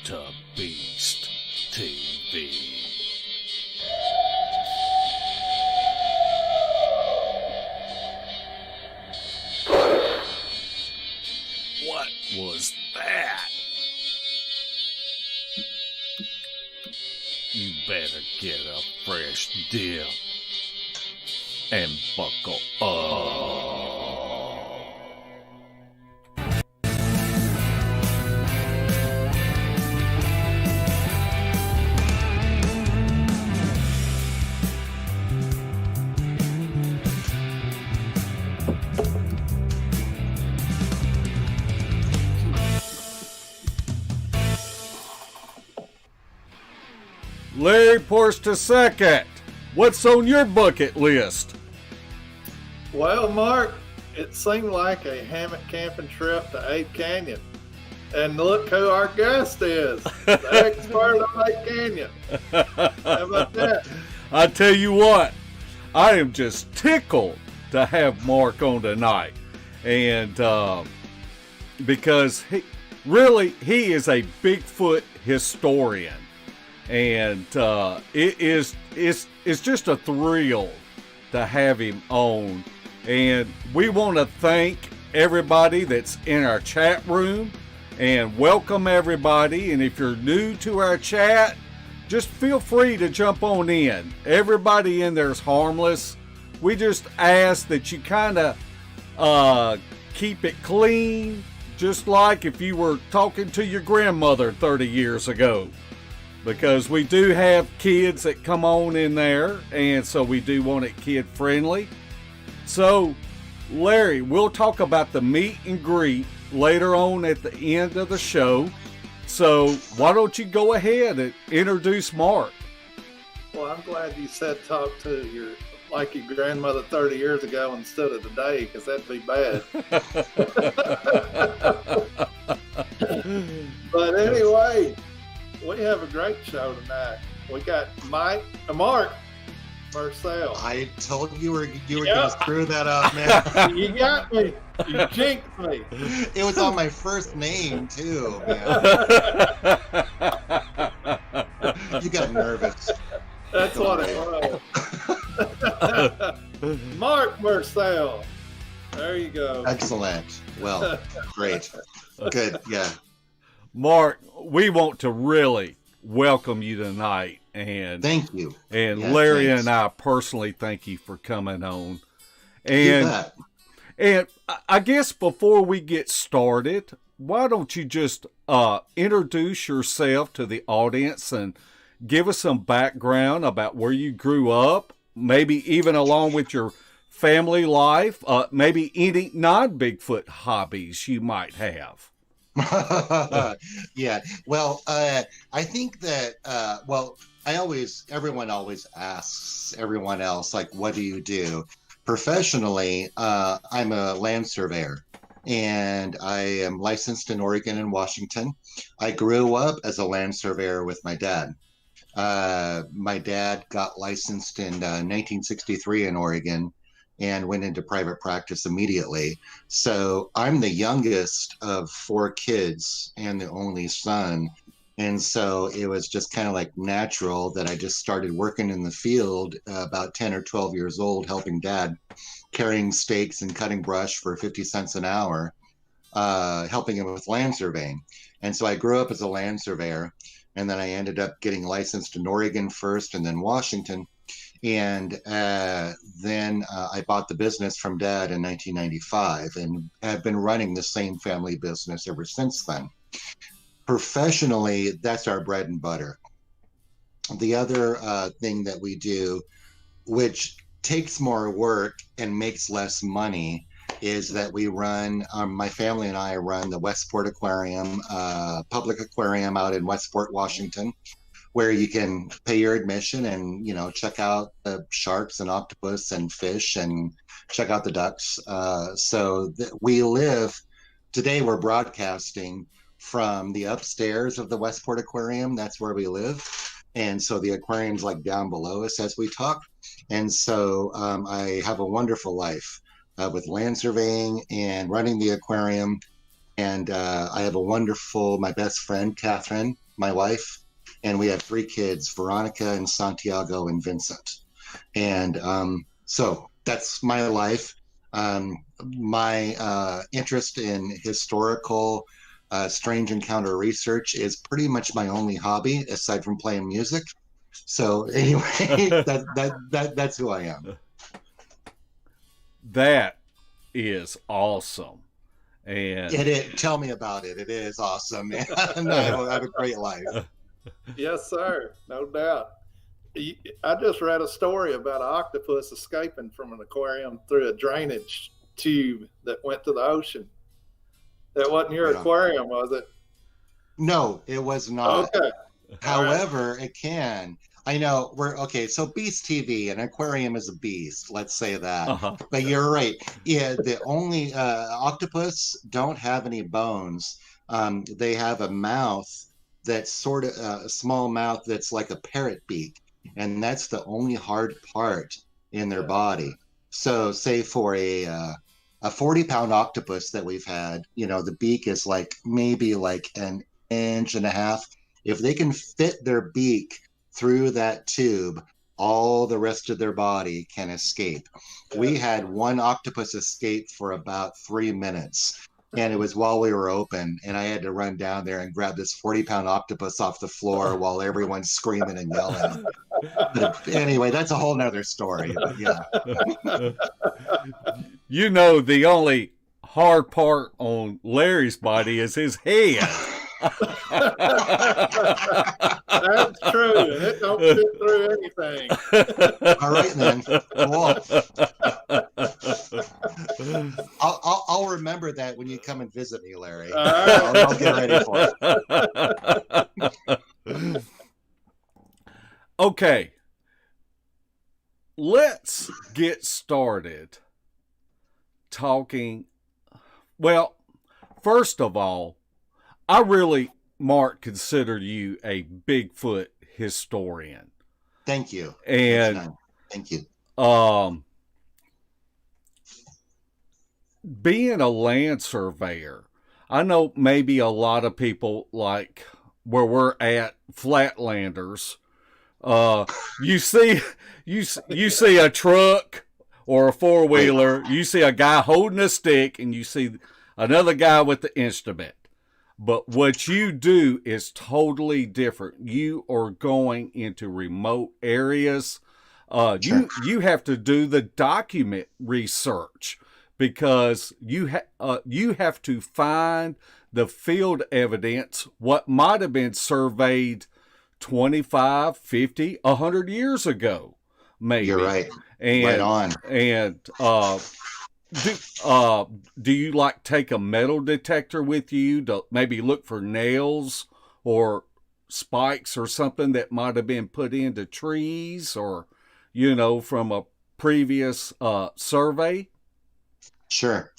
to Beast TV. What was that? You better get a fresh dip and buckle up. Larry Porst II, what's on your bucket list? Well, Mark, it seemed like a hammock camping trip to Ape Canyon. And look who our guest is, the expert on Ape Canyon. How about that? I tell you what, I am just tickled to have Mark on tonight. And because he is a Bigfoot historian. And it's just a thrill to have him on. And we want to thank everybody that's in our chat room and welcome everybody. And if you're new to our chat, just feel free to jump on in. Everybody in there is harmless. We just ask that you kind of keep it clean, just like if you were talking to your grandmother 30 years ago. Because we do have kids that come on in there, and so we do want it kid friendly. So, Larry, we'll talk about the meet and greet later on at the end of the show. So, why don't you go ahead and introduce Mark? Well, I'm glad you said talk to your grandmother 30 years ago instead of today, because that'd be bad. But anyway, we have a great show tonight. We got Marc Myrsell. I told you were going to screw that up, man. You got me. You jinxed me. It was on my first name, too, man. You got nervous. That's what it was. Marc Myrsell. There you go. Excellent. Well, great. Good, yeah. Mark, we want to really welcome you tonight. And thank you. And yeah, Larry and I personally thank you for coming on. And I guess before we get started, why don't you just introduce yourself to the audience and give us some background about where you grew up, maybe even along with your family life, maybe any non-Bigfoot hobbies you might have. Yeah. Well, I think that, everyone always asks everyone else, like, what do you do? Professionally, I'm a land surveyor, and I am licensed in Oregon and Washington. I grew up as a land surveyor with my dad. My dad got licensed in 1963 in Oregon and went into private practice immediately. So I'm the youngest of 4 kids and the only son. And so it was just kind of like natural that I just started working in the field about 10 or 12 years old, helping dad, carrying stakes and cutting brush for 50 cents an hour, helping him with land surveying. And so I grew up as a land surveyor, and then I ended up getting licensed in Oregon first and then Washington. And then I bought the business from Dad in 1995 and have been running the same family business ever since then. Professionally, that's our bread and butter. The other thing that we do, which takes more work and makes less money, is that we run, my family and I run the Westport Aquarium, public aquarium out in Westport, Washington, where you can pay your admission and, check out the sharks and octopus and fish and check out the ducks. Today we're broadcasting from the upstairs of the Westport Aquarium. That's where we live. And so the aquarium's like down below us as we talk. And so I have a wonderful life with land surveying and running the aquarium. And I have my best friend, Catherine, my wife, and we have 3 kids, Veronica and Santiago and Vincent. And so that's my life. My interest in historical strange encounter research is pretty much my only hobby aside from playing music. So anyway, that's who I am. That is awesome. And Tell me about it. It is awesome, man. I have a great life. Yes, sir. No doubt. I just read a story about an octopus escaping from an aquarium through a drainage tube that went to the ocean. That wasn't your aquarium, was it? No, it was not. Okay. However, it can. I know so Beast TV, an aquarium is a beast, let's say that. Uh-huh. But you're right. Yeah, the only octopus don't have any bones. They have a mouth that's sort of a small mouth that's like a parrot beak, and that's the only hard part in their body. So say for a 40-pound octopus that we've had, the beak is like maybe like an inch and a half. If they can fit their beak through that tube, all the rest of their body can escape. We had one octopus escape for about 3 minutes, and it was while we were open, and I had to run down there and grab this 40-pound octopus off the floor while everyone's screaming and yelling. But anyway, that's a whole nother story. But yeah. The only hard part on Larry's body is his head. That's true. It don't fit through anything. All right, then. Cool. I'll remember that when you come and visit me, Larry. All right. I'll get ready for it. Okay. Let's get started talking. Well, first of all, I really, Mark, consider you a Bigfoot historian. Thank you. And thank you. Being a land surveyor, I know maybe a lot of people like where we're at, flatlanders. You see a truck or a 4-wheeler, you see a guy holding a stick, and you see another guy with the instrument. But what you do is totally different. You are going into remote areas. Sure. You have to do the document research because you have to find the field evidence, what might have been surveyed 25, 50, 100 years ago, maybe. You're right. And, right on. And do you like take a metal detector with you to maybe look for nails or spikes or something that might have been put into trees or, from a previous survey? Sure.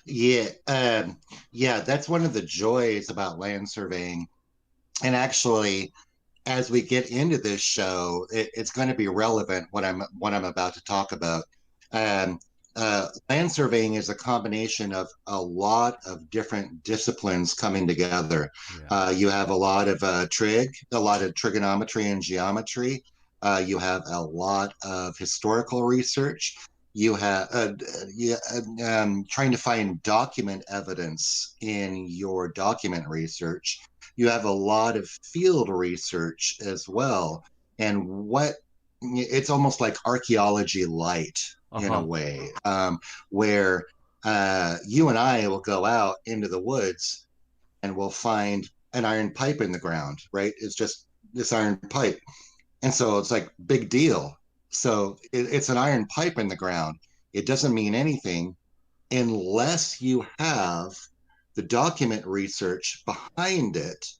Yeah. That's one of the joys about land surveying. And actually, as we get into this show, it's going to be relevant what I'm about to talk about. Land surveying is a combination of a lot of different disciplines coming together. Yeah. You have a lot of trigonometry and geometry. You have a lot of historical research. You have trying to find document evidence in your document research. You have a lot of field research as well. And it's almost like archaeology light. In a way, where you and I will go out into the woods and we'll find an iron pipe in the ground, right? It's just this iron pipe. And so it's like big deal. So it's an iron pipe in the ground. It doesn't mean anything unless you have the document research behind it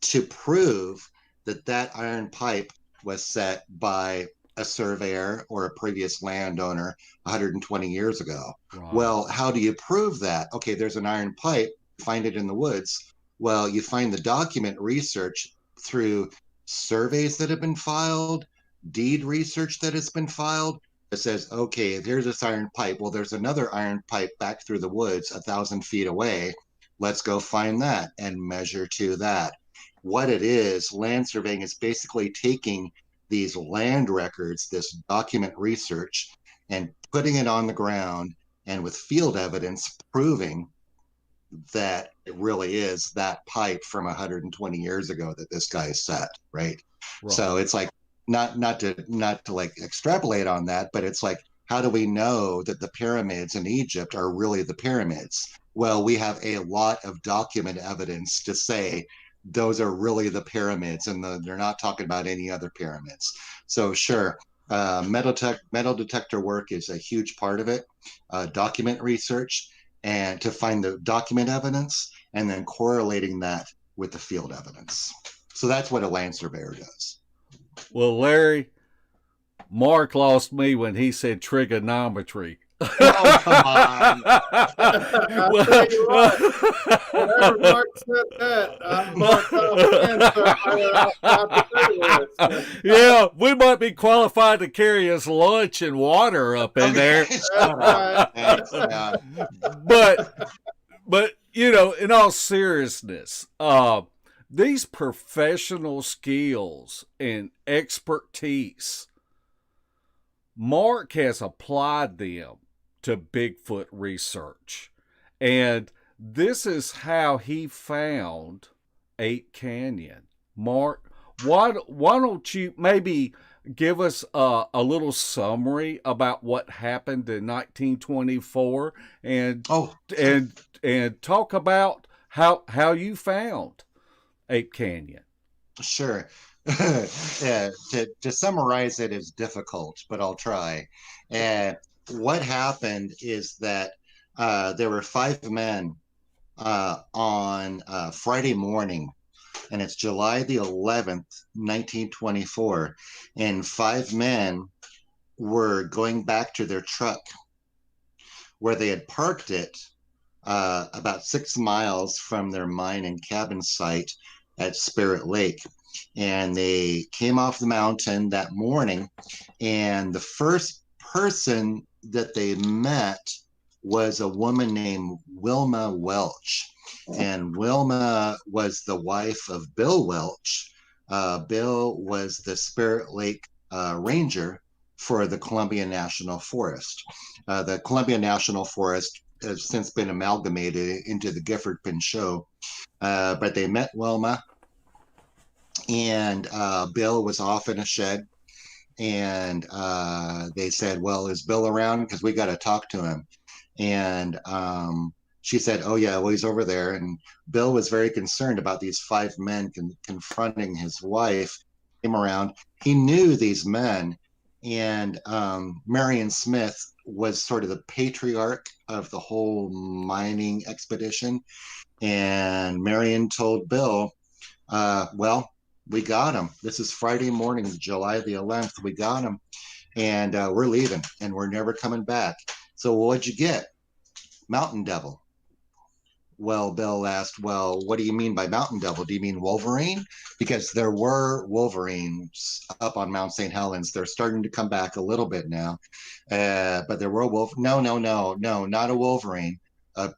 to prove that iron pipe was set by a surveyor or a previous landowner 120 years ago. Wow. Well, how do you prove that? Okay, there's an iron pipe, find it in the woods. Well, you find the document research through surveys that have been filed, deed research that has been filed. It says, okay, there's this iron pipe. Well, there's another iron pipe back through the woods 1,000 feet away. Let's go find that and measure to that. what it is, land surveying is basically taking these land records, this document research, and putting it on the ground, and with field evidence proving that it really is that pipe from 120 years ago that this guy set, right? So it's like not to like extrapolate on that, but it's like, how do we know that the pyramids in Egypt are really the pyramids? Well, we have a lot of document evidence to say those are really the pyramids, and they're not talking about any other pyramids. So sure, metal detector work is a huge part of it. Document research, and to find the document evidence, and then correlating that with the field evidence. So that's what a land surveyor does. Well, Larry, Mark lost me when he said trigonometry. Oh, come on. I'll tell you what, whenever Mark said that, I'm more confident. Yeah, we might be qualified to carry his lunch and water up in there. But you know, in all seriousness, these professional skills and expertise, Mark has applied them to Bigfoot research. And this is how he found Ape Canyon. Mark, why don't you maybe give us a little summary about what happened in 1924 and talk about how you found Ape Canyon? Sure. Yeah, to summarize it is difficult, but I'll try. And what happened is that there were 5 men on Friday morning, and it's July the 11th, 1924, and 5 men were going back to their truck where they had parked it about 6 miles from their mine and cabin site at Spirit Lake. And they came off the mountain that morning, and the first person that they met was a woman named Wilma Welch. And Wilma was the wife of Bill Welch. Bill was the Spirit Lake ranger for the Columbia National Forest. The Columbia National Forest has since been amalgamated into the Gifford-Pinchot, but they met Wilma, and Bill was off in a shed, and they said, well, is Bill around? Because we got to talk to him. And she said, oh, yeah, well, he's over there. And Bill was very concerned about these 5 men confronting his wife. Came around. He knew these men. And Marion Smith was sort of the patriarch of the whole mining expedition. And Marion told Bill, well, we got him. This is Friday morning, July the 11th. We got him. And we're leaving, and we're never coming back. So what'd you get? Mountain Devil. Well, Bill asked, well, what do you mean by Mountain Devil? Do you mean Wolverine? Because there were Wolverines up on Mount St. Helens. They're starting to come back a little bit now. But there were No, not a Wolverine. A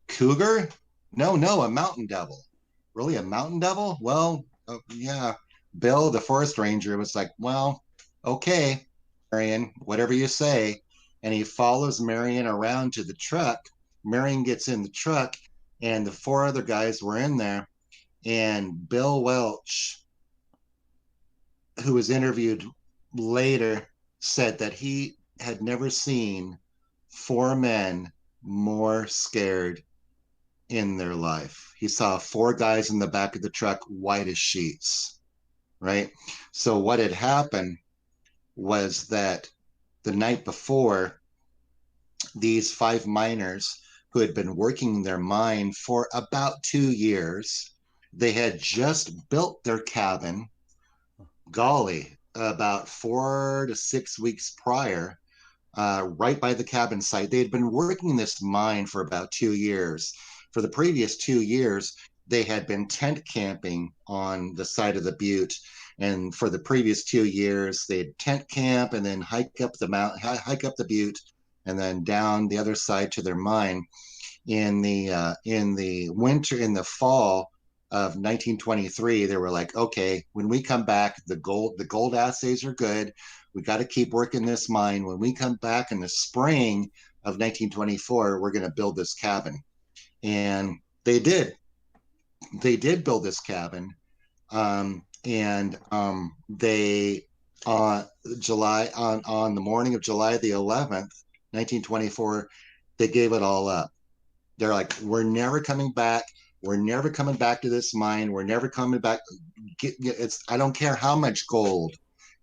cougar? No, a Mountain Devil. Really, a Mountain Devil? Well, yeah. Bill, the forest ranger, was like, well, okay, Marion, whatever you say. And he follows Marion around to the truck. Marion gets in the truck, and the 4 other guys were in there. And Bill Welch, who was interviewed later, said that he had never seen 4 men more scared in their life. He saw 4 guys in the back of the truck, white as sheets, right? So what had happened was that the night before, these 5 miners who had been working their mine for about 2 years, they had just built their cabin, golly, about 4 to 6 weeks prior, right by the cabin site. They had been working this mine for about 2 years. For the previous 2 years, they had been tent camping on the side of the butte. And for the previous 2 years, they'd tent camp and then hike up the butte, and then down the other side to their mine. In the winter, in the fall of 1923, they were like, okay, when we come back, the gold assays are good. We got to keep working this mine. When we come back in the spring of 1924, we're going to build this cabin. And they did. They did build this cabin. They on the morning of July the 11th, 1924, they gave it all up. They're like, we're never coming back. We're never coming back to this mine. We're never coming back. I don't care how much gold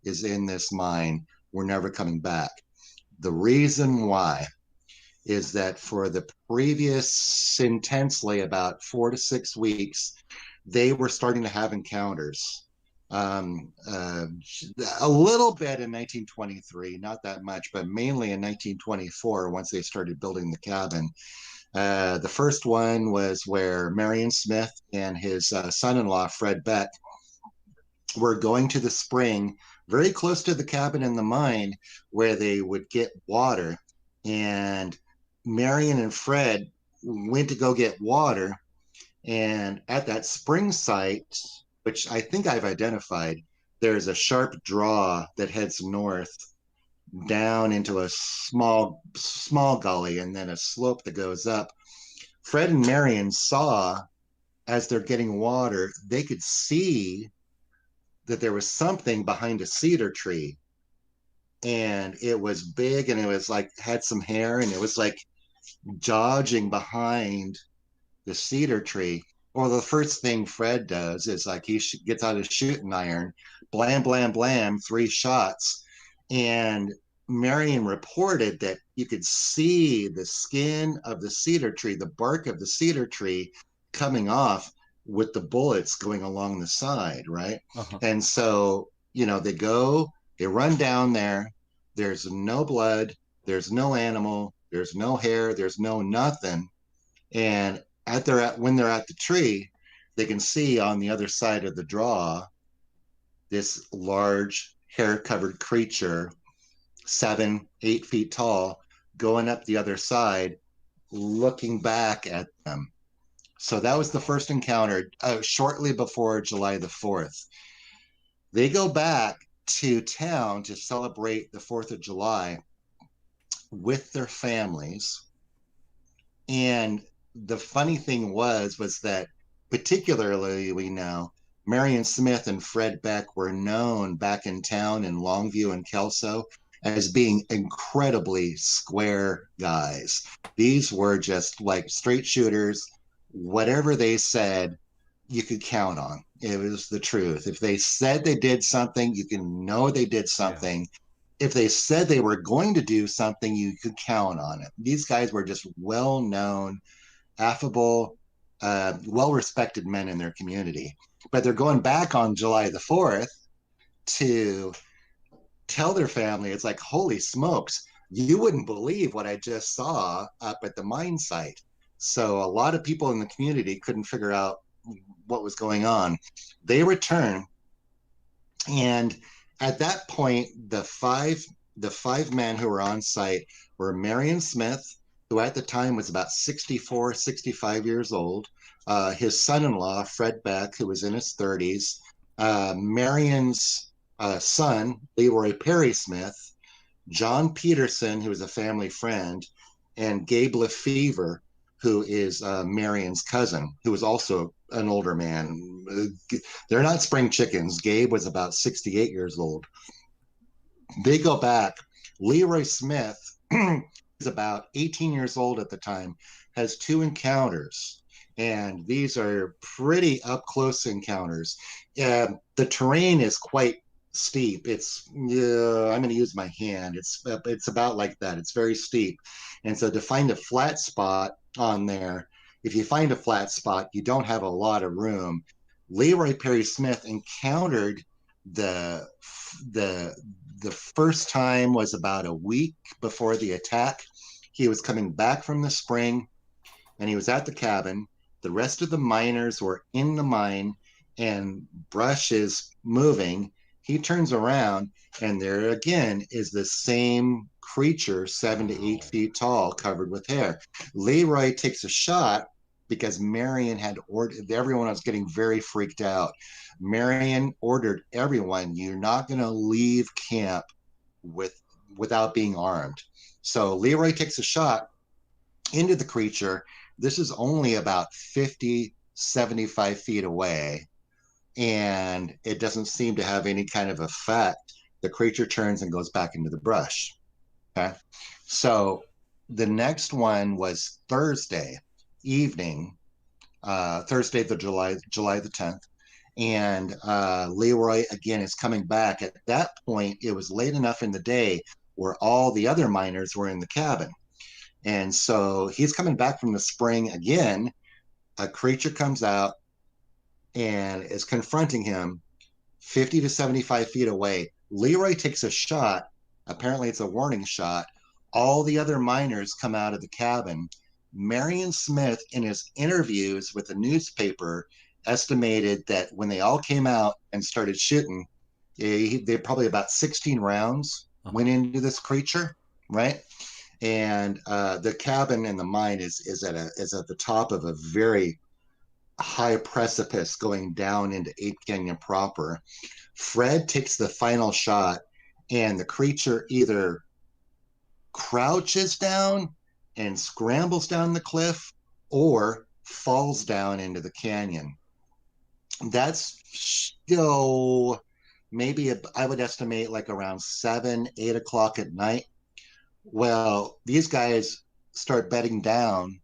is in this mine. We're never coming back. The reason why is that for the previous intensely about 4 to 6 weeks, they were starting to have encounters. A little bit in 1923, not that much, but mainly in 1924, once they started building the cabin. The first one was where Marion Smith and his son-in-law, Fred Beck, were going to the spring very close to the cabin in the mine where they would get water. And Marion and Fred went to go get water. And at that spring site, which I think I've identified, there's a sharp draw that heads north down into a small gully and then a slope that goes up. Fred and Marion saw, as they're getting water, they could see that there was something behind a cedar tree. And it was big and it was like, had some hair, and it was like dodging behind the cedar tree. Well, the first thing Fred does is like he gets out his shooting iron, blam, blam, blam, 3 shots. And Marion reported that you could see the skin of the cedar tree, the bark of the cedar tree coming off with the bullets going along the side, right? Uh-huh. And so, they run down there. There's no blood. There's no animal. There's no hair. There's no nothing. And when they're at the tree, they can see on the other side of the draw this large hair-covered creature, 7-8 feet tall, going up the other side, looking back at them. So that was the first encounter shortly before July the 4th. They go back to town to celebrate the 4th of July with their families. And the funny thing was that particularly, we know, Marion Smith and Fred Beck were known back in town in Longview and Kelso as being incredibly square guys. These were just like straight shooters. Whatever they said, you could count on. It was the truth. If they said they did something, you can know they did something. Yeah. If they said they were going to do something, you could count on it. These guys were just well-known, affable, well-respected men in their community. But they're going back on July the 4th to tell their family, it's like, holy smokes, you wouldn't believe what I just saw up at the mine site. So a lot of people in the community couldn't figure out what was going on. They return, and at that point, the five men who were on site were Marion Smith, who at the time was about 64, 65 years old, his son-in-law, Fred Beck, who was in his 30s, Marion's son, Leroy Perry Smith, John Peterson, who was a family friend, and Gabe Lefevre, who is Marion's cousin, who was also an older man. They're not spring chickens. Gabe was about 68 years old. They go back. Leroy Smith is about 18 years old at the time, has 2 encounters, and these are pretty up-close encounters. The terrain is quite steep. It's I'm going to use my hand. It's about like that. It's very steep. And so to find a flat spot on there, if you find a flat spot, you don't have a lot of room. Leroy Perry Smith encountered the first time was about a week before the attack. He was coming back from the spring, and he was at the cabin. The rest of the miners were in the mine, and brush is moving. He turns around, and there again is the same creature, 7 to 8 feet tall, covered with hair. Leroy takes a shot because Marion had ordered, everyone was getting very freaked out. Marion ordered everyone, you're not going to leave camp without being armed. So Leroy takes a shot into the creature. This is only about 50, 75 feet away, and it doesn't seem to have any kind of effect. The creature turns and goes back into the brush. Okay. So the next one was Thursday evening, Thursday, July the 10th. And Leroy again is coming back. At that point, it was late enough in the day where all the other miners were in the cabin. And so he's coming back from the spring again. A creature comes out and is confronting him 50 to 75 feet away. Leroy takes a shot. Apparently, it's a warning shot. All the other miners come out of the cabin. Marion Smith, in his interviews with the newspaper, estimated that when they all came out and started shooting, they probably about 16 rounds went into this creature, right? And the cabin and the mine is at the top of a very high precipice going down into Ape Canyon proper. Fred takes the final shot, and the creature either crouches down and scrambles down the cliff or falls down into the canyon. That's still maybe I would estimate like around 7, 8 o'clock at night. Well, these guys start bedding down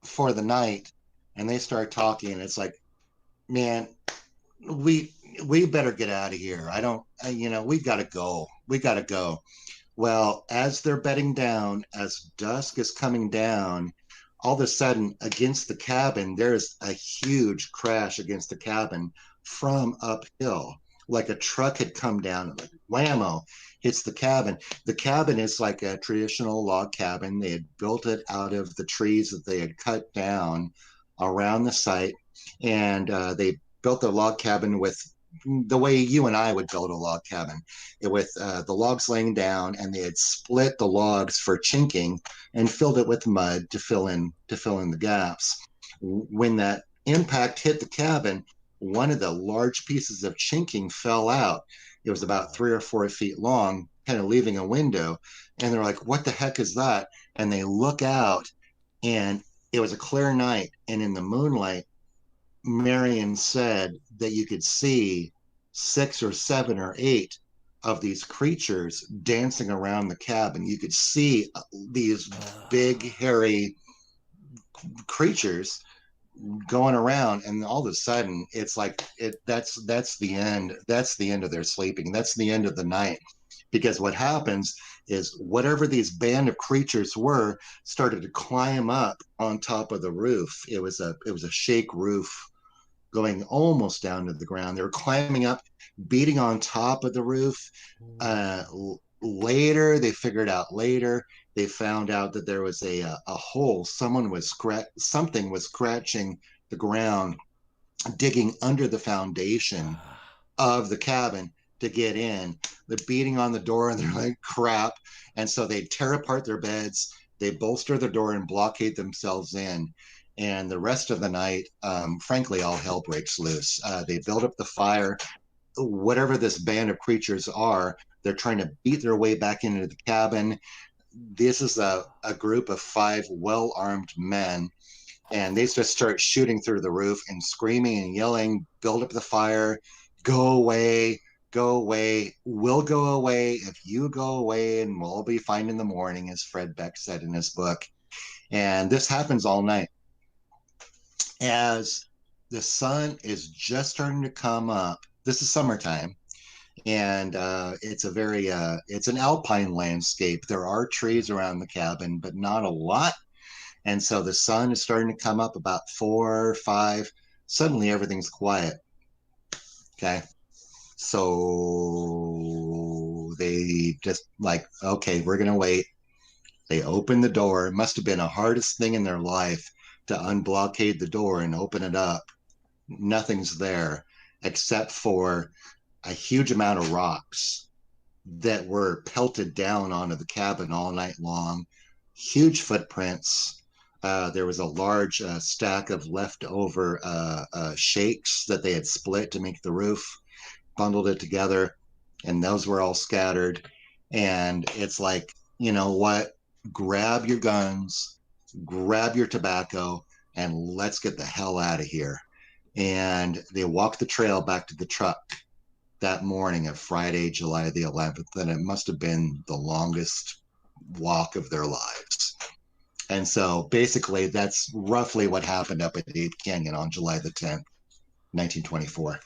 for the night, and they start talking. It's like, man, we better get out of here. We gotta go. We gotta go. Well, as they're bedding down, as dusk is coming down, all of a sudden against the cabin, there's a huge crash against the cabin from uphill. Like a truck had come down and like whammo, hits the cabin. The cabin is like a traditional log cabin. They had built it out of the trees that they had cut down around the site. And they built the log cabin with the way you and I would build a log cabin, with the logs laying down, and they had split the logs for chinking and filled it with mud to fill in the gaps. When that impact hit the cabin, one of the large pieces of chinking fell out. It was about 3 or 4 feet long, kind of leaving a window. And they're like, what the heck is that? And they look out, and it was a clear night. And in the moonlight, Marion said that you could see 6 or 7 or 8 of these creatures dancing around the cabin. You could see these big, hairy creatures going around, and all of a sudden it's like that's the end. That's the end of their sleeping. That's the end of the night. Because what happens is whatever these band of creatures were started to climb up on top of the roof. It was a shake roof going almost down to the ground. They were climbing up, beating on top of the roof. Later, they figured out later, they found out that there was a hole. Something was scratching the ground, digging under the foundation of the cabin to get in. They're beating on the door, and they're like, crap. And so they tear apart their beds, they bolster the door and blockade themselves in. And the rest of the night, frankly, all hell breaks loose. They build up the fire. Whatever this band of creatures are, they're trying to beat their way back into the cabin. This is a group of 5 well-armed men, and they just start shooting through the roof and screaming and yelling, build up the fire, go away, go away. We'll go away if you go away, and we'll all be fine in the morning, as Fred Beck said in his book. And this happens all night. As the sun is just starting to come up, this is summertime, and it's an alpine landscape. There are trees around the cabin, but not a lot. And so the sun is starting to come up about 4 or 5. Suddenly everything's quiet. Okay. So they just like, okay, we're going to wait. They open the door. It must have been the hardest thing in their life to unblockade the door and open it up. Nothing's there except for a huge amount of rocks that were pelted down onto the cabin all night long. Huge footprints. There was a large stack of leftover shakes that they had split to make the roof, bundled it together, and those were all scattered. And it's like, you know what? Grab your guns, grab your tobacco, and let's get the hell out of here. And they walked the trail back to the truck that morning of Friday, July the 11th. And it must have been the longest walk of their lives. And so basically, that's roughly what happened up at Ape Canyon on July the 10th, 1924.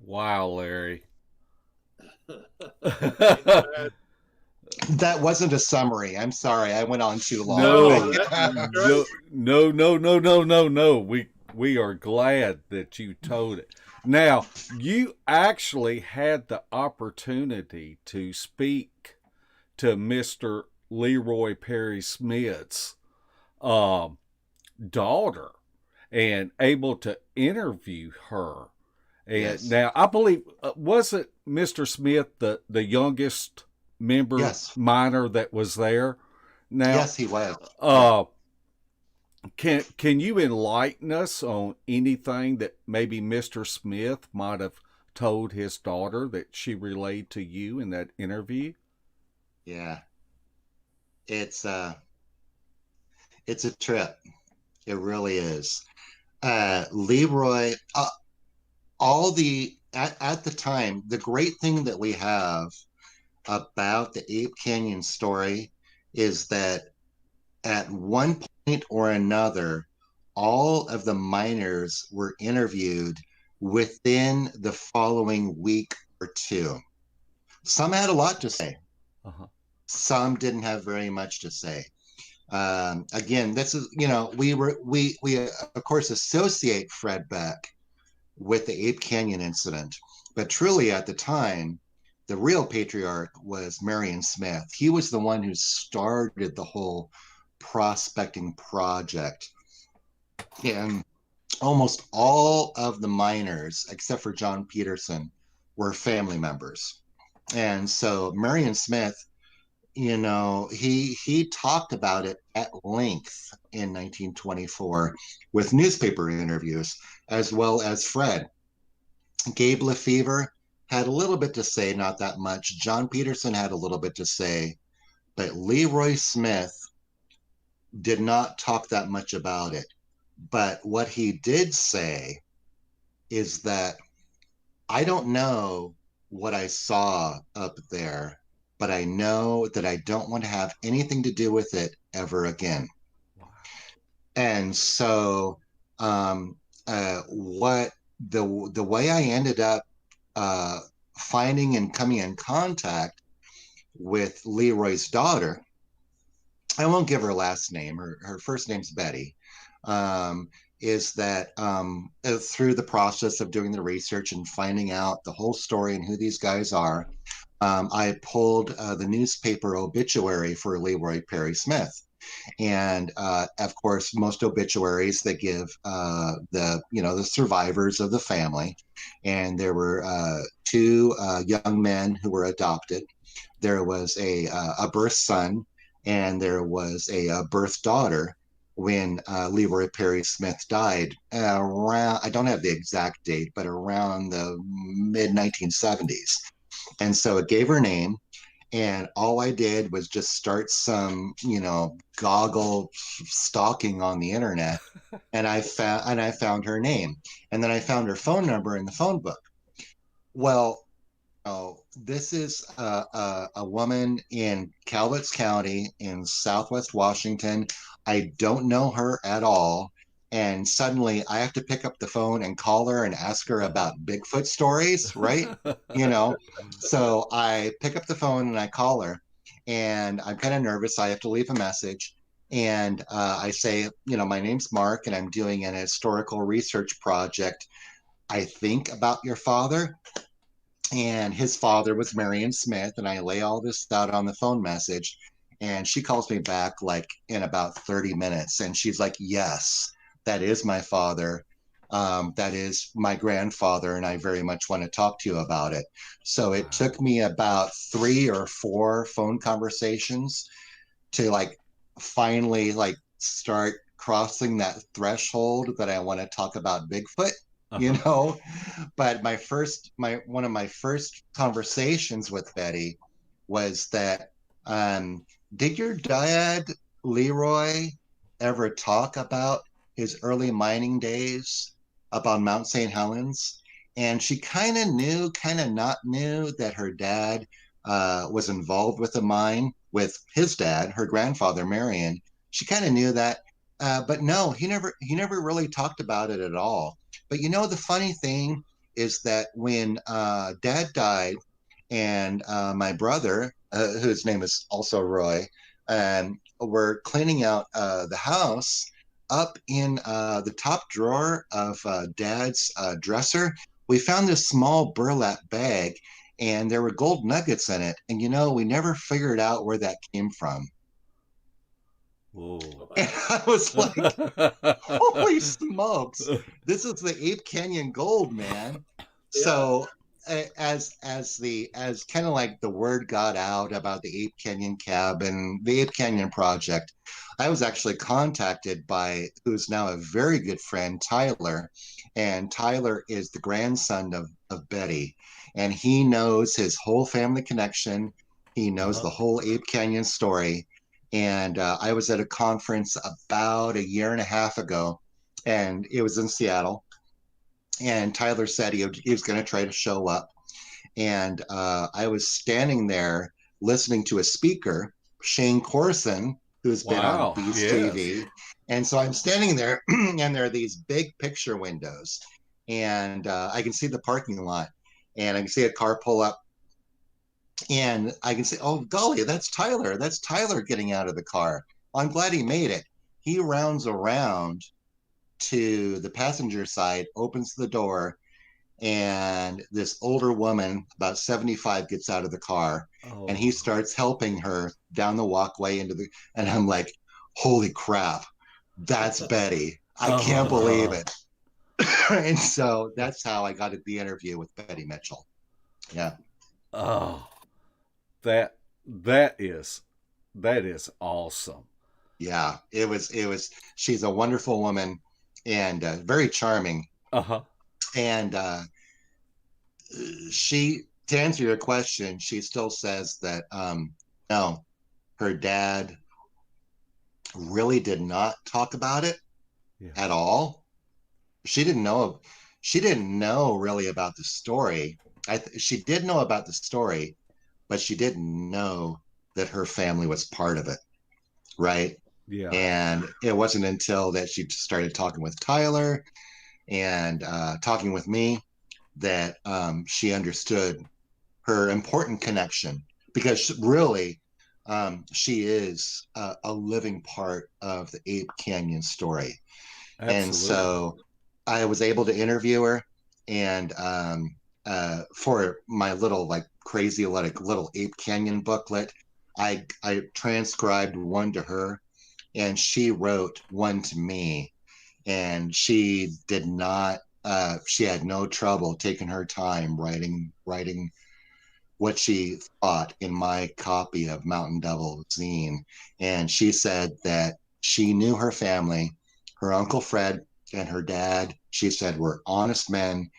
Wow, Larry. That wasn't a summary. I'm sorry. I went on too long. No, That's great. no. We are glad that you told it. Now, you actually had the opportunity to speak to Mr. Leroy Perry Smith's daughter and able to interview her. And Yes. now, I believe, wasn't Mr. Smith the youngest member Yes. miner that was there? Now, Yes, he was. can you enlighten us on anything that maybe Mr. Smith might have told his daughter that she relayed to you in that interview? Yeah. It's a trip. It really is. Leroy, at the time, the great thing that we have about the Ape Canyon story is that at one point or another, all of the miners were interviewed within the following week or two. Some had a lot to say. Uh-huh. Some didn't have very much to say. Again, this is, we of course associate Fred Beck with the Ape Canyon incident, but truly at the time, the real patriarch was Marion Smith. He was the one who started the whole prospecting project. And almost all of the miners, except for John Peterson, were family members. And so Marion Smith, he talked about it at length in 1924 with newspaper interviews, as well as Fred. Gabe Lefevre had a little bit to say, not that much. John Peterson had a little bit to say, but Leroy Smith did not talk that much about it. But what he did say is that I don't know what I saw up there, but I know that I don't want to have anything to do with it ever again. Wow. And so what the way I ended up finding and coming in contact with Leroy's daughter, I won't give her last name, her first name's Betty, is that through the process of doing the research and finding out the whole story and who these guys are, I pulled the newspaper obituary for Leroy Perry Smith. And of course, most obituaries, they give the survivors of the family. And there were two young men who were adopted. There was a birth son, and there was a birth daughter when Leroy Perry Smith died around, I don't have the exact date, but around the mid 1970s. And so it gave her name. And all I did was just start some, goggle stalking on the internet, and I found her name, and then I found her phone number in the phone book. Well, this is a woman in Calvert County in Southwest Washington. I don't know her at all. And suddenly I have to pick up the phone and call her and ask her about Bigfoot stories, right? So I pick up the phone and I call her, and I'm kind of nervous. I have to leave a message. And I say, my name's Mark, and I'm doing an historical research project, I think, about your father. And his father was Marion Smith. And I lay all this out on the phone message. And she calls me back like in about 30 minutes. And she's like, yes, that is my father. That is my grandfather, and I very much want to talk to you about it. So it took me about 3 or 4 phone conversations to finally like start crossing that threshold that I want to talk about Bigfoot, you Uh-huh. know. But my one of my first conversations with Betty was that, um, did your dad Leroy ever talk about his early mining days up on Mount St. Helens? And she kind of knew, kind of not knew that her dad was involved with the mine with his dad, her grandfather Marion. She kind of knew that, but no, he never really talked about it at all. But you know, the funny thing is that when Dad died, and my brother, whose name is also Roy, were cleaning out the house. Up in the top drawer of Dad's dresser, we found this small burlap bag, and there were gold nuggets in it. And you know, we never figured out where that came from. Whoa. And I was like, holy smokes, this is the Ape Canyon gold, man. Yeah. So as kind of like the word got out about the Ape Canyon cabin, the Ape Canyon project, I was actually contacted by who's now a very good friend, Tyler. And Tyler is the grandson of Betty. And he knows his whole family connection. He knows Uh-huh. the whole Ape Canyon story. And I was at a conference about a year and a half ago, and it was in Seattle. And Tyler said he was going to try to show up. And I was standing there listening to a speaker, Shane Corson, who's been on Wow. Beast Yes. TV. And so I'm standing there, and there are these big picture windows, and I can see the parking lot, and I can see a car pull up, and I can say, "Oh golly, that's Tyler! That's Tyler getting out of the car. I'm glad he made it." He rounds around to the passenger side, opens the door, and this older woman, about 75, gets out of the car, and he Oh. starts helping her down the walkway into the. And I'm like, "Holy crap, that's Betty! I can't believe Oh. it." And so that's how I got the interview with Betty Mitchell. Yeah. Oh. That that is that is awesome. Yeah, it was she's a wonderful woman, and very charming. Uh-huh. And she to answer your question, she still says that no, her dad really did not talk about it Yeah. at all. She didn't know really about the story. She did know about the story, but she didn't know that her family was part of it, right? Yeah. And it wasn't until that she started talking with Tyler and talking with me that she understood her important connection, because really, she is a living part of the Ape Canyon story. And Absolutely. so I was able to interview her, and for my little like crazy like little Ape Canyon booklet, I transcribed one to her, and she wrote one to me, and she did not. She had no trouble taking her time writing what she thought in my copy of Mountain Devil zine. And she said that she knew her family, her Uncle Fred and her dad, she said, were honest men,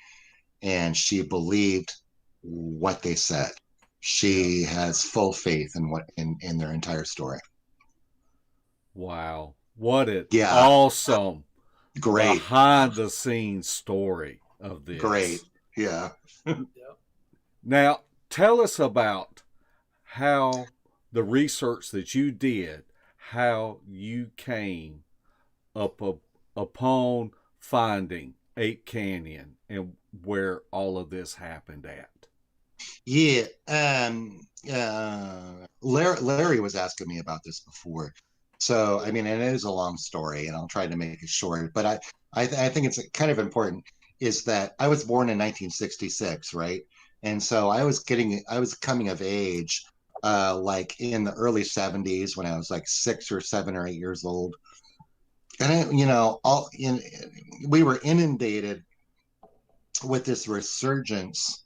and she believed what they said. Yeah. She has full faith in what in their entire story. Wow. What an Yeah, awesome great, behind the scenes story of great. this. Yeah. Yeah. Now, tell us about how the research that you did, how you came up upon finding Ape Canyon and where all of this happened at. Yeah. Larry was asking me about this before. So, I mean, and it is a long story, and I'll try to make it short, but I think it's kind of important is that I was born in 1966, right? And so I was coming of age, like in the early 70s when I was like 6 or 7 or 8 years old. And we were inundated with this resurgence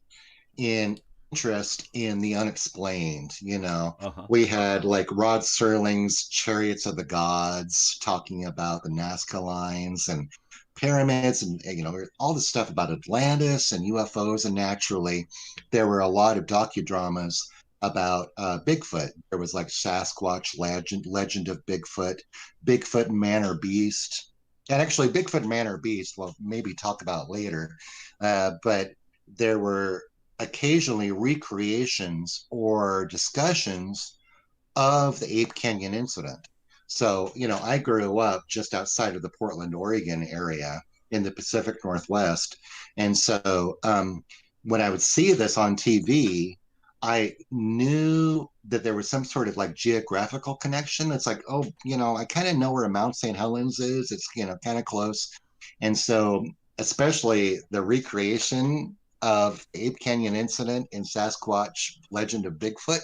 in interest in the unexplained. Uh-huh. We had like Rod Serling's Chariots of the Gods talking about the Nazca lines and pyramids and all the stuff about Atlantis and UFOs. And naturally, there were a lot of docudramas about Bigfoot. There was like Sasquatch Legend of Bigfoot, Bigfoot Man or Beast. And actually, Bigfoot Man or Beast, we'll maybe talk about later. But there were occasionally recreations or discussions of the Ape Canyon incident. So, I grew up just outside of the Portland, Oregon area in the Pacific Northwest. And so when I would see this on TV, I knew that there was some sort of like geographical connection. It's like, oh, I kind of know where Mount St. Helens is. It's, kind of close. And so, especially the recreation of Ape Canyon incident in Sasquatch Legend of Bigfoot,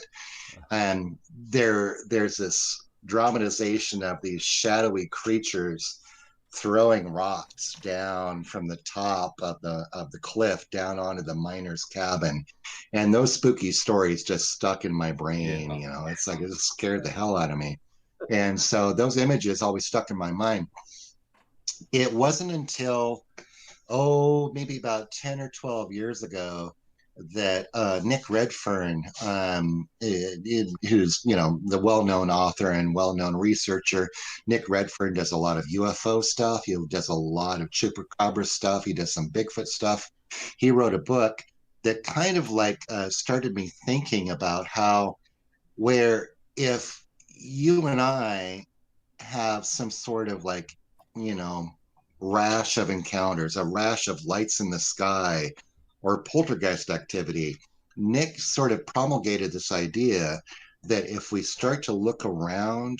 and there's this dramatization of these shadowy creatures throwing rocks down from the top of the cliff down onto the miner's cabin, and those spooky stories just stuck in my brain. It's like it just scared the hell out of me, and so those images always stuck in my mind. It wasn't until maybe about 10 or 12 years ago that Nick Redfern, who's the well-known author and well-known researcher. Nick Redfern does a lot of UFO stuff. He does a lot of chupacabra stuff. He does some Bigfoot stuff. He wrote a book that kind of like started me thinking about how, where if you and I have some sort of like, rash of encounters, a rash of lights in the sky, or poltergeist activity, Nick sort of promulgated this idea that if we start to look around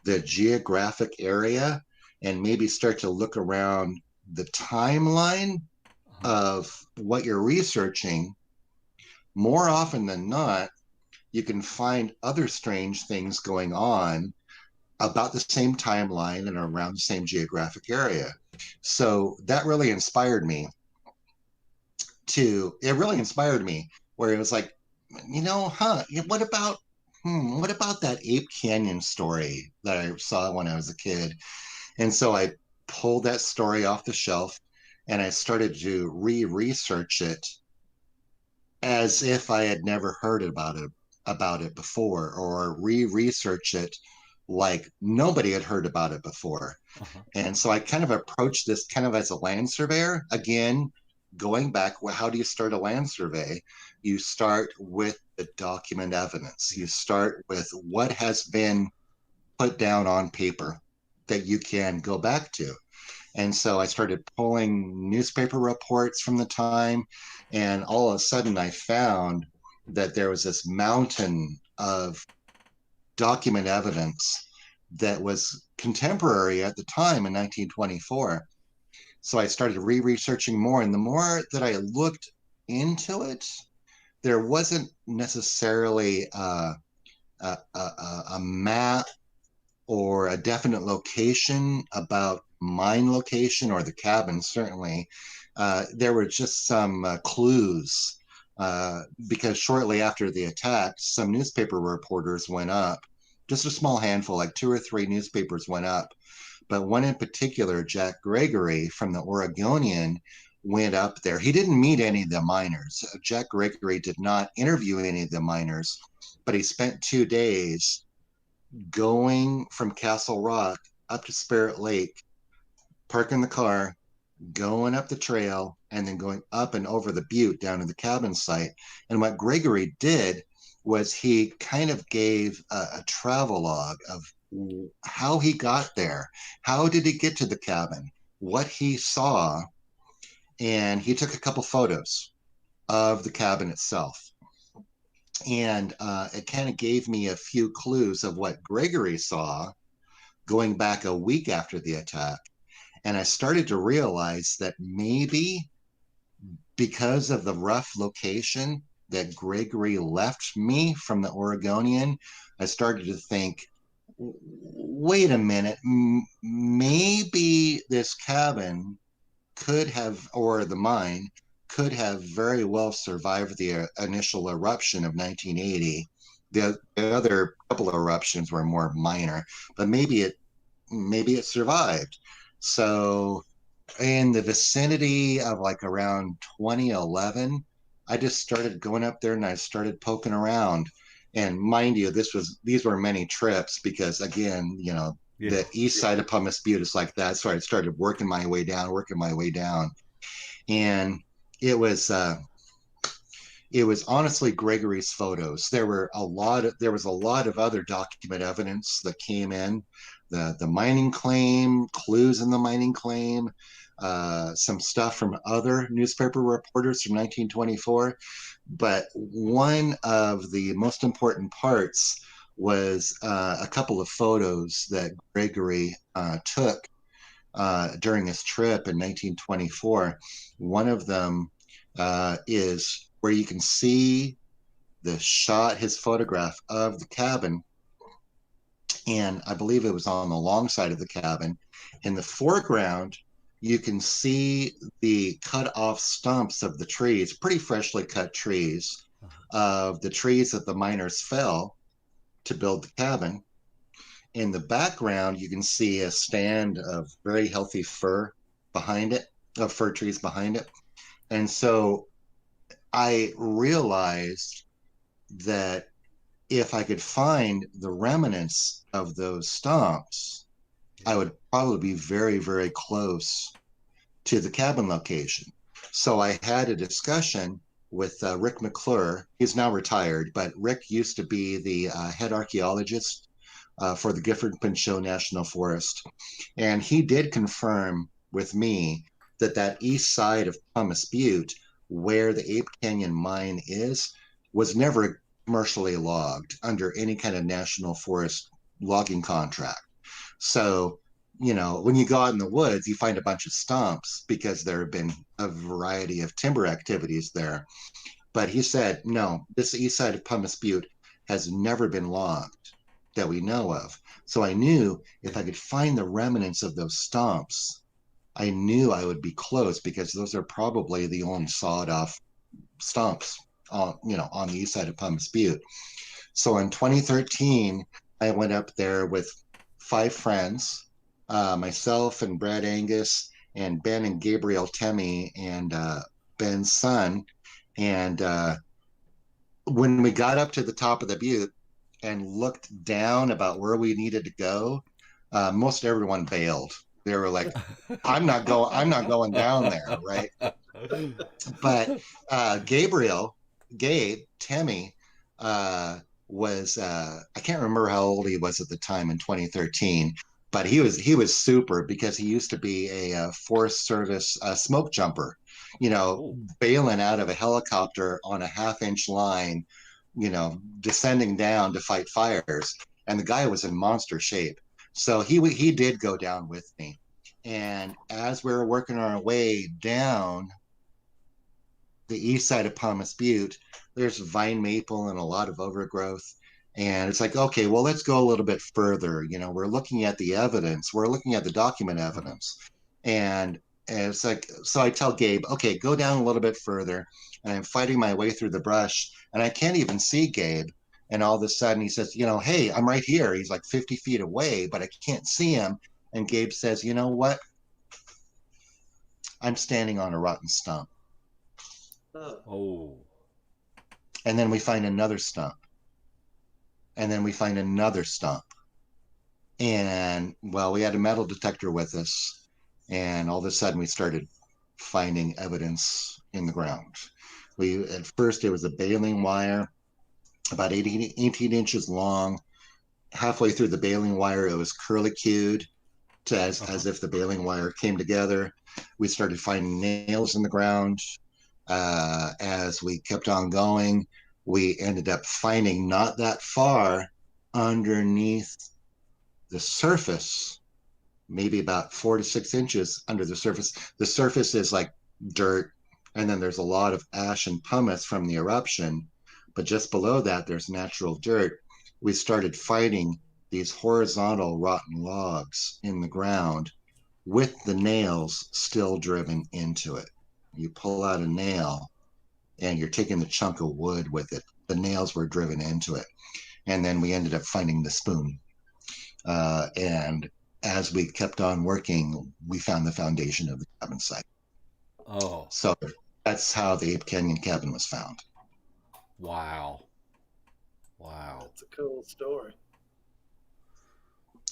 the geographic area and maybe start to look around the timeline of what you're researching, more often than not, you can find other strange things going on about the same timeline and around the same geographic area. So that really inspired me where it was like, what about that Ape Canyon story that I saw when I was a kid? And so I pulled that story off the shelf and I started to research it as if I had never heard about it before, or research it like nobody had heard about it before. Uh-huh. And so I kind of approached this kind of as a land surveyor. Again, going back, how do you start a land survey? You start with the document evidence. You start with what has been put down on paper that you can go back to. And so I started pulling newspaper reports from the time, and all of a sudden I found that there was this mountain of document evidence that was contemporary at the time in 1924. So I started researching more, and the more that I looked into it, there wasn't necessarily a map or a definite location about mine location or the cabin. Certainly, there were just some clues, because shortly after the attack, some newspaper reporters went up. Just a small handful, like 2 or 3 newspapers went up. But one in particular, Jack Gregory from the Oregonian, went up there. He didn't meet any of the miners. Jack Gregory did not interview any of the miners, but he spent 2 days going from Castle Rock up to Spirit Lake, parking the car, going up the trail, and then going up and over the butte down to the cabin site. And what Gregory did was he kind of gave a travelogue of how he got there, how did he get to the cabin, what he saw, and he took a couple photos of the cabin itself. And it kind of gave me a few clues of what Gregory saw going back a week after the attack. And I started to realize that maybe because of the rough location that Gregory left me from the Oregonian, I started to think, wait a minute, maybe this cabin could have, or the mine could have very well survived the initial eruption of 1980. The other couple of eruptions were more minor, but maybe it survived. So in the vicinity of like around 2011, I just started going up there and I started poking around. And mind you, these were many trips because again, the east side of Pumice Butte is like that. So I started working my way down. And it was honestly Gregory's photos. There was a lot of other document evidence that came in, the mining claim, clues in the mining claim, some stuff from other newspaper reporters from 1924. But one of the most important parts was a couple of photos that Gregory took during his trip in 1924. One of them is where you can see his photograph of the cabin. And I believe it was on the long side of the cabin. In the foreground, you can see the cut off stumps of the trees, pretty freshly cut trees, of the trees that the miners fell to build the cabin. In the background, you can see a stand of very healthy fir trees behind it. And so I realized that if I could find the remnants of those stumps, I would probably be very, very close to the cabin location. So I had a discussion with Rick McClure. He's now retired, but Rick used to be the head archaeologist for the Gifford Pinchot National Forest. And he did confirm with me that east side of Pumice Butte, where the Ape Canyon mine is, was never commercially logged under any kind of national forest logging contract. So, when you go out in the woods, you find a bunch of stumps because there have been a variety of timber activities there. But he said, no, this east side of Pumice Butte has never been logged that we know of. So I knew if I could find the remnants of those stumps, I knew I would be close because those are probably the only sawed off stumps on the east side of Pumice Butte. So in 2013, I went up there with 5 friends, myself and Brad Angus and Ben and Gabriel Temme and Ben's son. And when we got up to the top of the butte and looked down about where we needed to go, most everyone bailed. They were like, I'm not going down there, right? But Gabe Temme was I can't remember how old he was at the time in 2013, but he was super because he used to be a Forest Service smoke jumper, bailing out of a helicopter on a 1/2-inch line, descending down to fight fires. And the guy was in monster shape. So he did go down with me. And as we were working our way down the east side of Pumice Butte, there's vine maple and a lot of overgrowth. And it's like, okay, well, let's go a little bit further. We're looking at the evidence. We're looking at the document evidence. And it's like, so I tell Gabe, okay, go down a little bit further. And I'm fighting my way through the brush. And I can't even see Gabe. And all of a sudden he says, hey, I'm right here. He's like 50 feet away, but I can't see him. And Gabe says, you know what? I'm standing on a rotten stump. Oh. And then we find another stump. And then we find another stump. And, well, we had a metal detector with us. And all of a sudden we started finding evidence in the ground. At first it was a baling wire, about 18 inches long. Halfway through the baling wire, it was curlicued as if the baling wire came together. We started finding nails in the ground. As we kept on going, we ended up finding not that far underneath the surface, maybe about 4 to 6 inches under the surface. The surface is like dirt, and then there's a lot of ash and pumice from the eruption. But just below that, there's natural dirt. We started finding these horizontal rotten logs in the ground with the nails still driven into it. you pull out a nail and you're taking the chunk of wood with it. The nails were driven into it. And then we ended up finding the spoon. And as we kept on working, we found the foundation of the cabin site. Oh, So that's how the Ape Canyon cabin was found. wow. Wow. That's a cool story.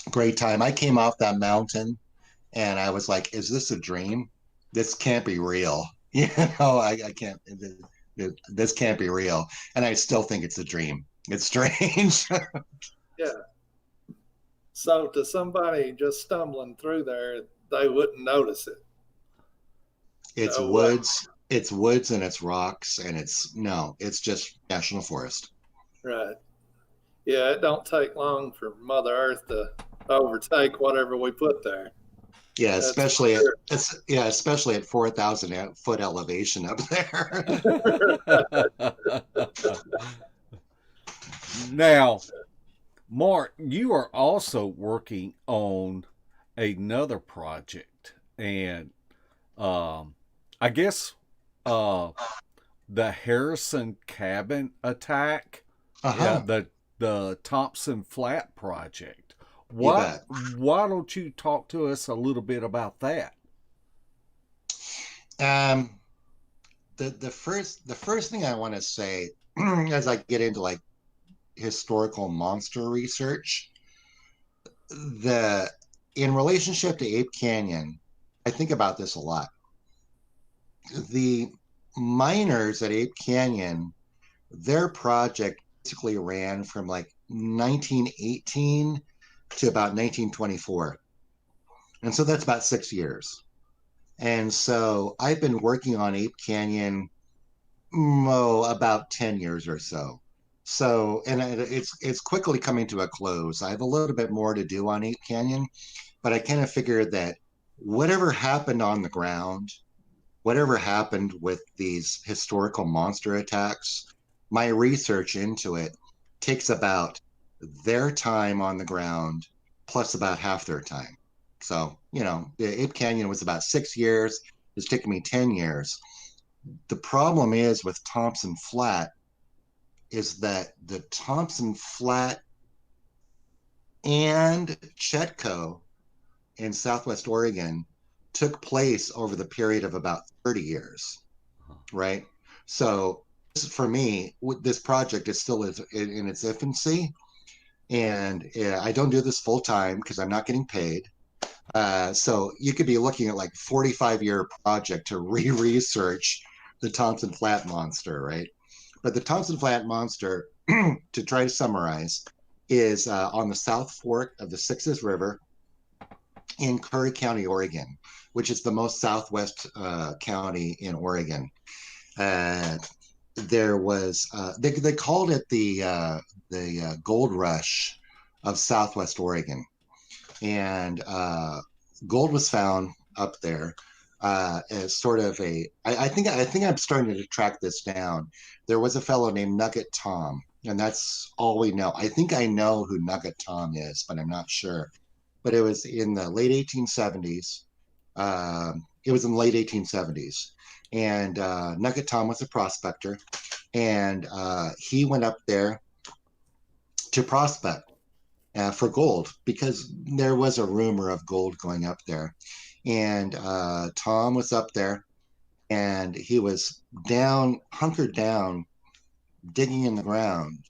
Great time. I came off that mountain and I was like, is this a dream? This can't be real. You know, I can't, this can't be real. And I still think it's a dream. It's strange. Yeah. So to somebody just stumbling through there, they wouldn't notice it. It's No way. woods. It's woods and it's rocks and it's just national forest. Right. Yeah, it don't take long for Mother Earth to overtake whatever we put there. Yeah, That's especially for especially at 4,000 foot elevation up there. Now, Mark, you are also working on another project, and I guess uh, the Harrison Cabin attack, yeah, Uh-huh. the Thompson Flat project. You Why bet. why don't you talk to us a little bit about that? Um, the first thing I want to say as I get into like historical monster research, the in relationship to Ape Canyon, I think about this a lot. The miners at Ape Canyon, their project basically ran from like 1918 to about 1924. And so that's about 6 years. And so I've been working on Ape Canyon about 10 years or so. So, and it's quickly coming to a close. I have a little bit more to do on Ape Canyon, but I kind of figured that whatever happened on the ground, whatever happened with these historical monster attacks, my research into it takes about their time on the ground plus about half their time. So, the Ape Canyon was about 6 years. It's taken me 10 years. The problem is with Thompson Flat is that the Thompson Flat and Chetco in Southwest Oregon took place over the period of about 30 years, right? So for me, this project is still in its infancy, and I don't do this full time because I'm not getting paid. So you could be looking at like 45-year project to re-research the Thompson Flat monster, right? But the Thompson Flat monster, to try to summarize, is on the South Fork of the Sixes River in Curry County, Oregon, which is the most southwest county in Oregon. Uh, there was they called it the gold rush of Southwest Oregon, and gold was found up there as sort of I think I'm starting to track this down. There was a fellow named Nugget Tom, and that's all we know. I think I know who Nugget Tom is, but I'm not sure. But it was in the late 1870s. It was in the late 1870s, and Nugget Tom was a prospector, and he went up there to prospect for gold because there was a rumor of gold going up there. And Tom was up there and he was hunkered down, digging in the ground.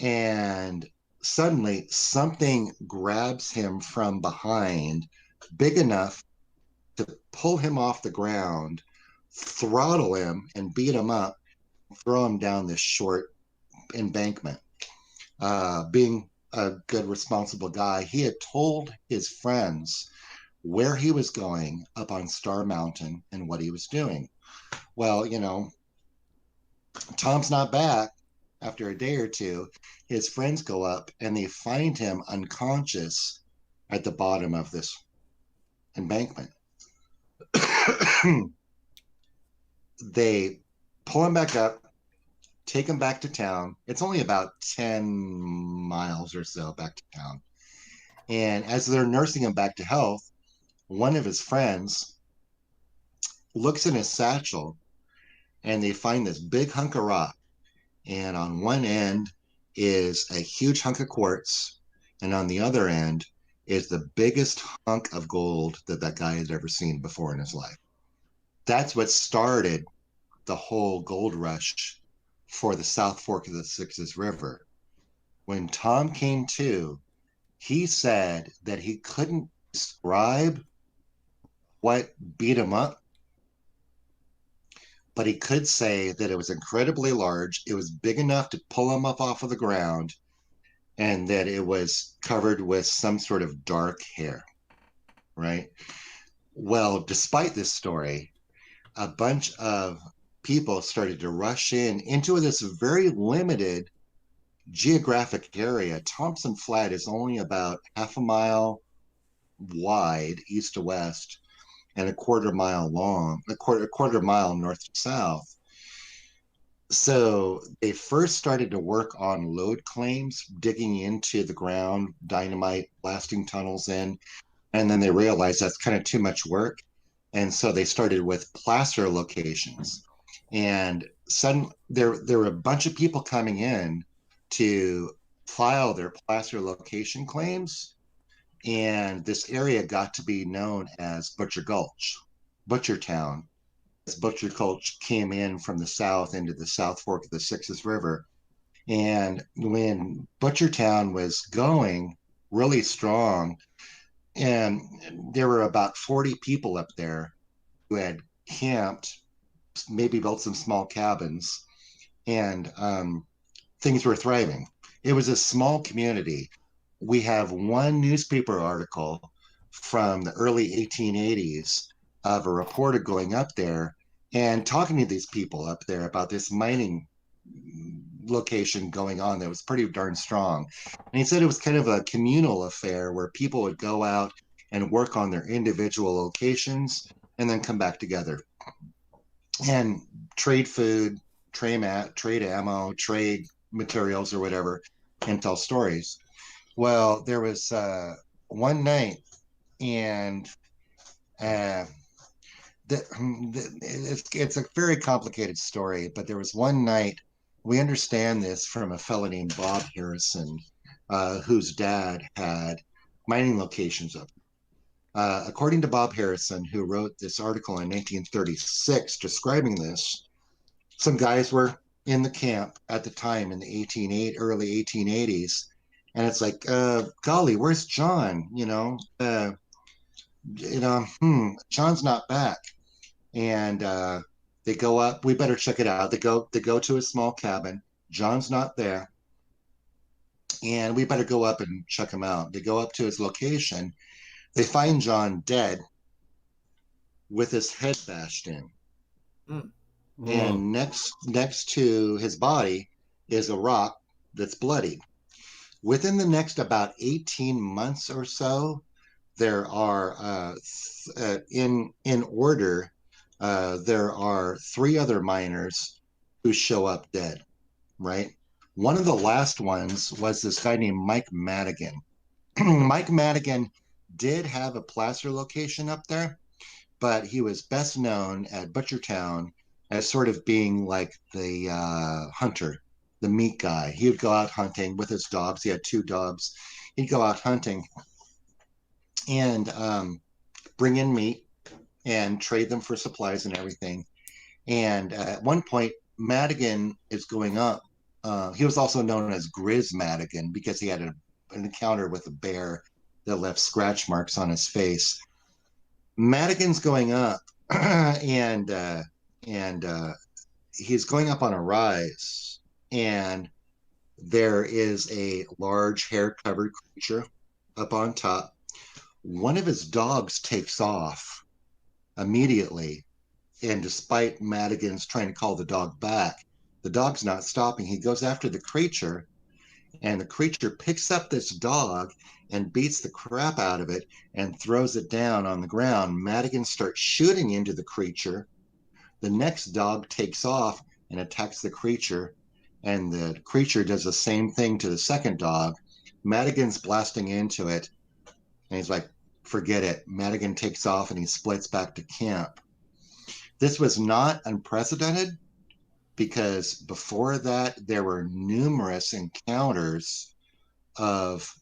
And suddenly something grabs him from behind, big enough to pull him off the ground, throttle him, and beat him up, throw him down this short embankment. Being a good, responsible guy, he had told his friends where he was going up on Star Mountain and what he was doing. Well, Tom's not back. After a day or two, his friends go up and they find him unconscious at the bottom of this embankment. They pull him back up, take him back to town. It's only about 10 miles or so back to town. And as they're nursing him back to health, one of his friends looks in his satchel, and they find this big hunk of rock. And on one end is a huge hunk of quartz, and on the other end is the biggest hunk of gold that guy had ever seen before in his life. That's what started the whole gold rush for the South Fork of the Sixes River. When Tom came to, he said that he couldn't describe what beat him up, but he could say that it was incredibly large. It was big enough to pull him up off of the ground, and that it was covered with some sort of dark hair, right? Well, despite this story, a bunch of people started to rush into this very limited geographic area. Thompson Flat is only about half a mile wide, east to west, and a quarter mile long, a quarter mile north to south. So they first started to work on load claims, digging into the ground, dynamite, blasting tunnels in, and then they realized that's kind of too much work. And so they started with placer locations. And there were a bunch of people coming in to file their placer location claims. And this area got to be known as Butcher Gulch, Butchertown. As Butcher Gulch came in from the south into the South Fork of the Sixes River. And when Butchertown was going really strong, and there were about 40 people up there who had camped, maybe built some small cabins, and things were thriving. It was a small community. We have one newspaper article from the early 1880s of a reporter going up there and talking to these people up there about this mining location going on that was pretty darn strong. And he said it was kind of a communal affair where people would go out and work on their individual locations and then come back together and trade food, trade ammo, trade materials or whatever, and tell stories. Well, there was one night, and it's a very complicated story, but there was one night, we understand this from a fellow named Bob Harrison, whose dad had mining locations up. According to Bob Harrison, who wrote this article in 1936 describing this, some guys were in the camp at the time in the early 1880s, and it's like, golly, where's John? John's not back. And they go up. We better check it out. They go to a small cabin. John's not there, and we better go up and check him out. They go up to his location. They find John dead with his head bashed in. Mm. And next to his body is a rock that's bloodied. Within the next about 18 months or so, there are, in order, there are 3 other miners who show up dead, right? One of the last ones was this guy named Mike Madigan. Mike Madigan did have a placer location up there, but he was best known at Butchertown as sort of being like the hunter, the meat guy. He would go out hunting with his dogs. He had 2 dogs. He'd go out hunting and bring in meat and trade them for supplies and everything. And at one point, Madigan is going up. He was also known as Grizz Madigan because he had an encounter with a bear that left scratch marks on his face. Madigan's going up, and he's going up on a rise, and there is a large hair-covered creature up on top. One of his dogs takes off immediately, and despite Madigan's trying to call the dog back, the dog's not stopping. He goes after the creature, and the creature picks up this dog and beats the crap out of it and throws it down on the ground. Madigan starts shooting into the creature. The next dog takes off and attacks the creature, and the creature does the same thing to the second dog. Madigan's blasting into it, and he's like, forget it. Madigan takes off and he splits back to camp. This was not unprecedented because before that, there were numerous encounters of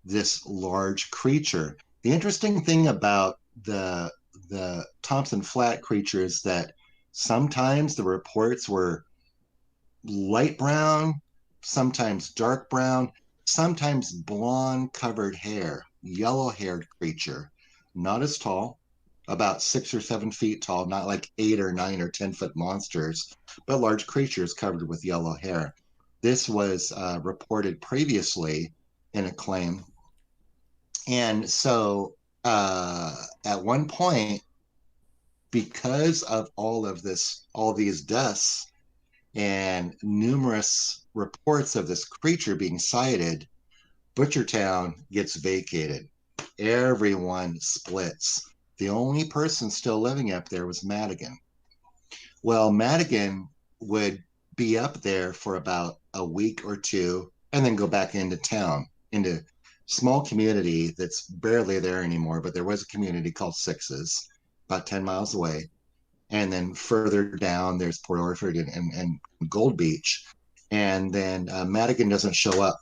this large creature. The interesting thing about the Thompson Flat creature is that sometimes the reports were light brown, sometimes dark brown, sometimes blonde covered hair, yellow haired creature, not as tall, about 6 or 7 feet tall, not like 8 or 9 or 10 foot monsters, but large creatures covered with yellow hair. This was reported previously in a claim. And so at one point, because of all these deaths and numerous reports of this creature being sighted, Butchertown gets vacated. Everyone splits. The only person still living up there was Madigan. Well, Madigan would be up there for about a week or two and then go back into town, into small community that's barely there anymore, but there was a community called Sixes about 10 miles away. And then further down, there's Port Orford and Gold Beach. And then Madigan doesn't show up.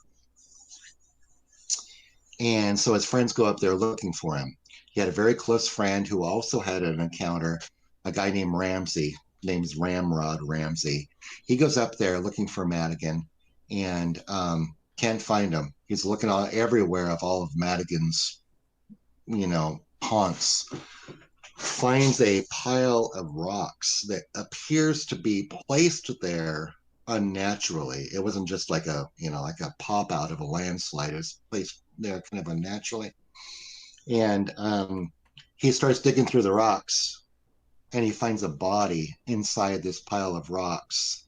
And so his friends go up there looking for him. He had a very close friend who also had an encounter, a guy named Ramsey, name's Ramrod Ramsey. He goes up there looking for Madigan and can't find him. He's looking everywhere of all of Madigan's, haunts. Finds a pile of rocks that appears to be placed there unnaturally. It wasn't just like a pop out of a landslide. It was placed there kind of unnaturally. And he starts digging through the rocks and he finds a body inside this pile of rocks,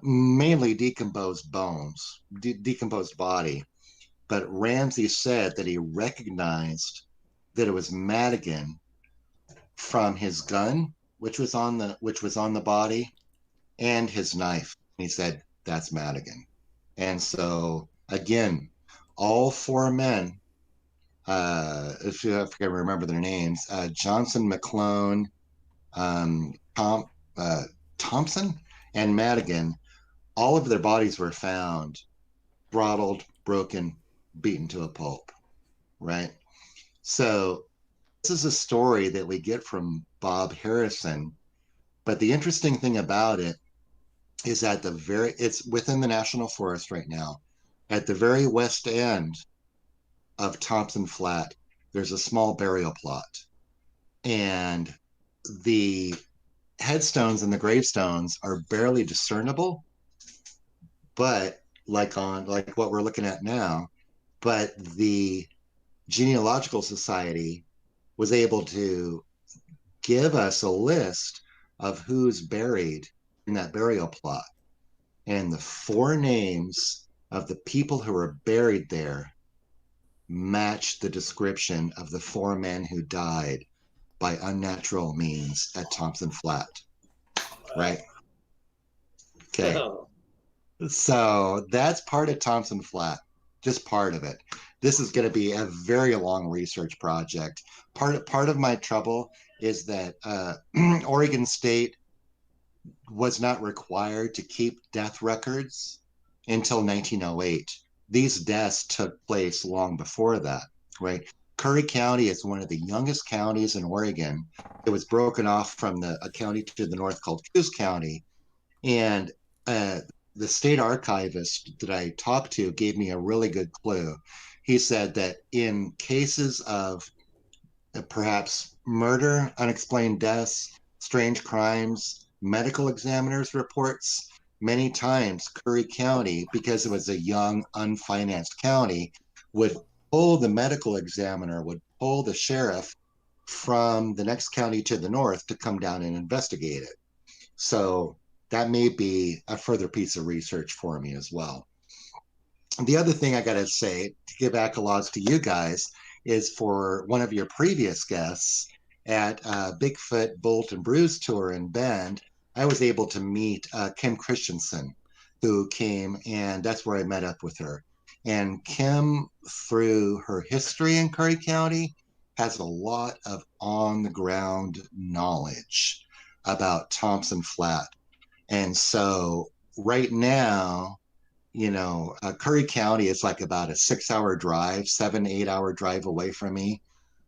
mainly decomposed bones, decomposed body. But Ramsey said that he recognized that it was Madigan from his gun, which was on the body, and his knife. He said, that's Madigan. And so again, all four men, if I can remember their names, Johnson, McClone, Thompson, and Madigan, all of their bodies were found throttled, broken, beaten to a pulp, right? So this is a story that we get from Bob Harrison, but the interesting thing about it is it's within the National Forest right now. At the very west end of Thompson Flat, there's a small burial plot, and the headstones and the gravestones are barely discernible, but like what we're looking at now, but the Genealogical Society was able to give us a list of who's buried in that burial plot. And the four names of the people who are buried there match the description of the four men who died by unnatural means at Thompson Flat. Right? Okay. Oh, So that's part of Thompson Flat, just part of it. This is going to be a very long research project. Part of my trouble is that Oregon State was not required to keep death records until 1908. These deaths took place long before that, right? Curry County is one of the youngest counties in Oregon. It was broken off from a county to the north called Coos County. And the state archivist that I talked to gave me a really good clue. He said that in cases of perhaps murder, unexplained deaths, strange crimes, medical examiners' reports, many times Curry County, because it was a young, unfinanced county, would pull the medical examiner, would pull the sheriff from the next county to the north to come down and investigate it. So that may be a further piece of research for me as well. The other thing I got to say, to give accolades to you guys, is for one of your previous guests at Bigfoot Bolt and Bruise Tour in Bend, I was able to meet Kim Christensen, who came, and that's where I met up with her. And Kim, through her history in Curry County, has a lot of on-the-ground knowledge about Thompson Flat. And so right now, Curry County is like about a 6-hour drive, 7, 8 hour drive away from me.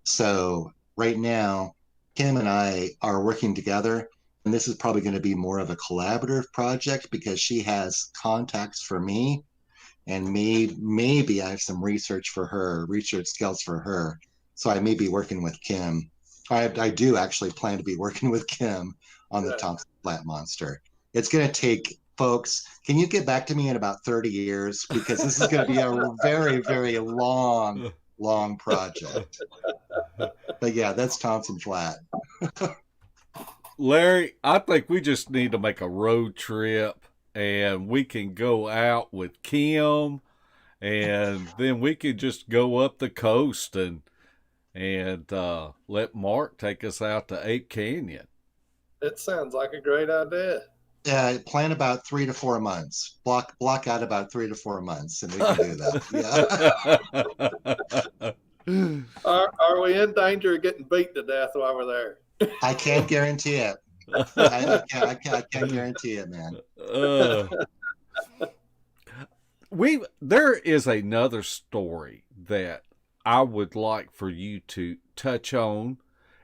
So right now, Kim and I are working together, and this is probably going to be more of a collaborative project because she has contacts for me, and maybe I have some research skills for her. So I may be working with Kim. I do actually plan to be working with Kim on the Thompson Flat Monster. It's going to take, folks, can you get back to me in about 30 years? Because this is going to be a very, very long project. But yeah, that's Thompson Flat. Larry, I think we just need to make a road trip and we can go out with Kim and then we can just go up the coast and let Mark take us out to Ape Canyon. It sounds like a great idea. Yeah, plan about 3 to 4 months. Block out about 3 to 4 months, and we can do that. Yeah. Are we in danger of getting beat to death while we're there? I can't guarantee it. I can't guarantee it, man. There is another story that I would like for you to touch on,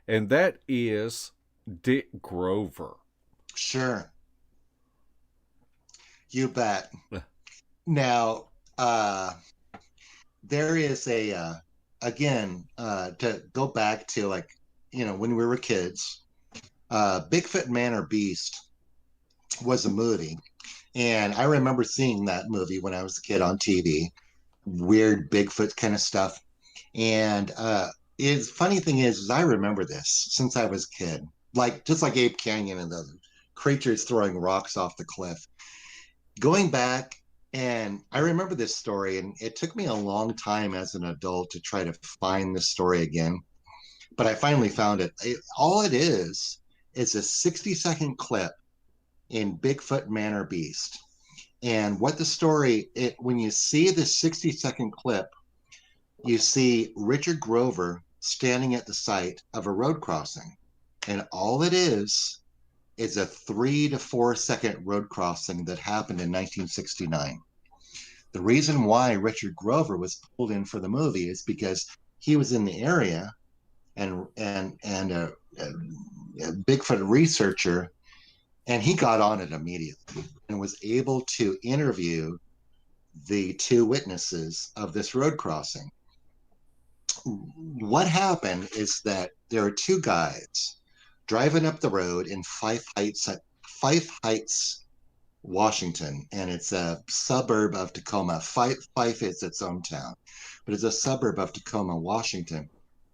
and that is Dick Grover. Sure. You bet. Now, there is again, to go back to when we were kids, Bigfoot Man or Beast was a movie. And I remember seeing that movie when I was a kid on TV, weird Bigfoot kind of stuff. And funny thing is I remember this since I was a kid, just like Ape Canyon and the creatures throwing rocks off the cliff. Going back, and I remember this story, and it took me a long time as an adult to try to find this story again, but I finally found it. All it is a 60-second clip in Bigfoot Man or Beast. And what the story, when you see the 60-second clip, you see Richard Grover standing at the site of a road crossing. And all it is a 3 to 4 second road crossing that happened in 1969. The reason why Richard Grover was pulled in for the movie is because he was in the area and a Bigfoot researcher, and he got on it immediately and was able to interview the two witnesses of this road crossing. What happened is that there are two guys driving up the road in Fife Heights, Washington, and it's a suburb of Tacoma. Fife is its own town, but it's a suburb of Tacoma, Washington.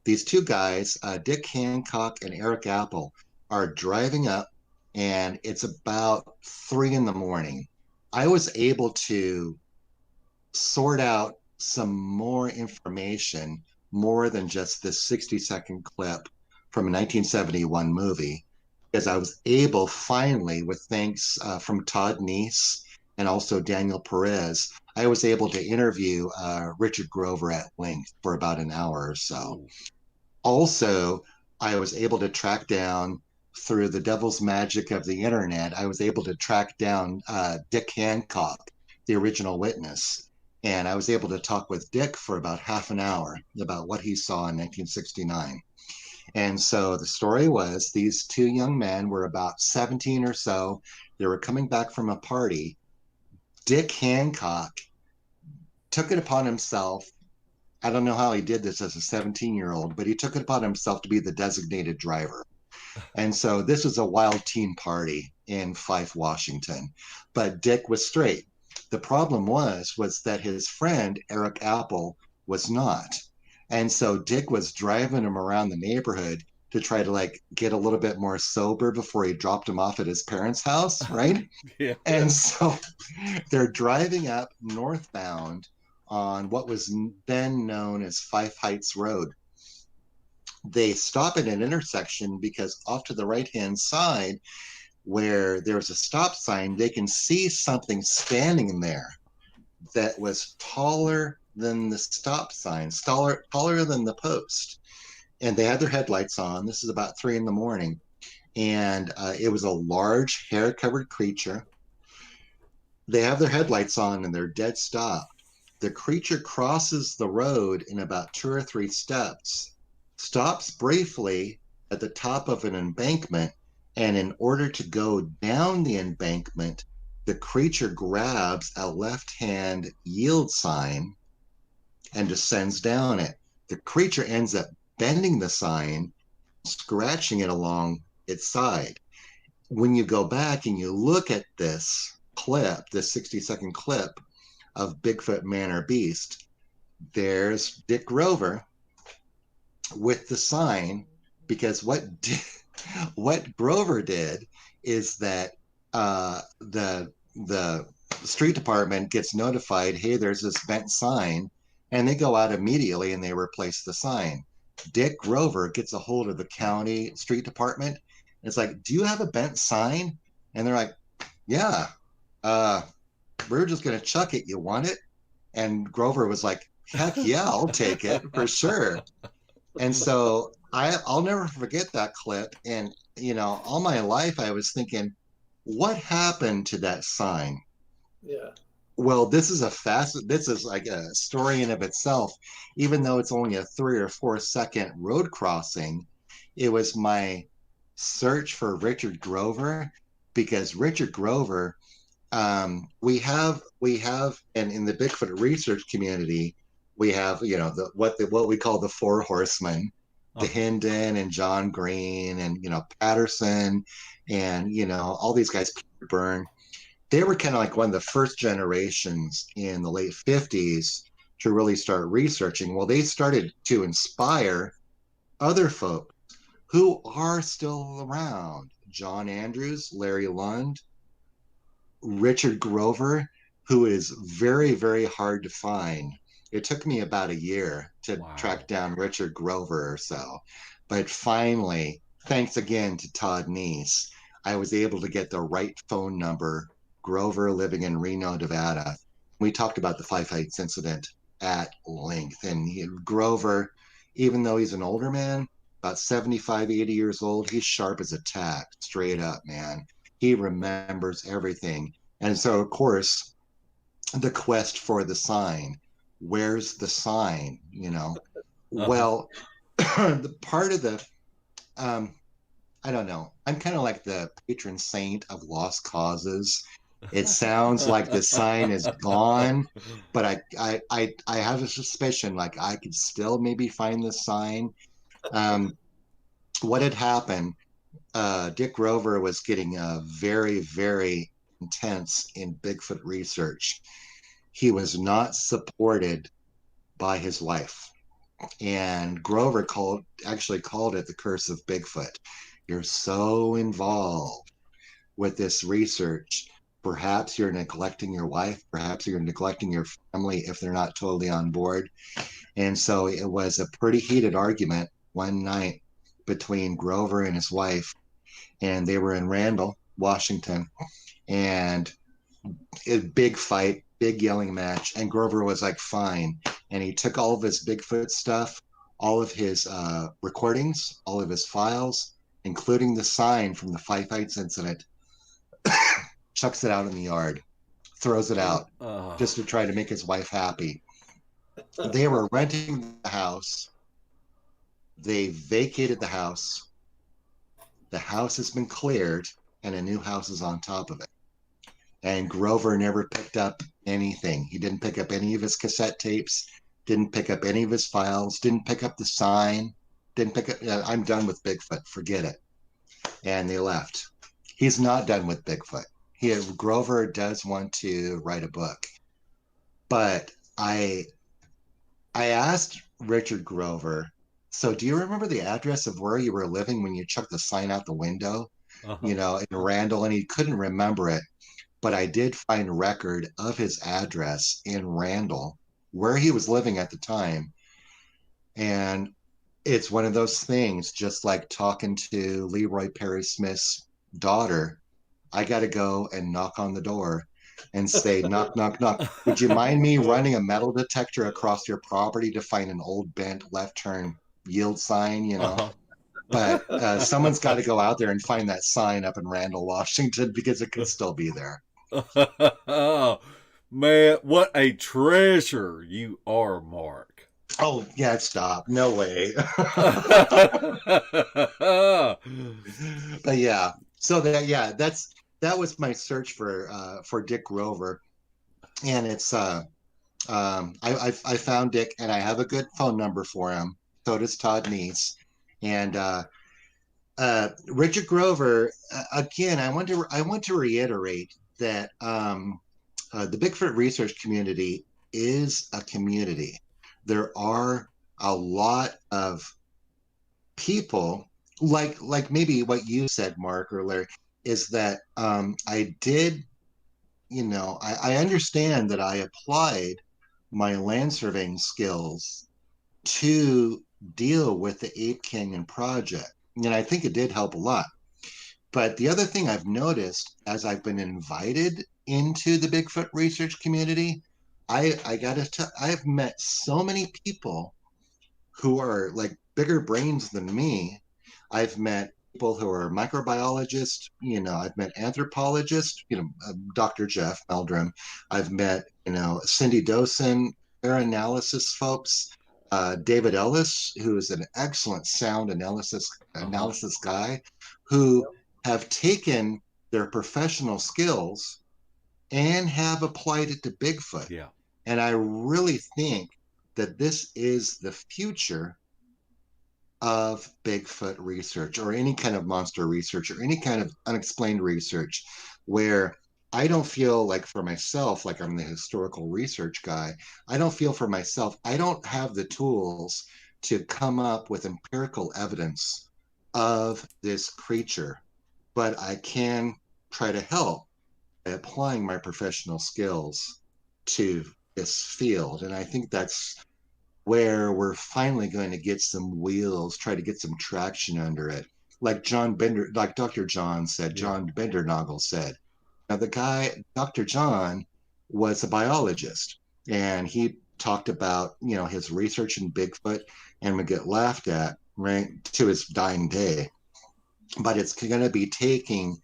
These two guys, Dick Hancock and Eric Apple, are driving up, and it's about 3 a.m. I was able to sort out some more information, more than just this 60-second clip from a 1971 movie, because I was able finally, with thanks from Todd Neese and also Daniel Perez, I was able to interview Richard Grover at length for about an hour or so. Also, I was able to track down, through the devil's magic of the internet, I was able to track down Dick Hancock, the original witness. And I was able to talk with Dick for about half an hour about what he saw in 1969. And so the story was, these two young men were about 17 or so. They were coming back from a party. Dick Hancock took it upon himself. I don't know how he did this as a 17-year-old, but he took it upon himself to be the designated driver. And so this was a wild teen party in Fife, Washington. But Dick was straight. The problem was that his friend, Eric Apple, was not. And so Dick was driving him around the neighborhood to try to get a little bit more sober before he dropped him off at his parents' house, right? Yeah. And so they're driving up northbound on what was then known as Fife Heights Road. They stop at an intersection because off to the right-hand side, where there's a stop sign, they can see something standing in there that was taller than the stop sign, taller than the post. And they had their headlights on. This is about 3 a.m. And it was a large hair-covered creature. They have their headlights on and they're dead stop. The creature crosses the road in about 2 or 3 steps, stops briefly at the top of an embankment, and in order to go down the embankment, the creature grabs a left-hand yield sign and descends down it. The creature ends up bending the sign, scratching it along its side. When you go back and you look at this clip, this 60-second clip of Bigfoot Man or Beast, there's Dick Grover with the sign, because what Grover did is that the street department gets notified, hey, there's this bent sign, and they go out immediately and they replace the sign. Dick Grover gets a hold of the county street department. And it's like, do you have a bent sign? And they're like, yeah, we're just going to chuck it. You want it? And Grover was like, heck yeah, I'll take it for sure. And so I'll never forget that clip. And, all my life I was thinking, what happened to that sign? Yeah. Well, this is like a story in of itself. Even though it's only a 3 or 4 second road crossing, it was my search for Richard Grover, because Richard Grover, we have, and in the Bigfoot research community, we have, what we call the four horsemen, the Hendon and John Green and, Patterson and, all these guys, Peter Byrne. They were kind of like one of the first generations in the late 50s to really start researching. Well, they started to inspire other folks who are still around. John Andrews, Larry Lund, Richard Grover, who is very, very hard to find. It took me about a year to track down Richard Grover or so. But finally, thanks again to Todd Neese, I was able to get the right phone number. Grover, living in Reno, Nevada. We talked about the Five Heights incident at length. And Grover, even though he's an older man, about 75, 80 years old, he's sharp as a tack, straight up, man. He remembers everything. And so, of course, the quest for the sign. Where's the sign? Well, the part of the, I don't know. I'm kind of like the patron saint of lost causes. It sounds like the sign is gone, but I have a suspicion like I could still maybe find the sign. What had happened? Dick Grover was getting very, very intense in Bigfoot research. He was not supported by his wife, and Grover actually called it the curse of Bigfoot. You're so involved with this research. Perhaps you're neglecting your wife. Perhaps you're neglecting your family if they're not totally on board. And so it was a pretty heated argument one night between Grover and his wife. And they were in Randall, Washington. And a big fight, big yelling match. And Grover was like, fine. And he took all of his Bigfoot stuff, all of his recordings, all of his files, including the sign from the Five Heights incident, chucks it out in the yard, throws it out just to try to make his wife happy. They were renting the house. They vacated the house. The house has been cleared and a new house is on top of it. And Grover never picked up anything. He didn't pick up any of his cassette tapes, didn't pick up any of his files, didn't pick up the sign, didn't pick up, I'm done with Bigfoot, forget it. And they left. He's not done with Bigfoot. Grover does want to write a book. But I asked Richard Grover, so do you remember the address of where you were living when you chucked the sign out the window, in Randall? And he couldn't remember it. But I did find record of his address in Randall, where he was living at the time. And it's one of those things, just like talking to Leroy Perry Smith's daughter. I got to go and knock on the door and say, knock, knock, knock. Would you mind me running a metal detector across your property to find an old bent left turn yield sign, But someone's got to go out there and find that sign up in Randall, Washington, because it could still be there. Man, what a treasure you are, Mark. Oh, yeah, stop. No way. But yeah, so that was my search for Dick Grover. And it's I found Dick, and I have a good phone number for him. So does Todd Neese. And Richard Grover, again, I want to reiterate that the Bigfoot research community is a community. There are a lot of people like maybe what you said, Mark, or Larry, is that I did, I understand that I applied my land surveying skills to deal with the Ape Canyon project. And I think it did help a lot. But the other thing I've noticed as I've been invited into the Bigfoot research community, I've met so many people who are like bigger brains than me. I've met people who are microbiologists, I've met anthropologists, Dr. Jeff Meldrum. I've met, Cindy Dosen, air analysis folks, David Ellis, who is an excellent sound analysis guy, who have taken their professional skills and have applied it to Bigfoot. Yeah. And I really think that this is the future of Bigfoot research, or any kind of monster research, or any kind of unexplained research, where I don't feel like for myself, like I'm the historical research guy, I don't feel for myself, I don't have the tools to come up with empirical evidence of this creature, but I can try to help by applying my professional skills to this field. And I think that's where we're finally going to get some wheels, try to get some traction under it. Like Dr. John said, John Bendernagel said. Now, the guy, Dr. John, was a biologist, and he talked about, his research in Bigfoot, and would get laughed at right to his dying day. But it's going to be taking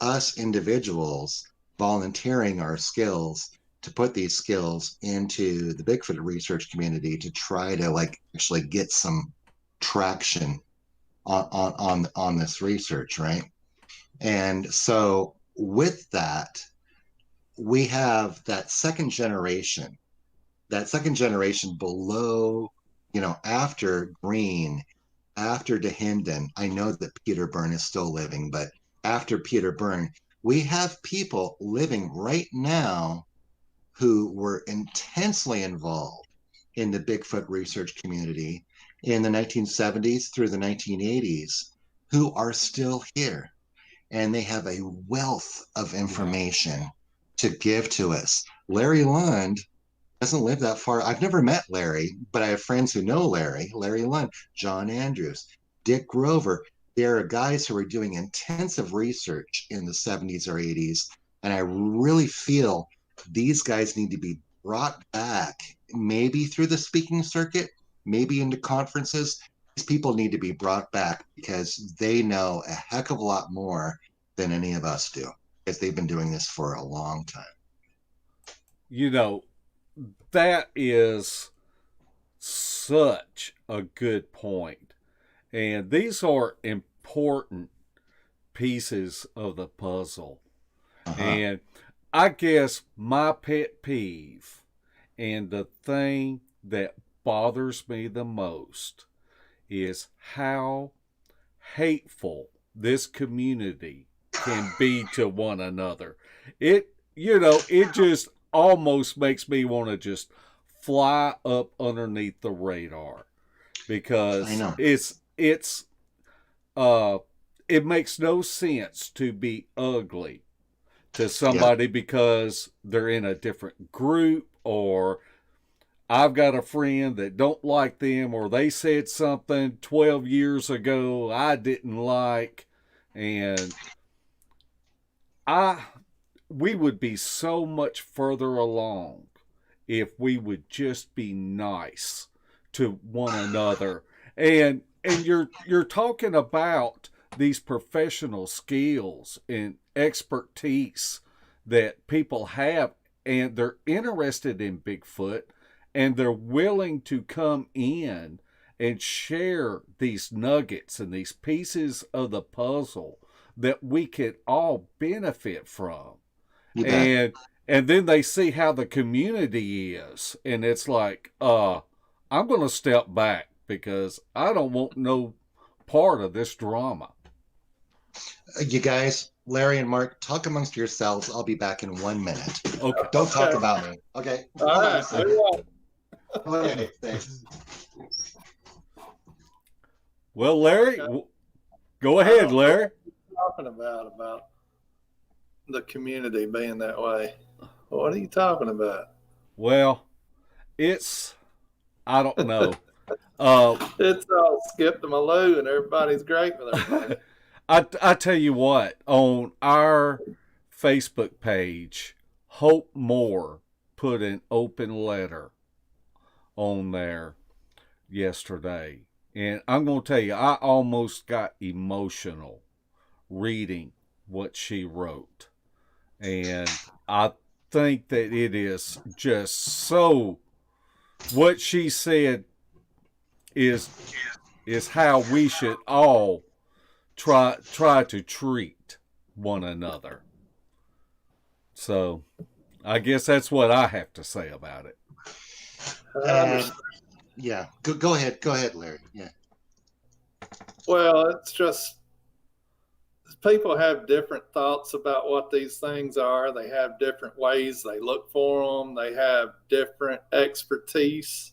us individuals volunteering our skills to put these skills into the Bigfoot research community to try to actually get some traction on this research, right? And so with that, we have that second generation below, after Green, after DeHinden. I know that Peter Byrne is still living, but after Peter Byrne, we have people living right now who were intensely involved in the Bigfoot research community in the 1970s through the 1980s, who are still here. And they have a wealth of information to give to us. Larry Lund doesn't live that far. I've never met Larry, but I have friends who know Larry Lund, John Andrews, Dick Grover. There are guys who are doing intensive research in the 70s or 80s. And I really feel these guys need to be brought back, maybe through the speaking circuit, maybe into conferences. These people need to be brought back because they know a heck of a lot more than any of us do, because they've been doing this for a long time. That is such a good point. And these are important pieces of the puzzle. And I guess my pet peeve and the thing that bothers me the most is how hateful this community can be to one another. It just almost makes me want to just fly up underneath the radar, because it makes no sense to be ugly to somebody because they're in a different group, or I've got a friend that don't like them, or they said something 12 years ago I didn't like, and we would be so much further along if we would just be nice to one another. And and you're talking about these professional skills and expertise that people have, and they're interested in Bigfoot, and they're willing to come in and share these nuggets and these pieces of the puzzle that we could all benefit from. You bet. And then they see how the community is, and it's like, I'm going to step back because I don't want no part of this drama. You guys, Larry and Mark, talk amongst yourselves. I'll be back in 1 minute. Okay. Don't talk about me. Okay. All right. Okay, thanks. Well, Larry, go ahead, Larry. Talking about the community being that way. What are you talking about? Well, I don't know. It's all Skip to Malou and everybody's great with everybody. I tell you what, on our Facebook page, Hope Moore put an open letter on there yesterday. And I'm going to tell you, I almost got emotional reading what she wrote. And I think that it is just so, what she said is how we should all try to treat one another. So I guess that's what I have to say about it. Yeah, go ahead, Larry. Yeah. Well, it's just people have different thoughts about what these things are. They have different ways they look for them. They have different expertise.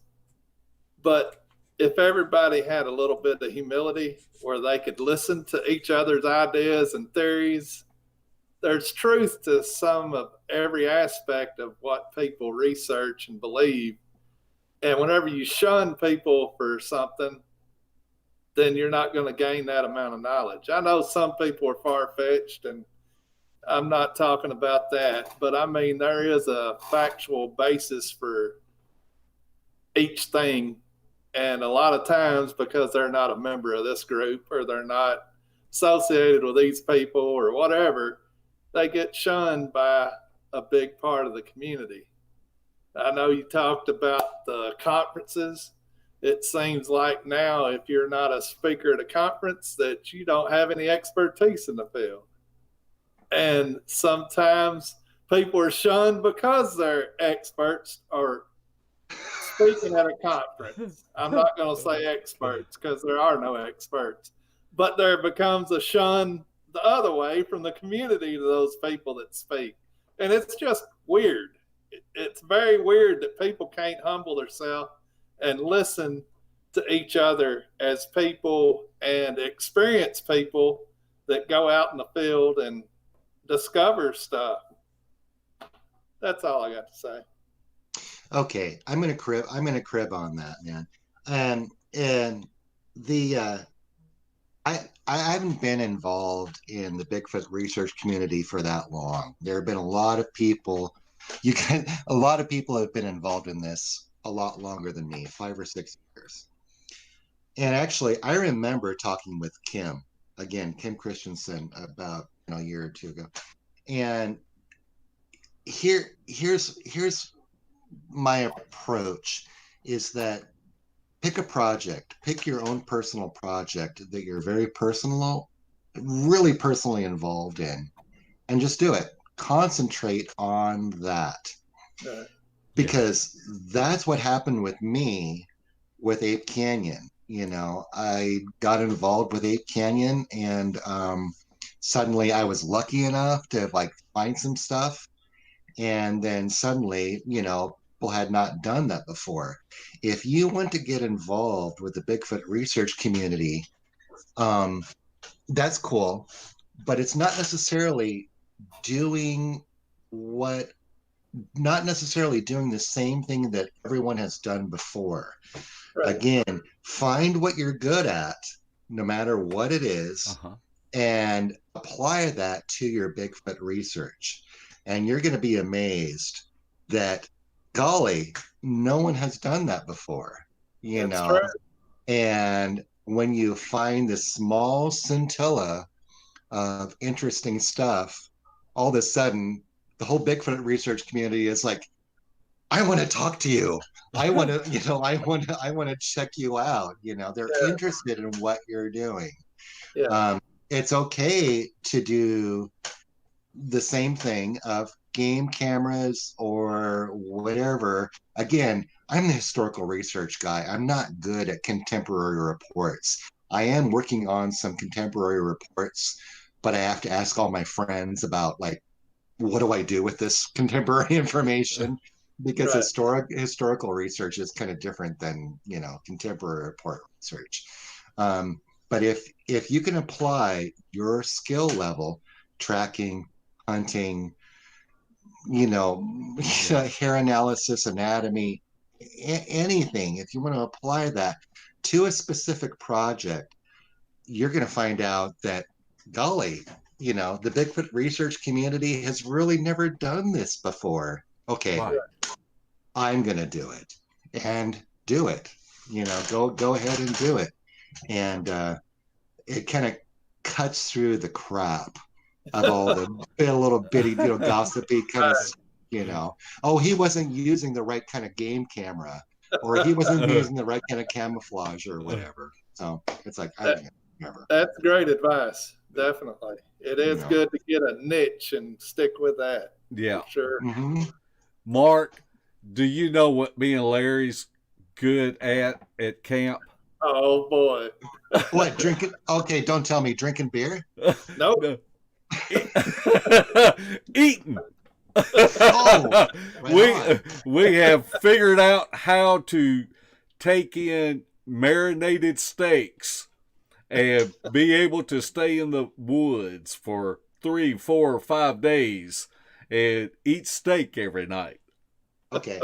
But if everybody had a little bit of humility where they could listen to each other's ideas and theories, there's truth to some of every aspect of what people research and believe. And whenever you shun people for something, then you're not going to gain that amount of knowledge. I know some people are far-fetched, and I'm not talking about that, but I mean, there is a factual basis for each thing. And a lot of times, because they're not a member of this group or they're not associated with these people or whatever, they get shunned by a big part of the community. I know you talked about the conferences. It seems like now, if you're not a speaker at a conference, that you don't have any expertise in the field. And sometimes people are shunned because they're experts or speaking at a conference. I'm not going to say experts because there are no experts, but there becomes a shun the other way from the community to those people that speak. And it's just weird. It's very weird that people can't humble themselves and listen to each other as people and experienced people that go out in the field and discover stuff. That's all I got to say. Okay, I'm gonna crib on that, man. And the I haven't been involved in the Bigfoot research community for that long. There have been a lot of people. A lot of people have been involved in this a lot longer than me, 5 or 6 years. And actually, I remember talking with Kim Christensen, about a year or two ago. And here's my approach is that pick a project, pick your own personal project that you're really personally involved in, and just do it. Concentrate on that. Because that's what happened with me with Ape Canyon. I got involved with Ape Canyon, and suddenly I was lucky enough to find some stuff. And then suddenly, people had not done that before. If you want to get involved with the Bigfoot research community, that's cool, but it's not necessarily doing the same thing that everyone has done before. Right. Again, find what you're good at, no matter what it is, and apply that to your Bigfoot research. And you're going to be amazed that, golly, no one has done that before, True. And when you find this small scintilla of interesting stuff, all of a sudden the whole Bigfoot research community is like, I want to talk to you. I want to, I want to check you out. They're Yeah. interested in what you're doing. Yeah. It's okay to do the same thing of game cameras or whatever. Again, I'm the historical research guy. I'm not good at contemporary reports. I am working on some contemporary reports, but I have to ask all my friends about, like, what do I do with this contemporary information? Because Right. historical research is kind of different than contemporary report research. But if you can apply your skill level, tracking, hunting, hair analysis, anatomy, anything, if you want to apply that to a specific project, you're going to find out that, golly, the Bigfoot research community has really never done this before. Okay, Right. I'm going to do it, and do it. Go ahead and do it. And it kind of cuts through the crap of all the little bitty, gossipy kind of, oh, he wasn't using the right kind of game camera, or he wasn't using the right kind of camouflage or whatever. So it's like, I don't remember. That's great advice. Definitely. It is Yeah. good to get a niche and stick with that. Yeah. For sure. Mm-hmm. Mark, do you know what me and Larry's good at camp? Oh boy. What, drinking? Okay, don't tell me drinking beer. Nope. No. Eating. Oh, right we have figured out how to take in marinated steaks and be able to stay in the woods for 3, 4, or 5 days and eat steak every night. Okay.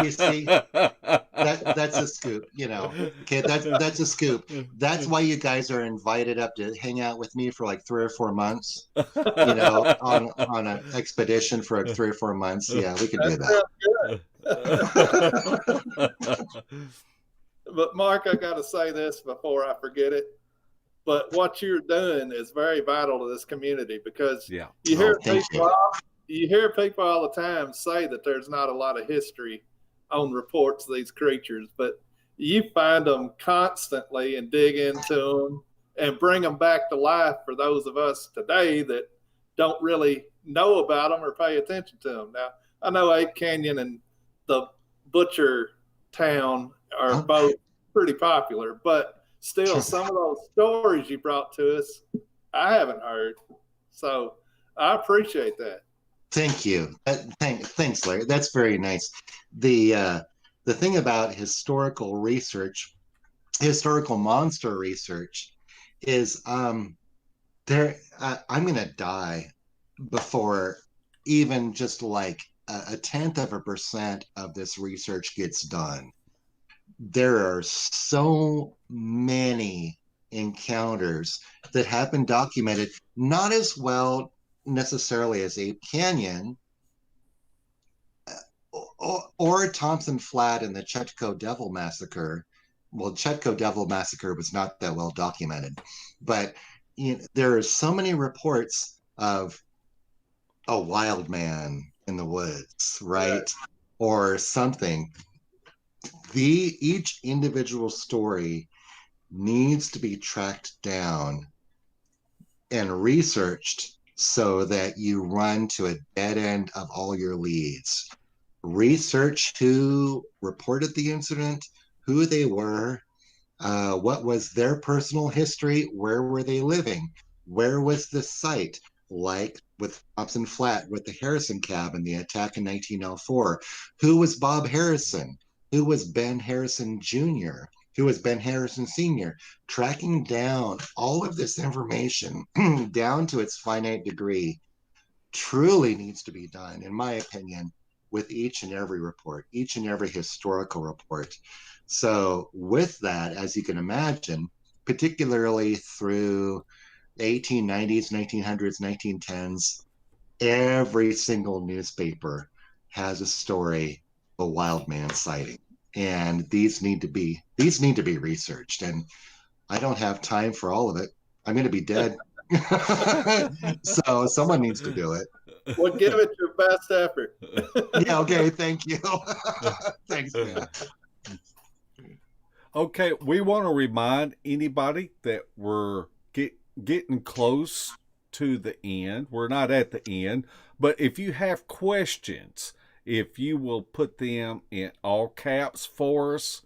You see, that's a scoop, Okay, that's a scoop. That's why you guys are invited up to hang out with me for like 3 or 4 months, on an expedition for 3 or 4 months. Yeah, we could do that. But Mark, I got to say this before I forget it. But what you're doing is very vital to this community, because Yeah. you hear thank people all the time say that there's not a lot of history on reports of these creatures, but you find them constantly and dig into them and bring them back to life for those of us today that don't really know about them or pay attention to them. Now, I know Ape Canyon and the Butcher Town are both pretty popular, but still, some of those stories you brought to us, I haven't heard. So I appreciate that. Thank you. Thanks, Larry. That's very nice. The thing about historical research, historical monster research, is I'm going to die before even just like a 0.1% of this research gets done. There are so many encounters that have been documented, not as well necessarily as Ape Canyon or Thompson Flat and the Chetco Devil Massacre. Well, Chetco Devil Massacre was not that well documented, but there are so many reports of a wild man in the woods, right? Yeah. Or something. Each individual story needs to be tracked down and researched so that you run to a dead end of all your leads. Research who reported the incident, who they were, what was their personal history, where were they living, where was the site, like with Thompson Flat, with the Harrison cabin, the attack in 1904. Who was Bob Harrison? Who was Ben Harrison Jr.? Who was Ben Harrison Sr.? Tracking down all of this information down to its finite degree truly needs to be done, in my opinion, with each and every report, each and every historical report. So with that, as you can imagine, particularly through the 1890s, 1900s, 1910s, every single newspaper has a story of a wild man sighting. and these need to be researched, and I don't have time for all of it. I'm going to be dead. So someone needs to do it. Well, give it your best effort. Yeah, okay, thank you. Thanks, man. Okay, we want to remind anybody that we're getting close to the end. We're not at the end, but if you have questions, if you will put them in all caps for us,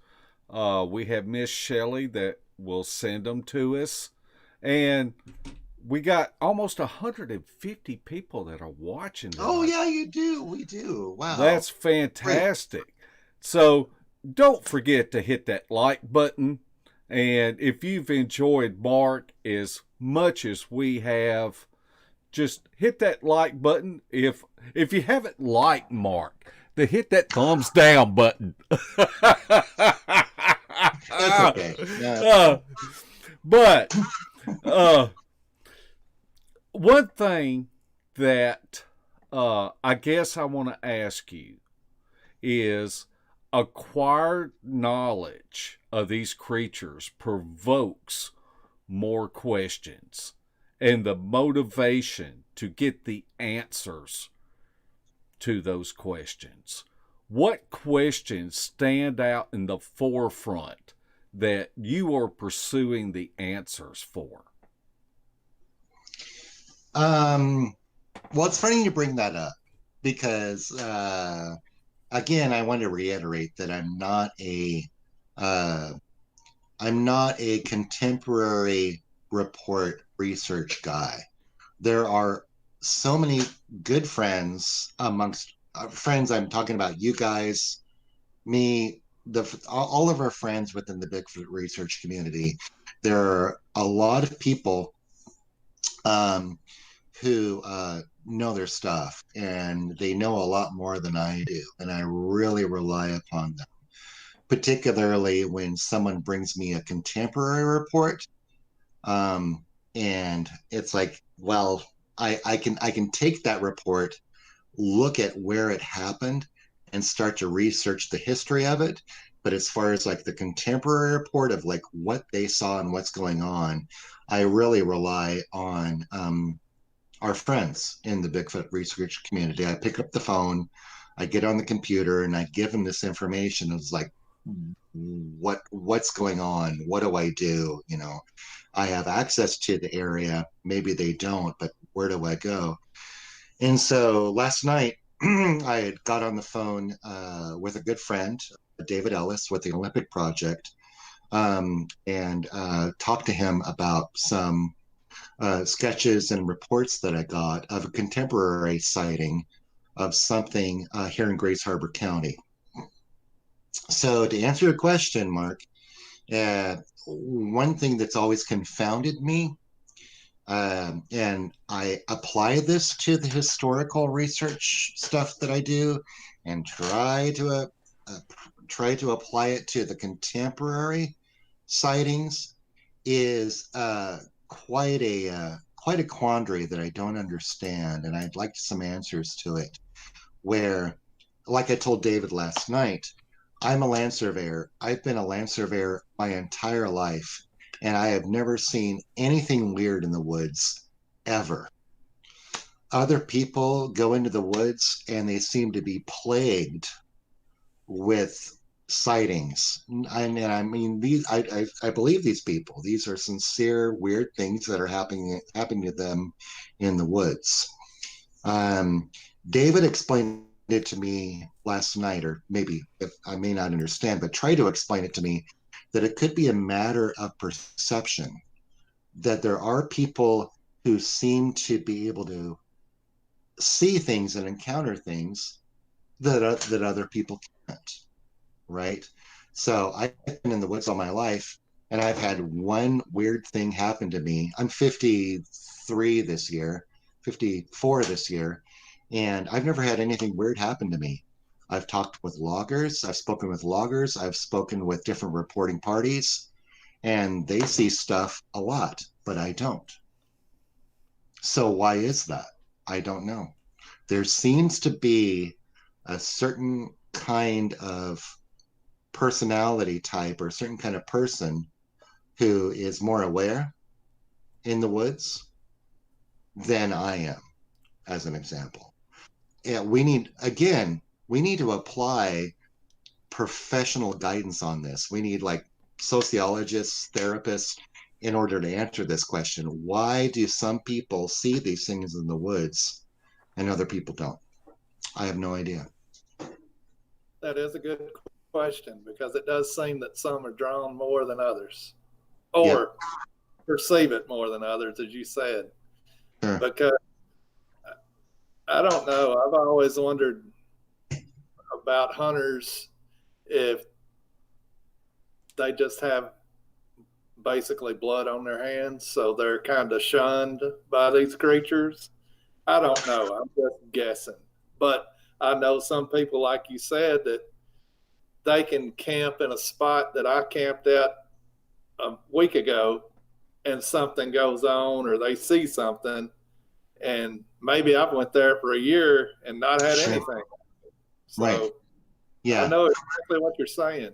we have Miss Shelley that will send them to us. And we got almost 150 people that are watching tonight. Oh, yeah, you do. We do. Wow. That's fantastic. Great. So don't forget to hit that like button. And if you've enjoyed Mark as much as we have, just hit that like button. If you haven't liked Mark, then hit that thumbs down button. That's okay. But one thing that I guess I want to ask you is, acquired knowledge of these creatures provokes more questions and the motivation to get the answers to those questions. What questions stand out in the forefront that you are pursuing the answers for? Well, it's funny you bring that up because, again, I want to reiterate that I'm not a contemporary report research guy. There are so many good friends amongst friends. I'm talking about you guys, me, all of our friends within the Bigfoot research community. There are a lot of people who know their stuff, and they know a lot more than I do, and I really rely upon them, particularly when someone brings me a contemporary report, and it's like, well, I can take that report, look at where it happened, and start to research the history of it. But as far as like the contemporary report of like what they saw and what's going on, I really rely on our friends in the Bigfoot research community. I pick up the phone, I get on the computer, and I give them this information. It's like, what's going on? What do I do? You know, I have access to the area. Maybe they don't, but where do I go? And so last night, I had got on the phone with a good friend, David Ellis, with the Olympic Project, and talked to him about some sketches and reports that I got of a contemporary sighting of something here in Grace Harbor County. So to answer your question, Mark, one thing that's always confounded me, and I apply this to the historical research stuff that I do, and try to apply it to the contemporary sightings, is quite a quandary that I don't understand, and I'd like some answers to it. Where, like I told David last night, I'm a land surveyor. I've been a land surveyor my entire life, and I have never seen anything weird in the woods, ever. Other people go into the woods and they seem to be plagued with sightings. I mean, I believe these people. These are sincere, weird things that are happening to them in the woods. David explained it to me last night, or maybe if I may not understand, but try to explain it to me, that it could be a matter of perception, that there are people who seem to be able to see things and encounter things that other people can't, right? So I've been in the woods all my life, and I've had one weird thing happen to me. I'm 53 this year, 54 this year, and I've never had anything weird happen to me. I've talked with loggers, I've spoken with loggers, I've spoken with different reporting parties, and they see stuff a lot, but I don't. So why is that? I don't know. There seems to be a certain kind of personality type or a certain kind of person who is more aware in the woods than I am, as an example. Yeah, we need to apply professional guidance on this. We need like sociologists, therapists, in order to answer this question. Why do some people see these things in the woods and other people don't? I have no idea. That is a good question, because it does seem that some are drawn more than others, or perceive it more than others, as you said. Sure. Because I don't know, I've always wondered about hunters, if they just have basically blood on their hands, so they're kind of shunned by these creatures. I don't know. I'm just guessing. But I know some people, like you said, that they can camp in a spot that I camped at a week ago, and something goes on, or they see something, and maybe I've went there for a year and not had anything. So right. Yeah. I know exactly what you're saying,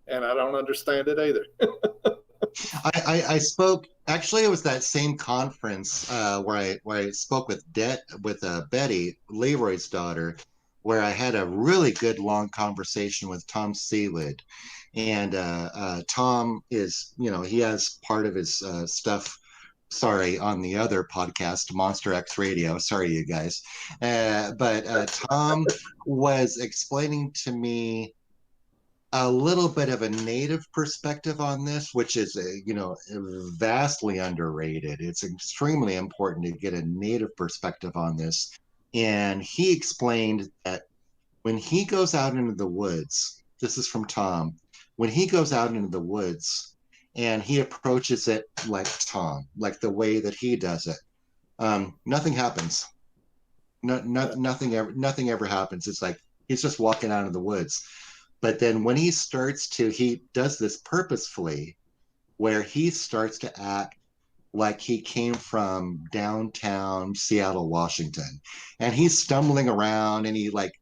and I don't understand it either. I spoke, actually it was that same conference where I spoke with Betty, Leroy's daughter, where I had a really good long conversation with Tom Seawood. And Tom is, he has part of his stuff, on the other podcast, Monster X Radio. Sorry, you guys. But Tom was explaining to me a little bit of a native perspective on this, which is, vastly underrated. It's extremely important to get a native perspective on this. And he explained that when he goes out into the woods, this is from Tom, when he goes out into the woods and he approaches it like Tom, like the way that he does it, nothing happens. Nothing ever happens. It's like he's just walking out of the woods. But then when he does this purposefully, where he starts to act like he came from downtown Seattle, Washington, and he's stumbling around, and he's like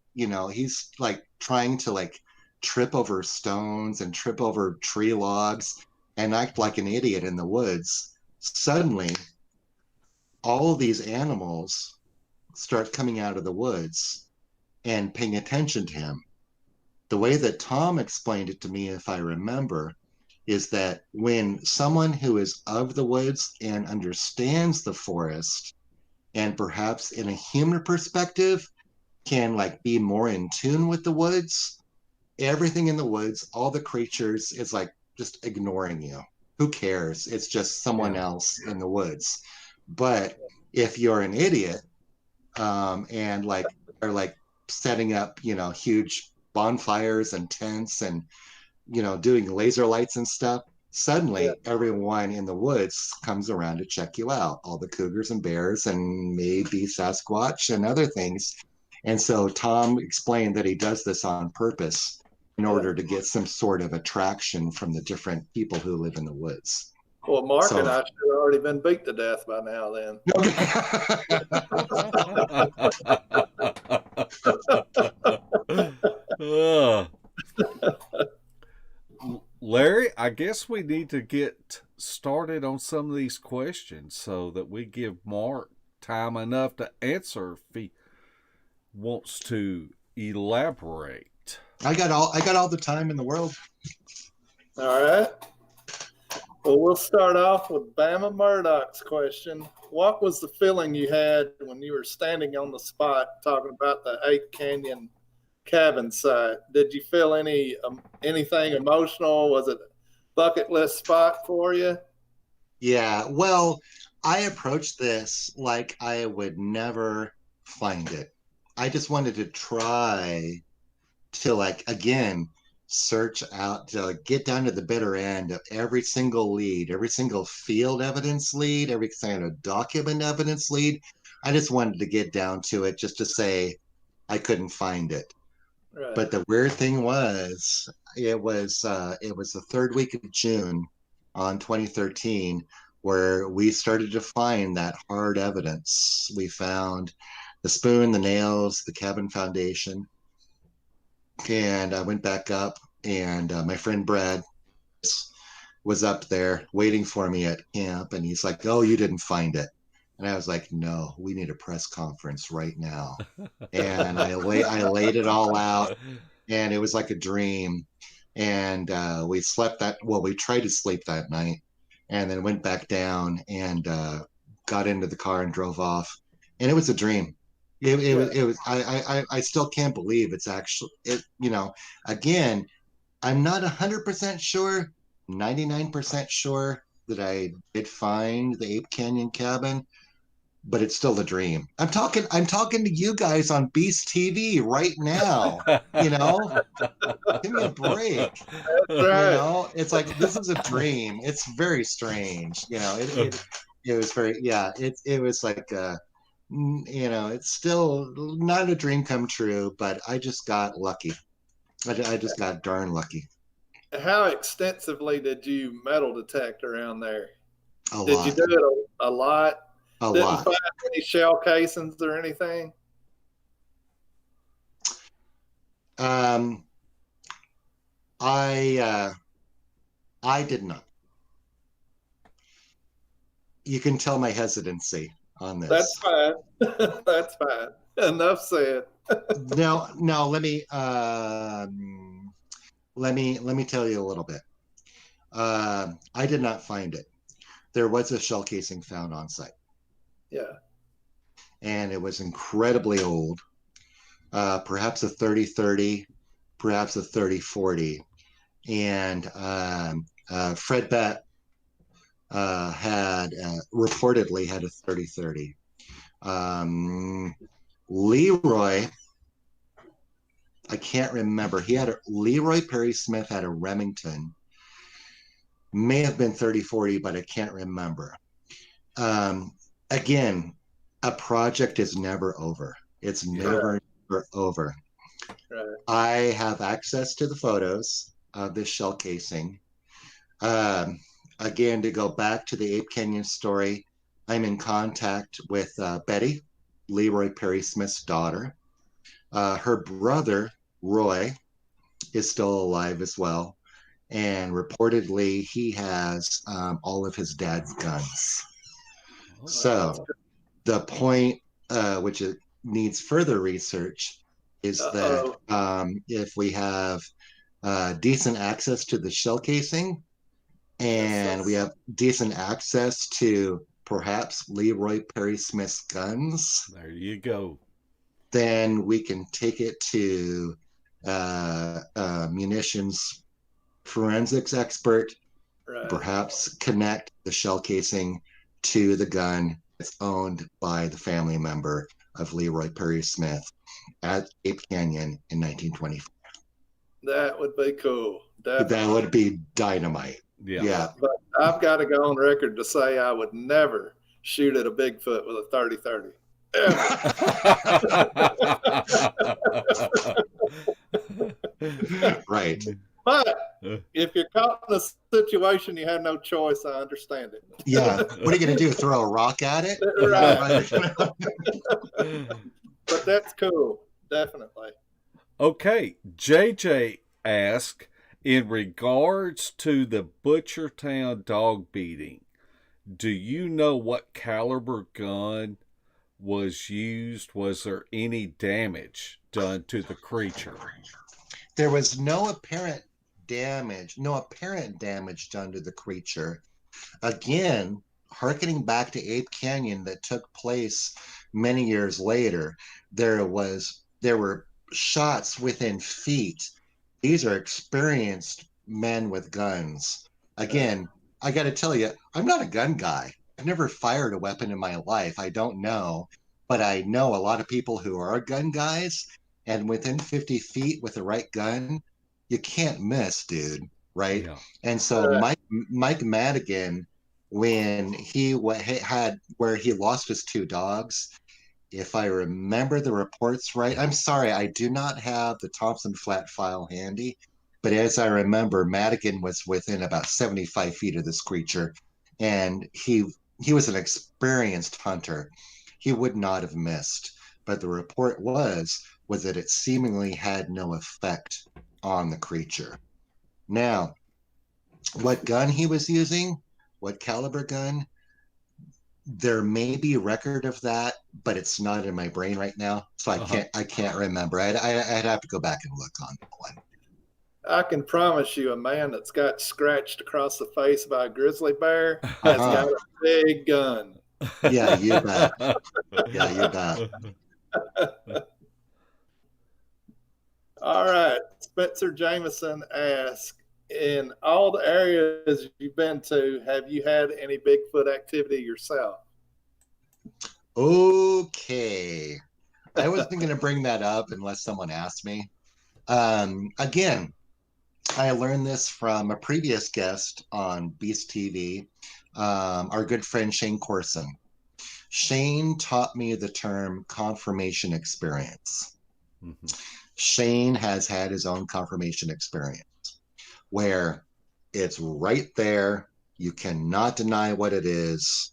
trying to like trip over stones and trip over tree logs and act like an idiot in the woods. Suddenly, all of these animals start coming out of the woods and paying attention to him. The way that Tom explained it to me, if I remember, is that when someone who is of the woods and understands the forest, and perhaps in a human perspective can like be more in tune with the woods, everything in the woods, all the creatures, is like just ignoring you. Who cares? It's just someone else in the woods. But if you're an idiot, and like are like setting up, huge bonfires and tents and doing laser lights and stuff, suddenly everyone in the woods comes around to check you out, all the cougars and bears and maybe Sasquatch and other things. And so Tom explained that he does this on purpose in order to get some sort of attraction from the different people who live in the woods. Well, Mark and I should have already been beat to death by now then. Larry, I guess we need to get started on some of these questions so that we give Mark time enough to answer if he wants to elaborate. I got all the time in the world. All right. Well, we'll start off with Bama Murdoch's question. What was the feeling you had when you were standing on the spot talking about the Ape Canyon cabin site? Did you feel anything emotional? Was it a bucket list spot for you? Yeah, well, I approached this like I would never find it. I just wanted to try to, like, again, search out, to get down to the bitter end of every single lead, every single field evidence lead, every single document evidence lead. I just wanted to get down to it just to say I couldn't find it. Right. But the weird thing was, it was the third week of June on 2013 where we started to find that hard evidence. We found the spoon, the nails, the cabin foundation. And I went back up and my friend Brad was up there waiting for me at camp, and he's like, "Oh, you didn't find it." And I was like, "No, we need a press conference right now." And I laid it all out, and it was like a dream. And we slept we tried to sleep that night, and then went back down and got into the car and drove off. And it was a dream. I still can't believe it's actually it. Again, I'm not 100% sure, 99% sure that I did find the Ape Canyon cabin, but it's still a dream. I'm talking to you guys on Beast TV right now. You know, give me a break. That's right. It's like this is a dream. It's very strange. It was very, yeah. It was like it's still not a dream come true, but I just got lucky. I just got darn lucky. How extensively did you metal detect around there? A Did you lot. do it a lot? A Didn't lot. find any shell casings or anything? Um, I did not. You can tell my hesitancy on That's this. fine. That's fine. Enough said. No. Let me tell you a little bit. I did not find it. There was a shell casing found on site, Yeah. and it was incredibly old. Perhaps a 30-30, perhaps a 30-40, and Fred Bett had reportedly had a 30-30. Leroy, I can't remember. Leroy Perry Smith had a Remington. May have been 30-40, but I can't remember. Again, a project is never over. It's never over. Right. I have access to the photos of this shell casing. Again, to go back to the Ape Canyon story, I'm in contact with Betty, Leroy Perry Smith's daughter. Her brother, Roy, is still alive as well. And reportedly, he has all of his dad's guns. So the point, which it needs further research, is that if we have decent access to the shell casing, and we have decent access to perhaps Leroy Perry Smith's guns, there you go. then we can take it to munitions forensics expert, Right. perhaps connect the shell casing to the gun that's owned by the family member of Leroy Perry Smith at Ape Canyon in 1924. That would be cool. Definitely. That would be dynamite. Yeah. But I've got to go on record to say I would never shoot at a Bigfoot with a 30-30. Right. But if you're caught in a situation you have no choice, I understand it. Yeah. What are you going to do? Throw a rock at it? Right. But that's cool. Definitely. Okay. JJ asked, in regards to the Butchertown dog beating, do you know what caliber gun was used? Was there any damage done to the creature? There was no apparent damage done to the creature. Again, hearkening back to Ape Canyon that took place many years later, there were shots within feet. These are experienced men with guns. Again, I got to tell you, I'm not a gun guy. I've never fired a weapon in my life. I don't know, but I know a lot of people who are gun guys, and within 50 feet with the right gun, you can't miss, dude. Right? Yeah. And so Mike Madigan, when he had where he lost his two dogs, if I remember the reports right, I'm sorry, I do not have the Thompson Flat file handy, but as I remember, Madigan was within about 75 feet of this creature, and he was an experienced hunter. He would not have missed, but the report was that it seemingly had no effect on the creature. Now, what gun he was using, what caliber gun, there may be record of that, but it's not in my brain right now, so I can't remember. I'd have to go back and look on that one. I can promise you, a man that's got scratched across the face by a grizzly bear has got a big gun. Yeah, you bet. Yeah, you bet. All right. Spencer Jameson asks, in all the areas you've been to, have you had any Bigfoot activity yourself? Okay. I wasn't going to bring that up unless someone asked me. Again, I learned this from a previous guest on Beast TV, our good friend Shane Corson. Shane taught me the term confirmation experience. Mm-hmm. Shane has had his own confirmation experience where it's right there. You cannot deny what it is.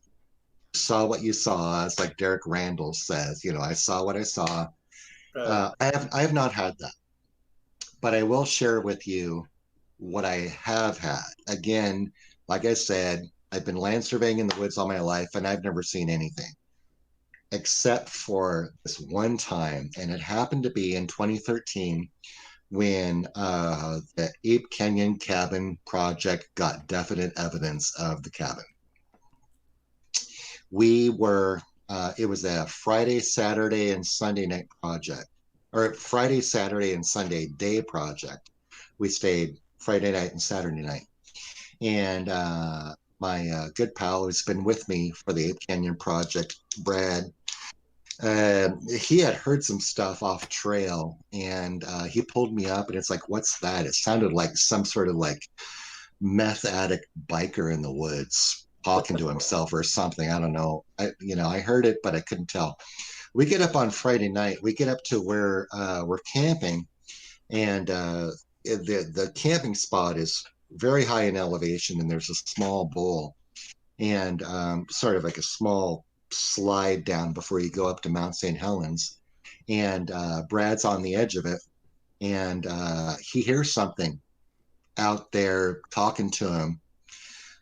You saw what you saw. It's like Derek Randall says, you know, I saw what I saw. I have not had that, but I will share with you what I have had. Again, like I said, I've been land surveying in the woods all my life, and I've never seen anything except for this one time. And it happened to be in 2013 when the Ape Canyon cabin project got definite evidence of the cabin. We were, it was a Friday, Saturday, and Sunday night project, or Friday, Saturday, and Sunday day project. We stayed Friday night and Saturday night. And my good pal who's been with me for the Ape Canyon project, Brad, he had heard some stuff off trail, and he pulled me up, and it's like, what's that? It sounded like some sort of like meth addict biker in the woods talking to himself or something. I don't know. I heard it, but I couldn't tell. We get up on Friday night. We get up to where we're camping, and the camping spot is very high in elevation, and there's a small bowl and sort of like a small slide down before you go up to Mount St. Helens. And Brad's on the edge of it, and he hears something out there talking to him,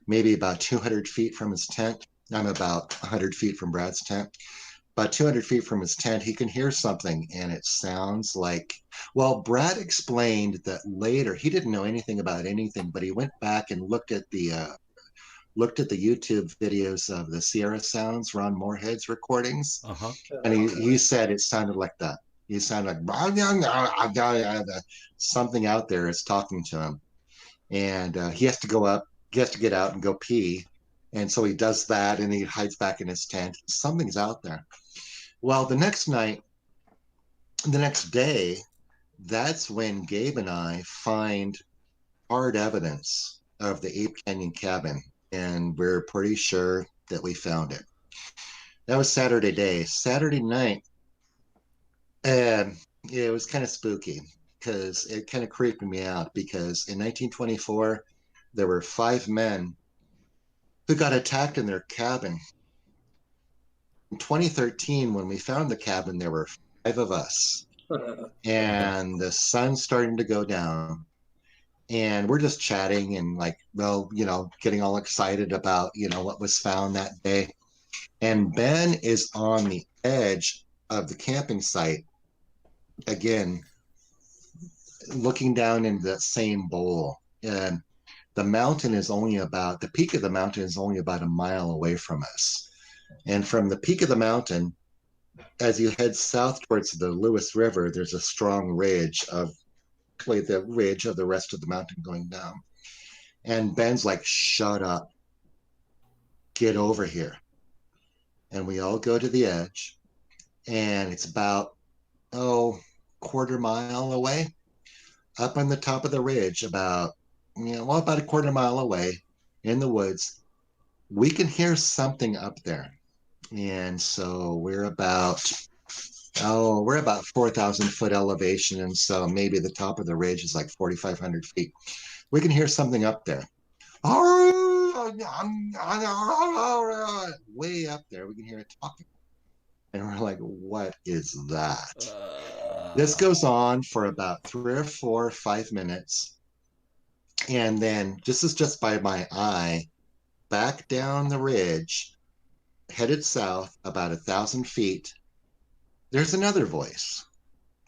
maybe about 200 feet from his tent. I'm about 100 feet from Brad's tent. About 200 feet from his tent, he can hear something, and it sounds like, well, Brad explained that later, he didn't know anything about anything, but he went back and looked at the YouTube videos of the Sierra Sounds, Ron Moorhead's recordings, and he said it sounded like that. He sounded like something out there is talking to him, and he has to go up, he has to get out and go pee, and so he does that, and he hides back in his tent. Something's out there. Well, the next day, that's when Gabe and I find hard evidence of the Ape Canyon cabin, and we're pretty sure that we found it. That was Saturday day. Saturday night, it was kind of spooky because it kind of creeped me out, because in 1924, there were 5 men who got attacked in their cabin. In 2013, when we found the cabin, there were 5 of us, and the sun's starting to go down, and we're just chatting and like, well, getting all excited about, what was found that day. And Ben is on the edge of the camping site, again, looking down into that same bowl. And the peak of the mountain is only about a mile away from us. And from the peak of the mountain, as you head south towards the Lewis River, there's a strong ridge of the ridge of the rest of the mountain going down. And Ben's like, shut up, get over here. And we all go to the edge, and it's about, quarter mile away, up on the top of the ridge, about a quarter mile away in the woods. We can hear something up there. And so we're about 4,000 foot elevation, and so maybe the top of the ridge is like 4,500 feet. We can hear something up there. Way up there, we can hear it talking. And we're like, what is that? This goes on for about 3 or 4 or 5 minutes. And then this is just by my eye, back down the ridge, headed south about 1,000 feet. There's another voice.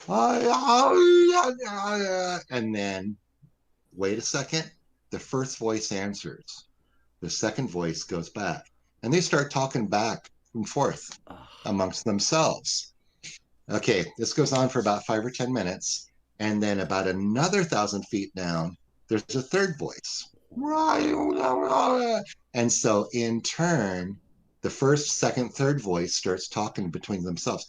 And then, wait a second, the first voice answers. The second voice goes back. And they start talking back and forth amongst themselves. Okay, this goes on for about 5 or 10 minutes. And then about another 1,000 feet down, there's a third voice. And so in turn, the first, second, third voice starts talking between themselves.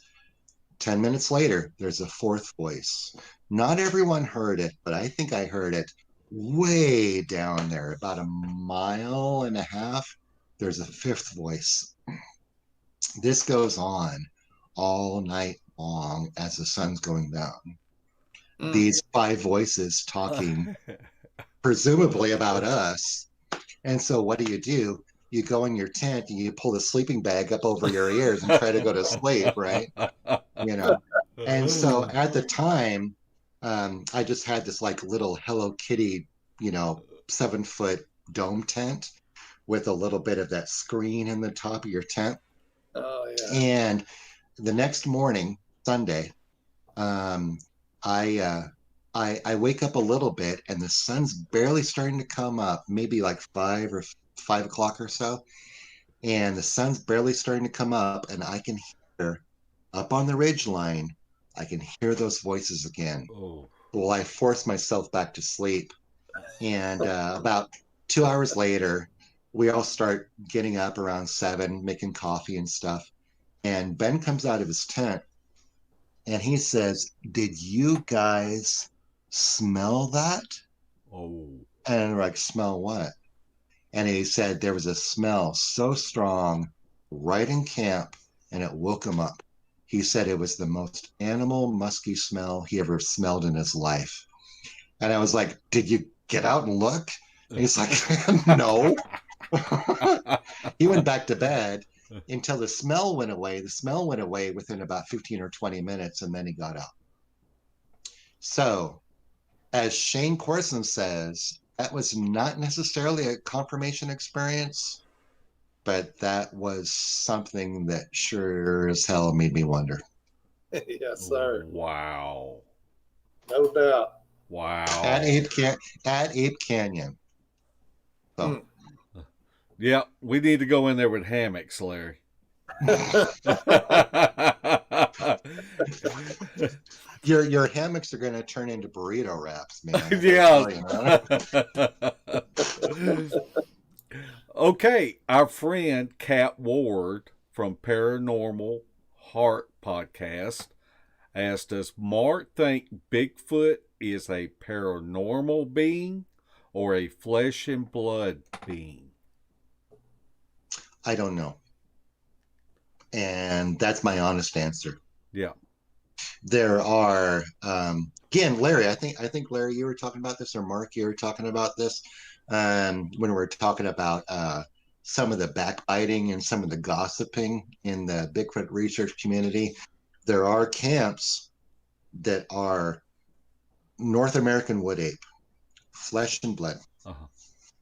10 minutes later, there's a fourth voice. Not everyone heard it, but I think I heard it way down there, about 1.5 miles. There's a fifth voice. This goes on all night long as the sun's going down. These 5 voices talking presumably about us. And so what do? You go in your tent and you pull the sleeping bag up over your ears and try to go to sleep, right? You know. And so at the time, I just had this like little Hello Kitty, 7-foot dome tent with a little bit of that screen in the top of your tent. Oh yeah. And the next morning, Sunday, I wake up a little bit and the sun's barely starting to come up, maybe like 5 o'clock or so. And the sun's barely starting to come up and I can hear up on the ridge line, I can hear those voices again. Oh. Well, I force myself back to sleep. And about 2 hours later, we all start getting up around 7, making coffee and stuff. And Ben comes out of his tent and he says, "Did you guys smell that?" Oh. And we're like, "Smell what?" And he said there was a smell so strong right in camp and it woke him up. He said it was the most animal musky smell he ever smelled in his life. And I was like, "Did you get out and look?" And he's like, "No." He went back to bed until the smell went away. The smell went away within about 15 or 20 minutes, and then he got out. So, as Shane Corson says, that was not necessarily a confirmation experience, but that was something that sure as hell made me wonder. Yes, sir. Wow. No doubt. Wow. At Ape Canyon. So. Yeah, we need to go in there with hammocks, Larry. Your hammocks are going to turn into burrito wraps, man. Yeah. Okay, our friend Kat Ward from Paranormal Heart Podcast asked us, Mark think Bigfoot is a paranormal being or a flesh and blood being? I don't know. And that's my honest answer. Yeah. There are again, Larry, I think Larry, you were talking about this, or Mark, you were talking about this when we were talking about some of the backbiting and some of the gossiping in the Bigfoot research community. There are camps that are North American wood ape, flesh and blood. Uh-huh.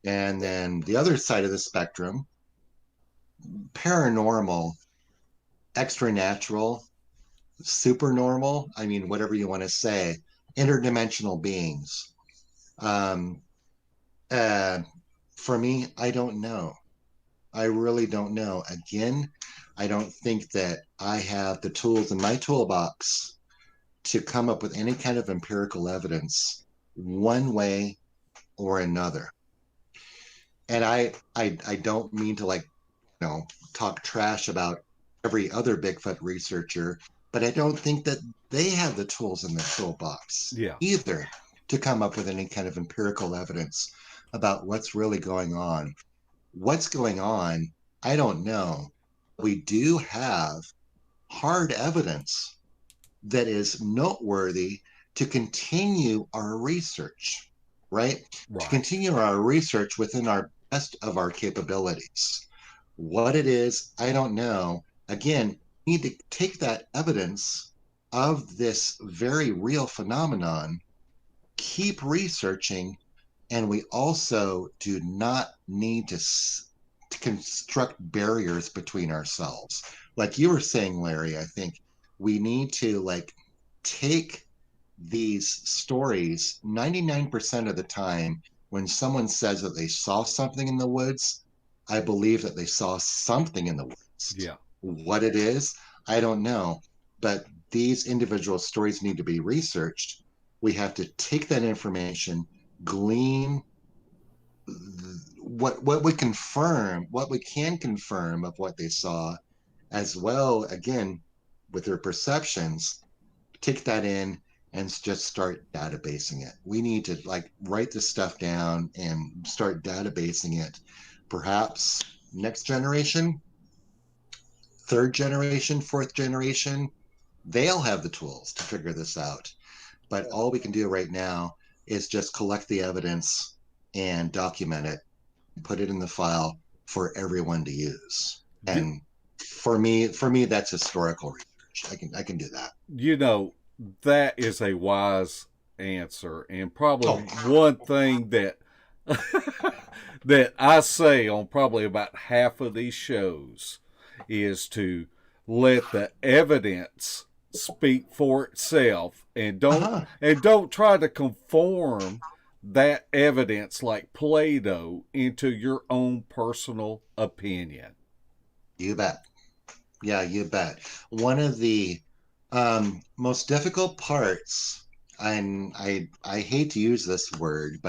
And then the other side of the spectrum, paranormal, extra natural, super normal, I mean, whatever you want to say, interdimensional beings. For me, I don't know. I really don't know. Again, I don't think that I have the tools in my toolbox to come up with any kind of empirical evidence one way or another. And I don't mean to talk trash about every other Bigfoot researcher, but I don't think that they have the tools in their toolbox either to come up with any kind of empirical evidence about what's really going on. What's going on, I don't know. We do have hard evidence that is noteworthy to continue our research, right? To continue our research within our best of our capabilities. What it is, I don't know. Again, we need to take that evidence of this very real phenomenon, keep researching, And we also do not need to construct barriers between ourselves. Like you were saying, Larry, I think we need to like take these stories 99% of the time. When someone says that they saw something in the woods, I believe that they saw something in the woods. Yeah. What it is, I don't know. But these individual stories need to be researched. We have to take that information, glean what we confirm, what we can confirm of what they saw, as well, again, with their perceptions, take that in and just start databasing it. We need to like write this stuff down and start databasing it. Perhaps next generation, third generation, fourth generation, they'll have the tools to figure this out. But all we can do right now is just collect the evidence and document it, put it in the file for everyone to use. And for me, that's historical research. I can do that. You know, that is a wise answer, and probably one thing that that I say on probably about half of these shows is to let the evidence speak for itself, and don't try to conform that evidence like Play-Doh into your own personal opinion. You bet. Yeah, you bet. One of the most difficult parts, and I hate to use this word,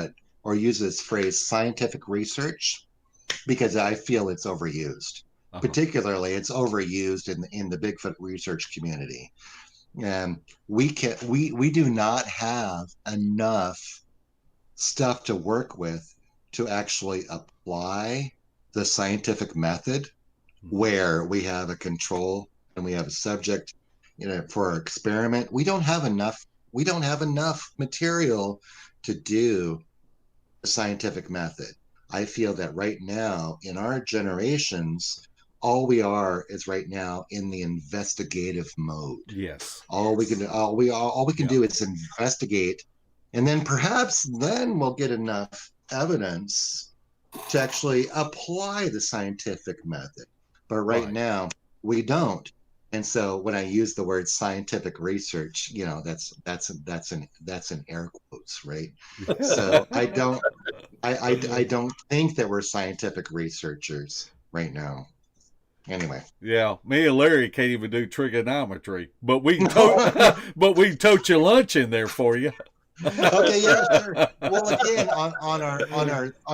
or use this phrase, scientific research, because I feel it's overused. Particularly, it's overused in the Bigfoot research community. And we do not have enough stuff to work with to actually apply the scientific method, where we have a control and we have a subject, for our experiment. We don't have enough material to do the scientific method. I feel that right now in our generations, all we are is right now in the investigative mode. Yes. All we can do is investigate, and then perhaps we'll get enough evidence to actually apply the scientific method. But right now we don't. And so when I use the word scientific research, that's an air quotes, right? So I don't think that we're scientific researchers right now. Anyway. Yeah, me and Larry can't even do trigonometry, but we can tote your lunch in there for you. Okay, yeah, sure. Well, again, on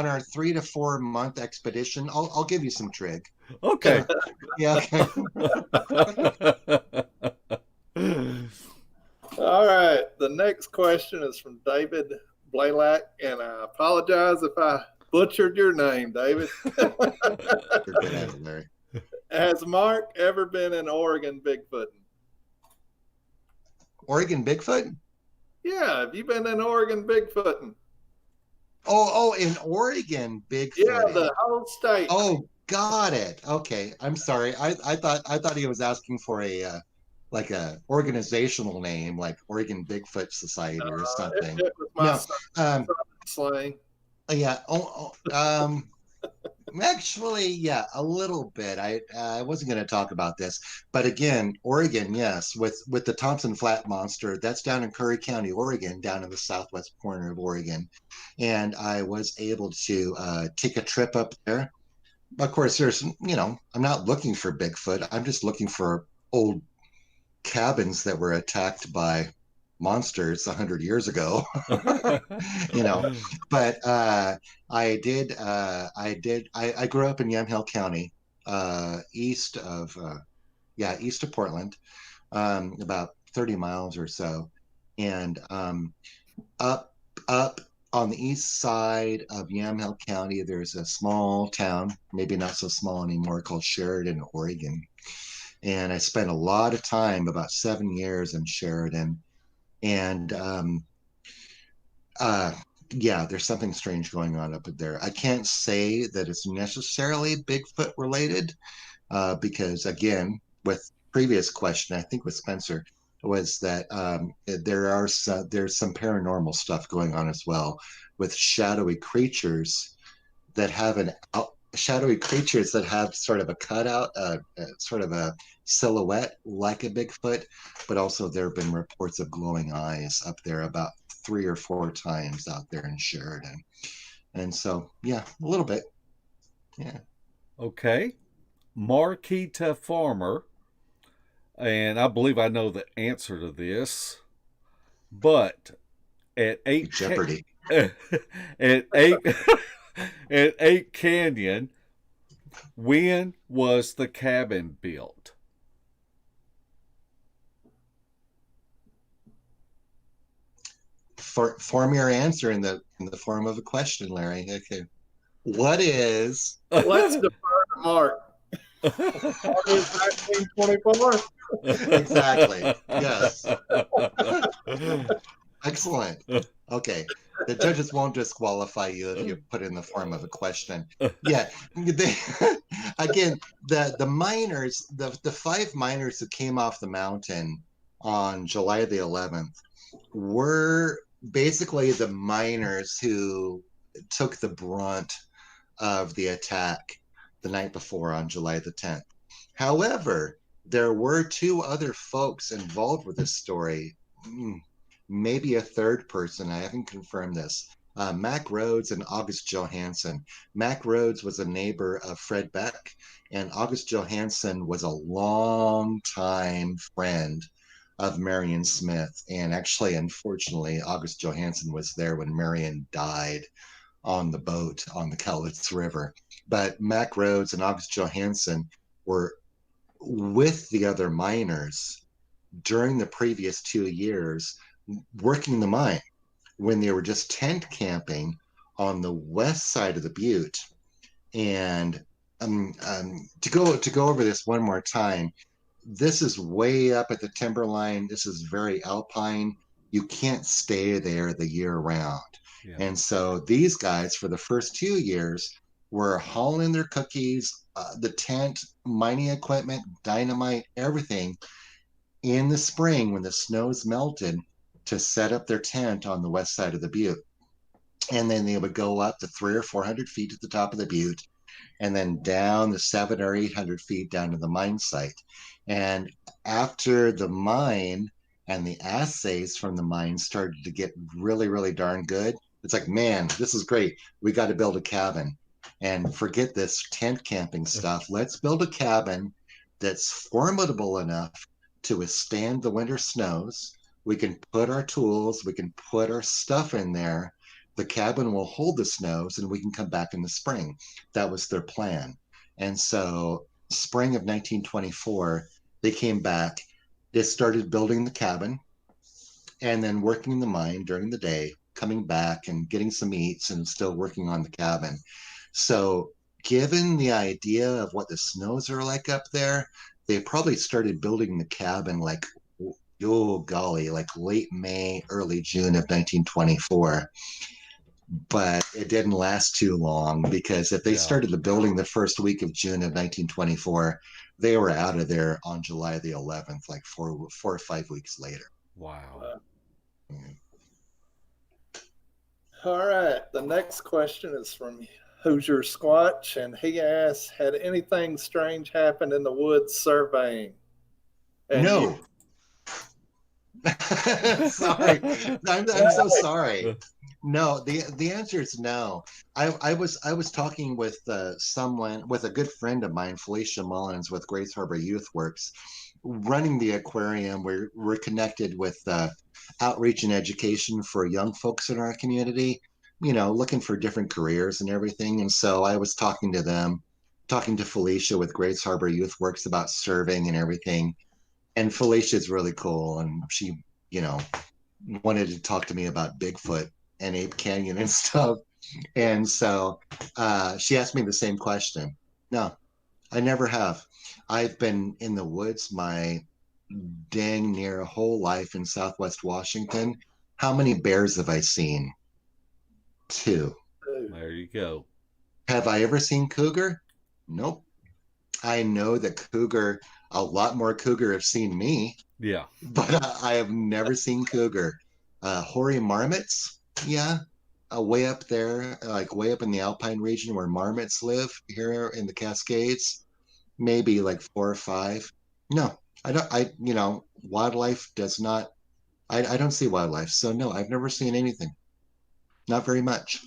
our 3 to 4 month expedition, I'll give you some trig. Okay. Yeah. Okay. All right. The next question is from David Blaylock, and I apologize if I butchered your name, David. You're good at it, Larry. Has Mark ever been in Oregon Bigfooting? Oregon Bigfoot? Yeah, have you been in Oregon Bigfooting? Oh, in Oregon Bigfoot. Yeah, the whole state. Oh, got it. Okay, I'm sorry. I thought he was asking for a like a organizational name, like Oregon Bigfoot Society or something. It was my slang. Yeah. Actually, yeah, a little bit. I wasn't going to talk about this, but again, Oregon, yes, with the Thompson Flat monster, that's down in Curry County, Oregon, down in the southwest corner of Oregon, and I was able to take a trip up there. Of course, I'm not looking for Bigfoot. I'm just looking for old cabins that were attacked by monsters 100 years ago. But I grew up in Yamhill County, east of Portland, about 30 miles or so, and up on the east side of Yamhill County, there's a small town, maybe not so small anymore, called Sheridan, Oregon. And I spent a lot of time, about 7 years in Sheridan. And there's something strange going on up there. I can't say that it's necessarily Bigfoot related, because again, with previous question, I think with Spencer, was that there's some paranormal stuff going on as well with shadowy creatures that have shadowy creatures that have sort of a cutout, sort of a silhouette like a Bigfoot, but also there have been reports of glowing eyes up there about 3 or 4 times out there in Sheridan. And so, yeah, a little bit. Yeah. Okay. Marquita Farmer, and I believe I know the answer to this, but at Jeopardy. at Ape at Ape Canyon, when was the cabin built? Form your answer in the form of a question, Larry. Okay. What is Let's defer to Mark. What is 1924? exactly? Yes. Excellent. Okay. The judges won't disqualify you if you put in the form of a question. Yeah. Again, the miners, the 5 miners who came off the mountain on July the 11th were basically the miners who took the brunt of the attack the night before on July the 10th. However, there were 2 other folks involved with this story. Maybe a third person. I haven't confirmed this. Mac Rhodes and August Johansson. Mac Rhodes was a neighbor of Fred Beck, and August Johansson was a long-time friend of Marion Smith. And actually, unfortunately, August Johansson was there when Marion died on the boat on the Cowlitz River. But Mac Rhodes and August Johansson were with the other miners during the previous 2 years working the mine when they were just tent camping on the west side of the butte. And to go over this one more time, this is way up at the timberline. This is very alpine. You can't stay there the year round. Yeah. And so these guys, for the first 2 years, were hauling their cookies, the tent, mining equipment, dynamite, everything in the spring when the snow's melted to set up their tent on the west side of the butte. And then they would go up to 300 or 400 feet at the top of the butte and then down the 700 or 800 feet down to the mine site. And after the mine and the assays from the mine started to get really, really darn good, it's like, man, this is great. We got to build a cabin. And forget this tent camping stuff. Let's build a cabin that's formidable enough to withstand the winter snows. We can put our tools, we can put our stuff in there. The cabin will hold the snows and we can come back in the spring. That was their plan. And so spring of 1924, they came back. They started building the cabin and then working the mine during the day, coming back and getting some eats and still working on the cabin. So given the idea of what the snows are like up there, they probably started building the cabin like, oh golly, like late May, early June of 1924. But it didn't last too long because if they started the building the first week of June of 1924, they were out of there on July the 11th, like 4 or 5 weeks later. Wow. All right. The next question is from Hoosier Squatch, and he asks, had anything strange happened in the woods surveying? And no. Sorry. I'm so sorry. No, the answer is no. I was talking with someone, with a good friend of mine, Felicia Mullins with Grace Harbor Youth Works, running the aquarium. We're connected with outreach and education for young folks in our community, looking for different careers and everything. And so I was talking to them, talking to Felicia with Grace Harbor Youth Works about serving and everything. And Felicia's really cool. And she, wanted to talk to me about Bigfoot and Ape Canyon and stuff. And so she asked me the same question. No, I never have. I've been in the woods my dang near whole life in Southwest Washington. How many bears have I seen? 2. There you go. Have I ever seen cougar? Nope. I know that a lot more cougar have seen me. Yeah. but I have never seen cougar. Hoary marmots, yeah, way up there, like way up in the Alpine region where marmots live here in the Cascades, maybe like 4 or 5. No, I don't. Wildlife does not. I don't see wildlife, so no, I've never seen anything. Not very much.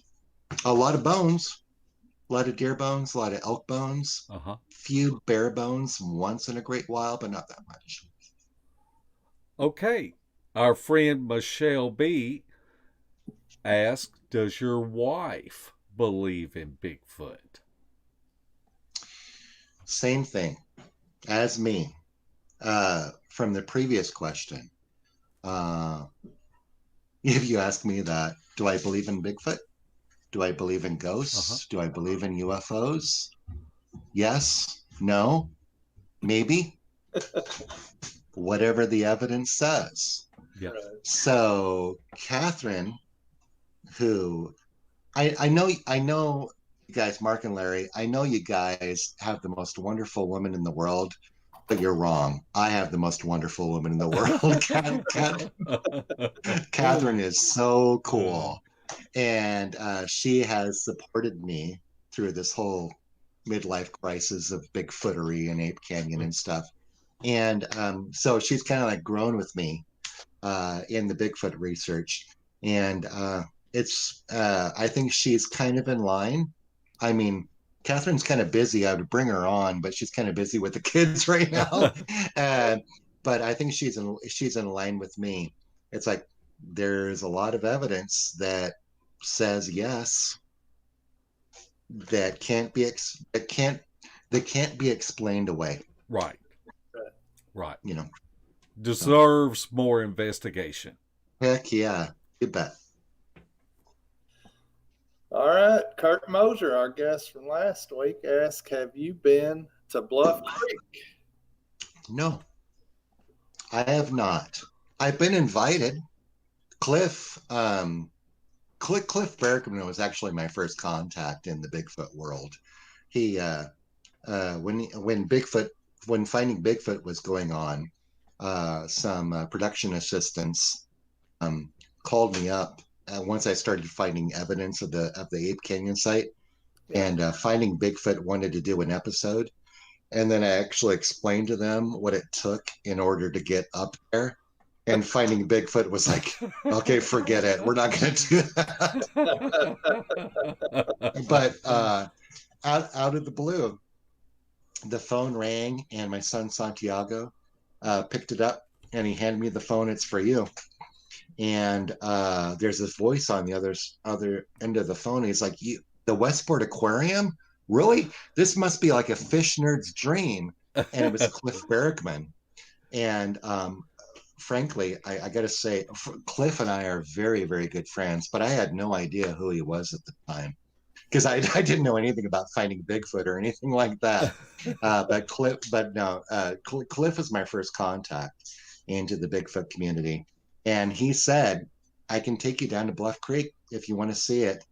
A lot of bones, a lot of deer bones, a lot of elk bones, Uh-huh. few bear bones once in a great while, but not that much. Okay. Our friend Michelle B asked, "Does your wife believe in Bigfoot?" Same thing as me. From the previous question, uh, if you ask me that, do I believe in Bigfoot? Do I believe in Uh-huh. ghosts? Do I believe in UFOs? Yes, no, maybe, whatever the evidence says. Yeah. Right. So, Catherine, who I know you guys, Mark and Larry, I know you guys have the most wonderful woman in the world, but you're wrong. I have the most wonderful woman in the world. Catherine is so cool. And she has supported me through this whole midlife crisis of Bigfootery and Ape Canyon and stuff. And so she's kind of like grown with me in the Bigfoot research. And I think she's kind of in line. I mean, Catherine's kind of busy. I would bring her on, but she's kind of busy with the kids right now. uh, but I think she's in line with me. It's like there's a lot of evidence that says yes, that can't be explained away. Right. Right. You know, so Deserves more investigation. heck yeah, you bet. All right. Kirk Moser, our guest from last week, asked, "Have you been to Bluff Creek?" No, I have not. I've been invited. Cliff, Cliff Berkman was actually my first contact in the Bigfoot world. He, when Finding Bigfoot was going on, some production assistants called me up once I started finding evidence of the Ape Canyon site, Yeah. and Finding Bigfoot wanted to do an episode, and then I actually explained to them what it took in order to get up there. And Finding Bigfoot was like, okay, forget it. We're not going to do that. But out of the blue, the phone rang, and my son Santiago picked it up, and he handed me the phone. It's for you. And there's this voice on the other end of the phone. He's like, "You, the Westport Aquarium? Really? This must be like a fish nerd's dream." And it was Cliff Berkman. And frankly, I got to say, Cliff and I are very, very good friends, but I had no idea who he was at the time because I didn't know anything about Finding Bigfoot or anything like that. Cliff was my first contact into the Bigfoot community. And he said, "I can take you down to Bluff Creek if you want to see it."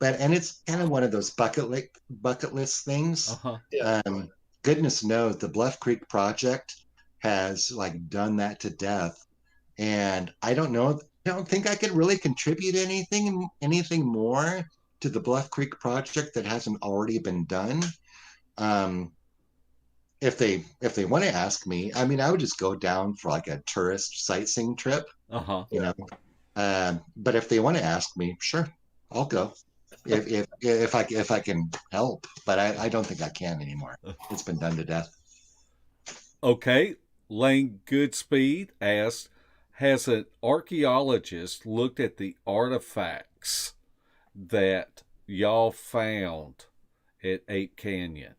And it's kind of one of those bucket list things. Uh-huh. Yeah. Goodness knows the Bluff Creek project has like done that to death. And I don't know, I don't think I could really contribute anything more to the Bluff Creek project that hasn't already been done. If they want to ask me, I mean, I would just go down for like a tourist sightseeing trip, Uh-huh. you know. But if they want to ask me, sure, I'll go. If I can help, but I don't think I can anymore. It's been done to death. Okay. Lane Goodspeed asked, "Has an archaeologist looked at the artifacts that y'all found at Ape Canyon?"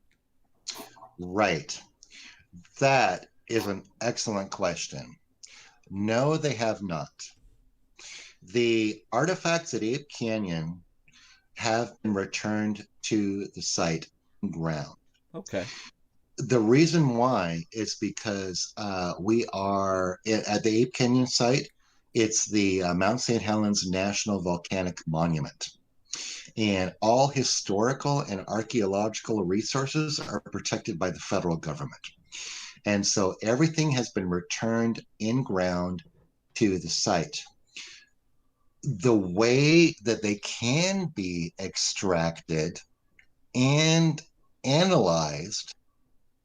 Right. That is an excellent question. No, they have not. The artifacts at Ape Canyon have been returned to the site ground. Okay. The reason why is because we are at the Ape Canyon site. It's the Mount St. Helens National Volcanic Monument. And all historical and archaeological resources are protected by the federal government. And so everything has been returned in ground to the site. The way that they can be extracted and analyzed,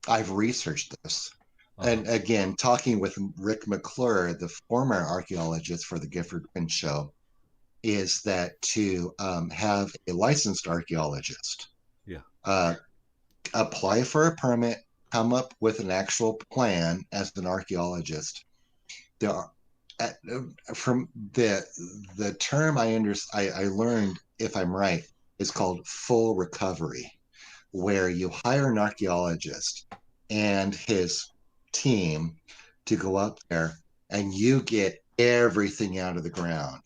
I've researched this. And again, talking with Rick McClure, the former archaeologist for the Gifford Pinchot Show, is that to have a licensed archaeologist apply for a permit, come up with an actual plan as an archaeologist. There are, from the term I learned, if I'm right, is called full recovery, where you hire an archaeologist and his team to go up there and you get everything out of the ground,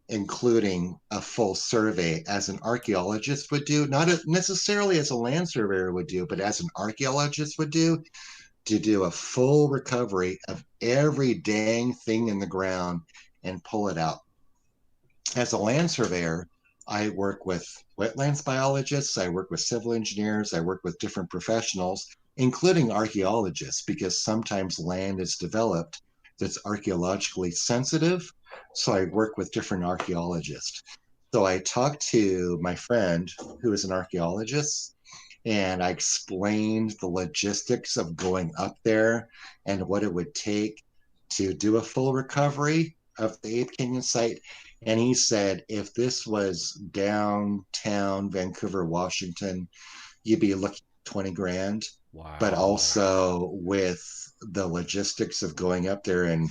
including a full survey as an archaeologist would do, not necessarily as a land surveyor would do, but as an archaeologist would do, to do a full recovery of every dang thing in the ground and pull it out. As a land surveyor, I work with wetlands biologists, I work with civil engineers, I work with different professionals, including archaeologists, because sometimes land is developed that's archaeologically sensitive. So I work with different archaeologists. So I talked to my friend who is an archaeologist, and I explained the logistics of going up there and what it would take to do a full recovery of the Ape Canyon site. And he said, if this was downtown Vancouver, Washington, you'd be looking at 20 grand. Wow. But also with the logistics of going up there and,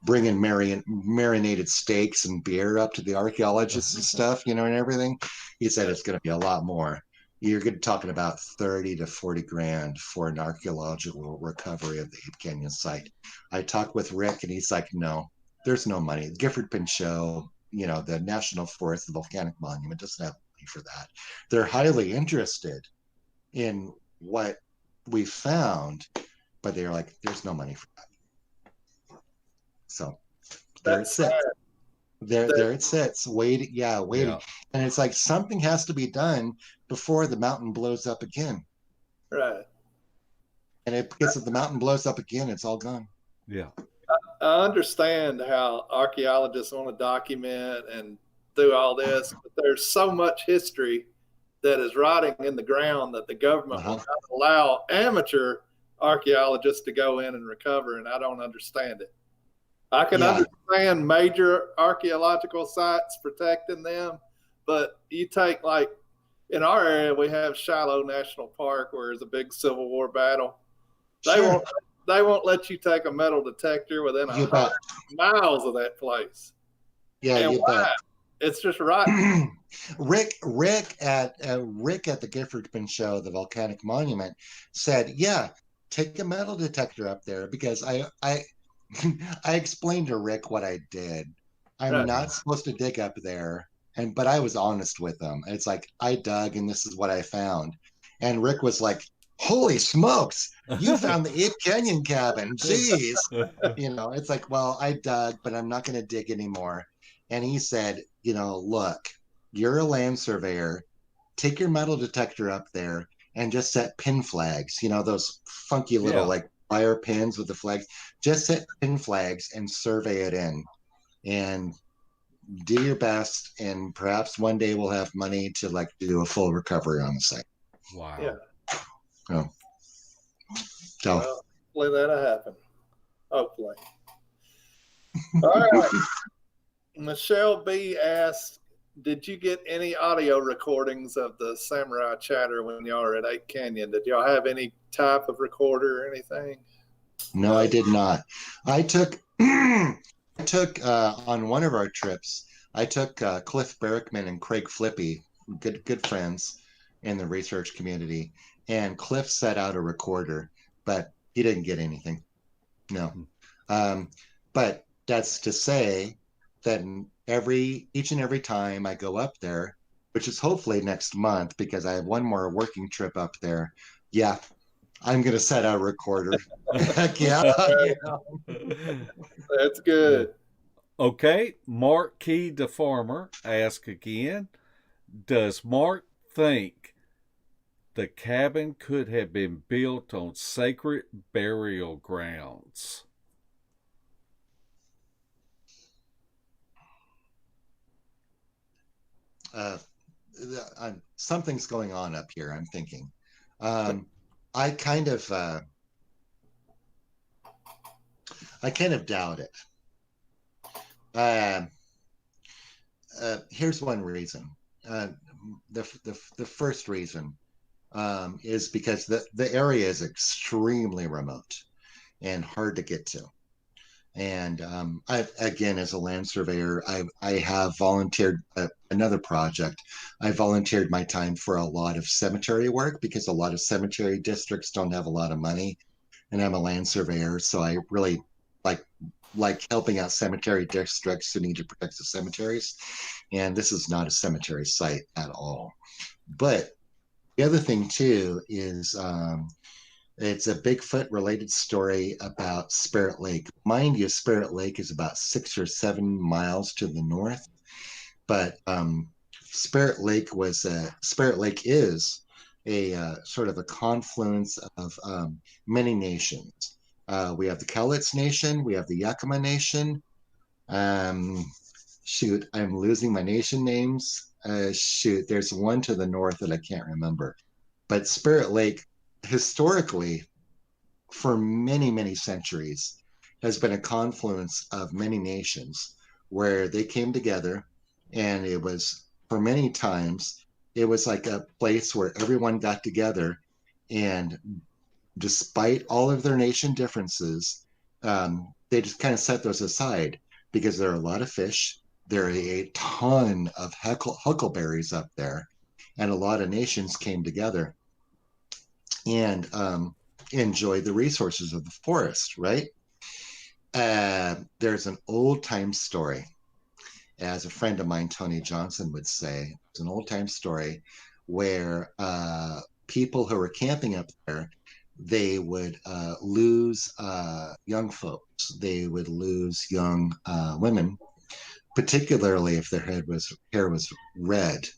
bringing marinated steaks and beer up to the archaeologists and stuff, and everything. He said it's going to be a lot more. You're talking about 30 to 40 grand for an archaeological recovery of the Ape Canyon site. I talked with Rick and he's like, no, there's no money. Gifford Pinchot, the National Forest, the Volcanic Monument doesn't have money for that. They're highly interested in what we found, but they're like, there's no money for that. So there it sits. There it sits, waiting. Yeah. And it's like something has to be done before the mountain blows up again. Right. And because if the mountain blows up again, it's all gone. Yeah. I understand how archaeologists want to document and do all this, but there's so much history that is rotting in the ground that the government will not allow amateur archaeologists to go in and recover, and I don't understand it. I can understand major archaeological sites protecting them, but you take, like, in our area, we have Shiloh National Park, where there's a big Civil War battle. They won't let you take a metal detector within 100 miles of that place. Yeah, and you bet. It's just right. Rick at the Gifford Pinchot, the Volcanic Monument, said, "Yeah, take a metal detector up there," because I explained to Rick what I did. I'm not supposed to dig up there, but I was honest with him. It's like, I dug and this is what I found. And Rick was like, holy smokes, you found the Ape Canyon cabin. Jeez. It's like, well, I dug, but I'm not going to dig anymore. And he said, look, you're a land surveyor. Take your metal detector up there and just set pin flags, those funky little like wire pins with the flags. Just set pin flags and survey it in and do your best. And perhaps one day we'll have money to do a full recovery on the site. Wow. Yeah. Oh. So hopefully that'll happen. Hopefully. All right. Michelle B asked, did you get any audio recordings of the samurai chatter when y'all were at Ape Canyon? Did y'all have any type of recorder or anything? No, I did not. I took on one of our trips, I took Cliff Berrickman and Craig Flippy, good friends in the research community, and Cliff set out a recorder, but he didn't get anything. No. But that's to say that each and every time I go up there, which is hopefully next month because I have one more working trip up there. Yeah, I'm going to set out a recorder. Heck yeah. That's good. Okay, Mark Key the Farmer asks again, does Mark think The cabin could have been built on sacred burial grounds. Uh, Something's going on up here, I'm thinking. Um, I kind of doubt it. Uh, Here's one reason. Uh, the first reason is because the area is extremely remote and hard to get to. And again, as a land surveyor, I have volunteered another project. I volunteered my time for a lot of cemetery work because a lot of cemetery districts don't have a lot of money, and I'm a land surveyor, so I really like helping out cemetery districts who need to protect the cemeteries. And this is not a cemetery site at all. But the other thing too is it's a Bigfoot related story about Spirit Lake. Mind you, Spirit Lake is about 6 or 7 miles to the north, but Spirit Lake is a sort of a confluence of many nations. We have the Cowlitz Nation, we have the Yakima Nation. Shoot, I'm losing my nation names. Shoot, there's one to the north that I can't remember. But Spirit Lake, historically, for many, many centuries, has been a confluence of many nations where they came together, and it was, for many times, it was like a place where everyone got together, and despite all of their nation differences, they just kind of set those aside because there are a lot of fish. There are a ton of huckleberries up there, and a lot of nations came together and enjoyed the resources of the forest, right? There's an old time story, as a friend of mine, Tony Johnson, would say. It's an old time story where people who were camping up there, they would lose young folks. They would lose young women, particularly if their hair was red.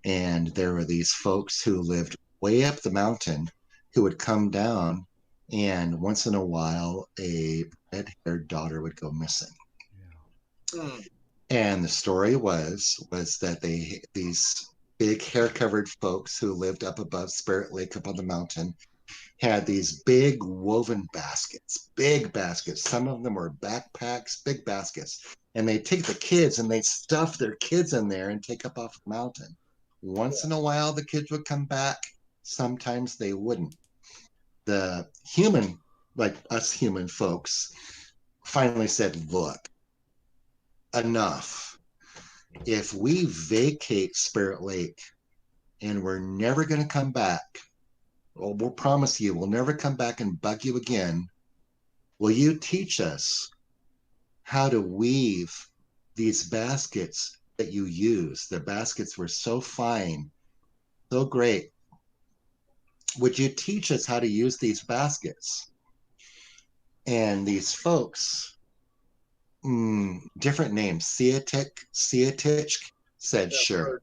And there were these folks who lived way up the mountain who would come down, and once in a while, a red-haired daughter would go missing. Yeah. And the story was that these big hair-covered folks who lived up above Spirit Lake up on the mountain had these big woven baskets, big baskets. Some of them were backpacks, big baskets. And they'd take the kids and they'd stuff their kids in there and take up off the mountain. Once in a while, the kids would come back. Sometimes they wouldn't. The human, like us human folks, finally said, look, enough. If we vacate Spirit Lake and we're never going to come back, well, we'll promise you we'll never come back and bug you again. Will you teach us how to weave these baskets that you use? The baskets were so fine, so great. Would you teach us how to use these baskets? And these folks, different names, Siatich said, sure,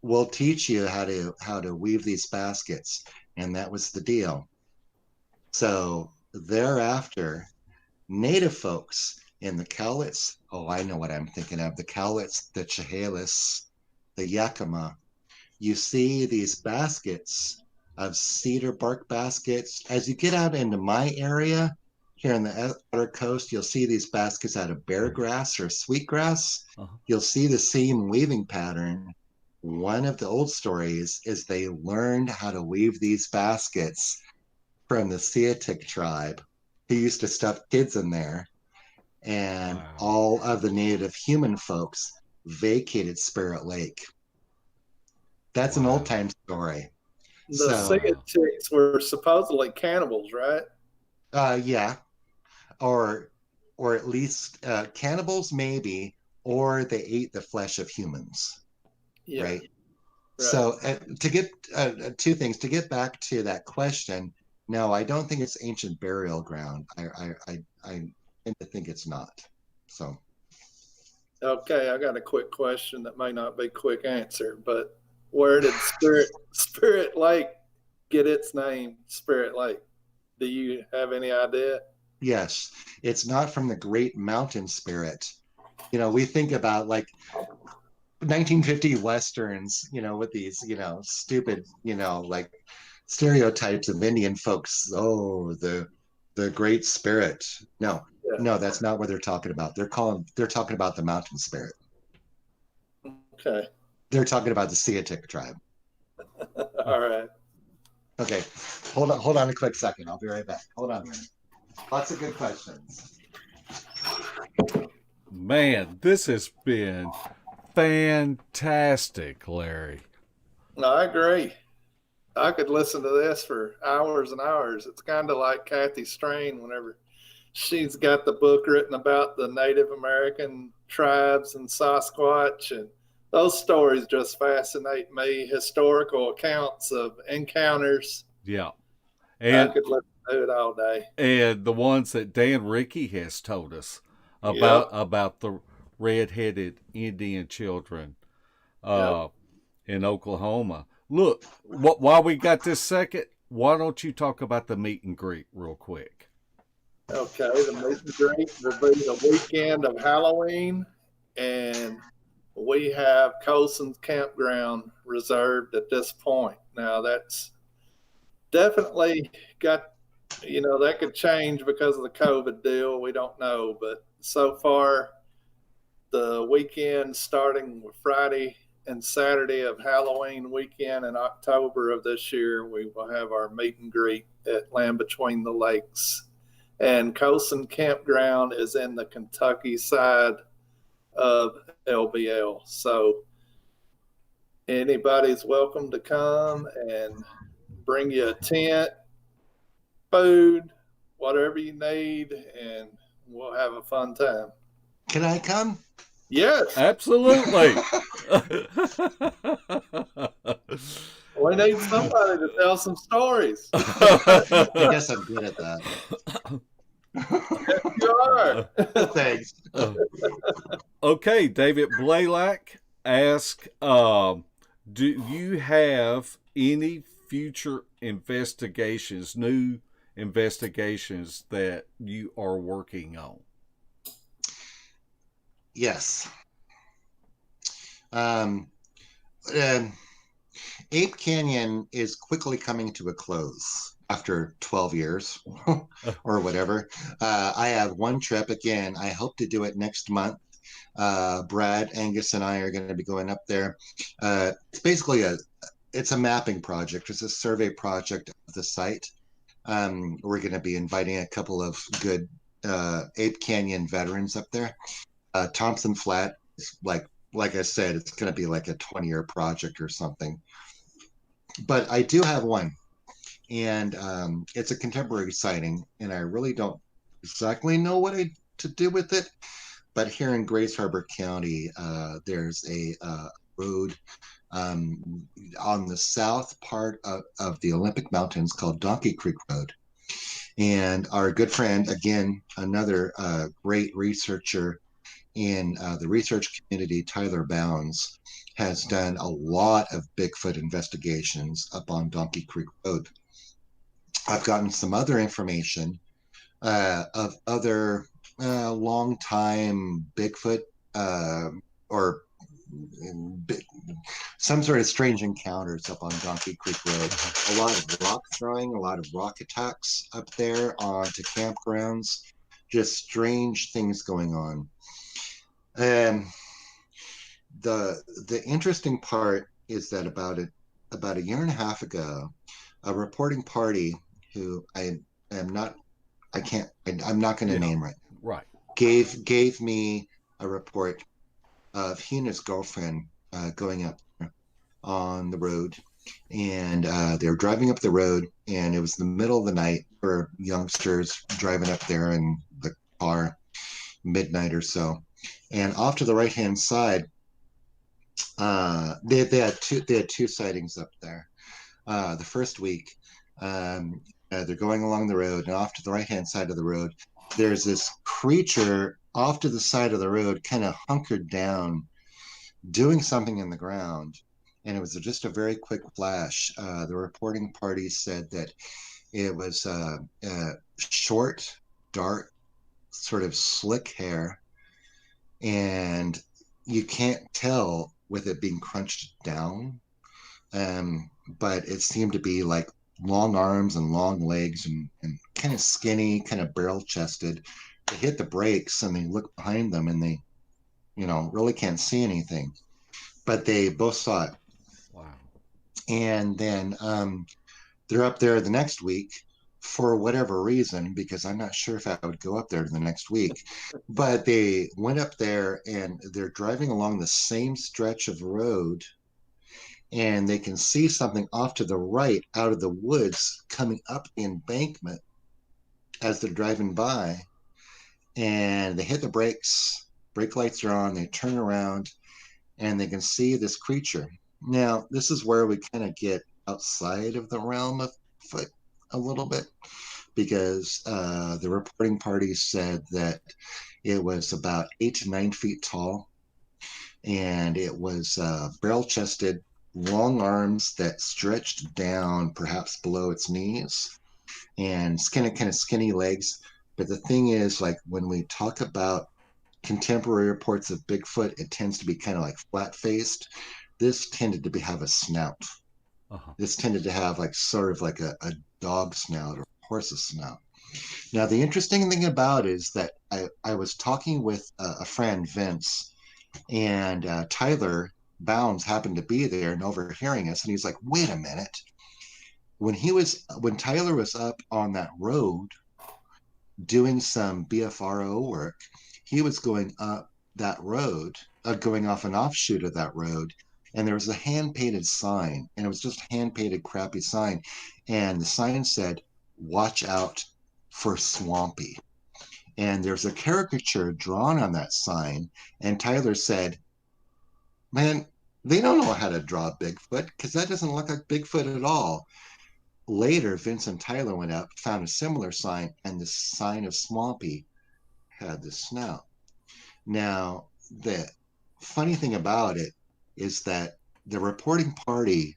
we'll teach you how to weave these baskets. And that was the deal. So thereafter, native folks in the Cowlitz, oh, I know what I'm thinking of, the Cowlitz, the Chehalis, the Yakima, you see these baskets of cedar bark baskets. As you get out into my area, here in the outer coast, you'll see these baskets out of bear grass or sweetgrass. You'll see the same weaving pattern. One of the old stories is they learned how to weave these baskets from the Siatic tribe, who used to stuff kids in there. And all of the native human folks vacated Spirit Lake. That's an old time story. The Siatics were supposedly cannibals, right? Yeah. Or at least cannibals, maybe, or they ate the flesh of humans. Yeah. Right. So to get two things, to get back to that question, no, I don't think it's ancient burial ground. I tend to think it's not. So. Okay, I got a quick question that may not be quick answer, but where did Spirit Lake get its name, Spirit Lake? Do you have any idea? Yes, it's not from the Great Mountain Spirit. We think about like 1950 westerns, with these, stupid, like stereotypes of Indian folks. Oh, the Great Spirit. No, Yeah. no, that's not what they're talking about. They're talking about the Mountain Spirit. Okay. They're talking about the Siatic tribe. All right. Okay, hold on a quick second. I'll be right back. Hold on. Lots of good questions. Man, this has been fantastic, Larry. No, I agree. I could listen to this for hours and hours. It's kind of like Kathy Strain whenever she's got the book written about the Native American tribes and Sasquatch, and those stories just fascinate me. Historical accounts of encounters. Yeah. I could listen to it all day. And the ones that Dan Rickey has told us about the red-headed Indian children in Oklahoma. Look, while we got this second, why don't you talk about the meet and greet real quick? Okay, the meet and greet will be the weekend of Halloween, and we have Colson's Campground reserved at this point. Now, that's definitely got, that could change because of the COVID deal. We don't know, but so far, the weekend starting with Friday and Saturday of Halloween weekend in October of this year, we will have our meet and greet at Land Between the Lakes. And Colson Campground is in the Kentucky side of LBL. So anybody's welcome to come and bring you a tent, food, whatever you need, and we'll have a fun time. Can I come? Yes. Absolutely. We need somebody to tell some stories. I guess I'm good at that. Yes, you are. Thanks. Okay, David Blaylock asked, do you have any future investigations, new investigations that you are working on? Yes. Ape Canyon is quickly coming to a close after 12 years or whatever. I have one trip again. I hope to do it next month. Brad, Angus, and I are going to be going up there. It's basically it's a mapping project. It's a survey project of the site. We're going to be inviting a couple of good Ape Canyon veterans up there. Thompson Flat is like I said, it's going to be like a 20-year project or something. But I do have one, and it's a contemporary sighting, and I really don't exactly know what to do with it. But here in Grace Harbor County, there's a road on the south part of the Olympic Mountains called Donkey Creek Road. And our good friend, again, another great researcher in the research community, Tyler Bounds, has done a lot of Bigfoot investigations up on Donkey Creek Road. I've gotten some other information of other long-time Bigfoot or some sort of strange encounters up on Donkey Creek Road. A lot of rock throwing, a lot of rock attacks up there onto campgrounds, just strange things going on. The interesting part is that about a year and a half ago, a reporting party who I'm not going to name right gave me a report of he and his girlfriend going up on the road, and they were driving up the road, and it was the middle of the night for youngsters driving up there in the car, midnight or so. And off to the right hand side, they had two sightings up there. The first week, they're going along the road, and off to the right hand side of the road, there's this creature off to the side of the road, kind of hunkered down, doing something in the ground. and it was just a very quick flash. The reporting party said that it was short, dark, sort of slick hair, and you can't tell with it being crunched down. But it seemed to be like long arms and long legs and kind of skinny, kind of barrel chested. They hit the brakes and they look behind them and they, really can't see anything. But they both saw it. Wow. And then they're up there the next week for whatever reason, because I'm not sure if I would go up there the next week. But they went up there and they're driving along the same stretch of road, and they can see something off to the right out of the woods coming up the embankment as they're driving by. And they hit the brakes, brake lights are on, they turn around, and they can see this creature. Now, this is where we kind of get outside of the realm of foot a little bit, because the reporting party said that it was about 8 to 9 feet tall, and it was barrel-chested, long arms that stretched down perhaps below its knees, and kind of skinny legs. But the thing is, like, when we talk about contemporary reports of Bigfoot, it tends to be kind of like flat-faced. This tended to have a snout. Uh-huh. This tended to have like sort of like a dog snout or horse's snout. Now, the interesting thing about it is that I was talking with a friend, Vince, and Tyler Bounds happened to be there and overhearing us, and he's like, "Wait a minute! When Tyler was up on that road doing some BFRO work, he was going up that road, going off an offshoot of that road, and there was a hand-painted sign, and it was just hand-painted crappy sign, and the sign said, 'Watch out for Swampy.' And there's a caricature drawn on that sign, and Tyler said, 'Man, they don't know how to draw Bigfoot, because that doesn't look like Bigfoot at all.' Later, Vince and Tyler went up, found a similar sign, and the sign of Swampy had the snout. Now, the funny thing about it is that the reporting party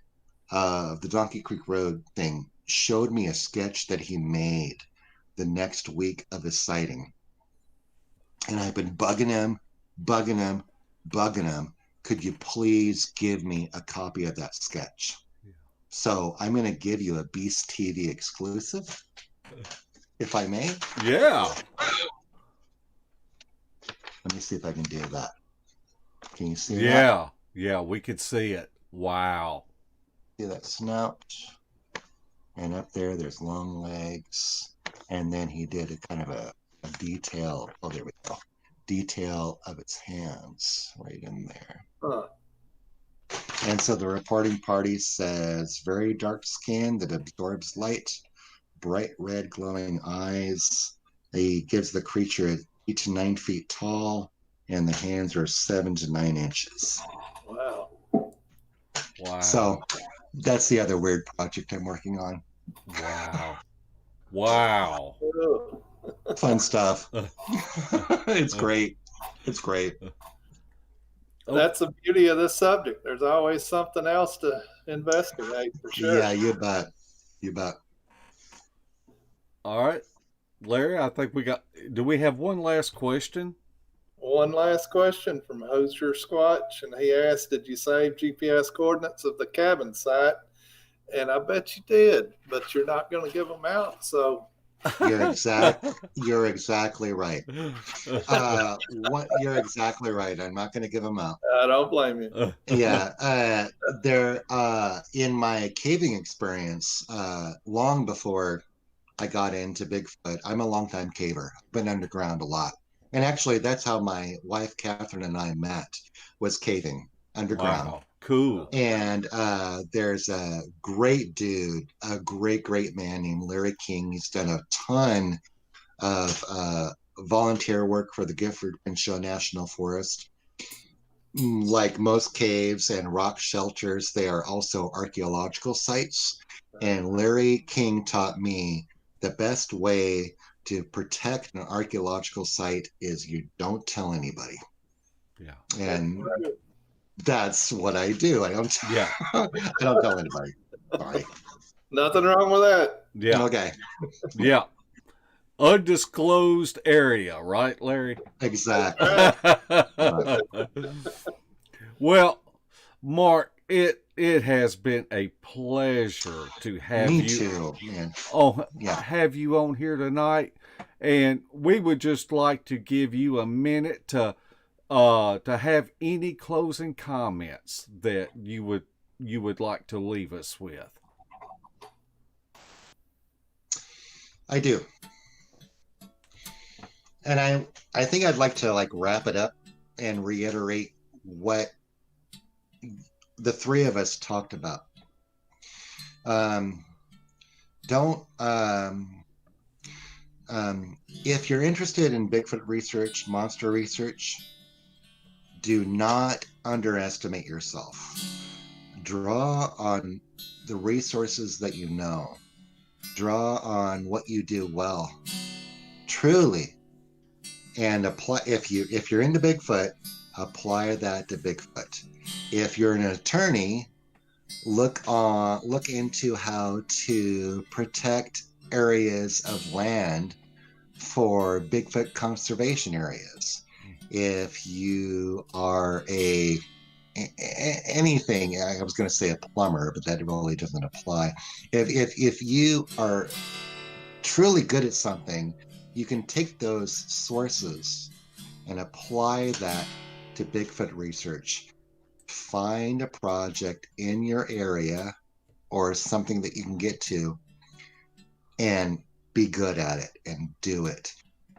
of the Donkey Creek Road thing showed me a sketch that he made the next week of his sighting. And I've been bugging him. Could you please give me a copy of that sketch? Yeah. So I'm going to give you a Beast TV exclusive, if I may. Yeah. Let me see if I can do that. Can you see that? Yeah. Yeah, we could see it. Wow. See that snout? And up there's long legs. And then he did a kind of a detail. Oh, there we go. Detail of its hands right in there. Huh. And so the reporting party says very dark skin that absorbs light, bright red glowing eyes. He gives the creature 8 to 9 feet tall, and the hands are 7 to 9 inches. Wow. Wow. So that's the other weird project I'm working on. Wow. Wow. Fun stuff. It's great. It's great. That's the beauty of this subject. There's always something else to investigate, for sure. Yeah, you bet. You bet. All right. Larry, I think do we have one last question? One last question from Hosier Squatch, and he asked, did you save GPS coordinates of the cabin site? And I bet you did, but you're not going to give them out, so... You're exactly right. You're exactly right. I'm not going to give them out. I don't blame you. Yeah, they're in my caving experience. Long before I got into Bigfoot, I'm a longtime caver. I've been underground a lot, and actually, that's how my wife Catherine and I met, was caving underground. Wow. Cool. And there's a great dude, a great man named Larry King. He's done a ton of volunteer work for the Gifford Pinchot National Forest. Like most caves and rock shelters, they are also archaeological sites. And Larry King taught me the best way to protect an archaeological site is you don't tell anybody. Yeah. And That's what I do. I don't. Yeah. I don't tell anybody. Sorry. Nothing wrong with that. Yeah. Okay. Yeah. Undisclosed area, right, Larry? Exactly. Well, Mark, it has been a pleasure to have Me you. too, man. Have you on here tonight, and we would just like to give you a minute to have any closing comments that you would like to leave us with. I do. And I think I'd like to wrap it up and reiterate what the three of us talked about. If you're interested in Bigfoot research, monster research, do not underestimate yourself. Draw on the resources that you know. Draw on what you do well. Truly. And apply if you're into Bigfoot, apply that to Bigfoot. If you're an attorney, look into how to protect areas of land for Bigfoot conservation areas. If you are anything, I was going to say a plumber, but that really doesn't apply. If you are truly good at something, you can take those sources and apply that to Bigfoot research. Find a project in your area or something that you can get to and be good at it and do it.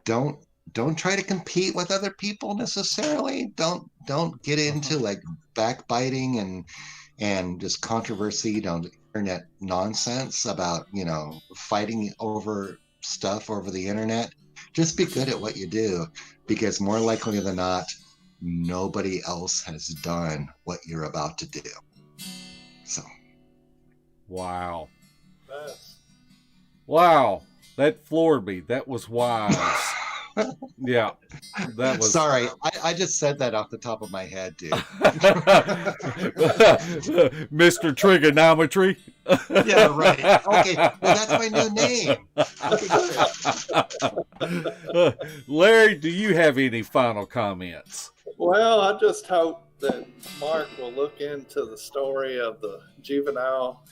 Don't try to compete with other people necessarily. Don't get into backbiting and just controversy on internet nonsense about, fighting over stuff over the internet. Just be good at what you do, because more likely than not, nobody else has done what you're about to do. So. Wow. Nice. Wow. That floored me. That was wise. Yeah. That was. Sorry, I just said that off the top of my head, dude. Mr. Trigonometry. Yeah, right. Okay, well, that's my new name. Okay, Larry, do you have any final comments? Well, I just hope that Mark will look into the story of the juvenile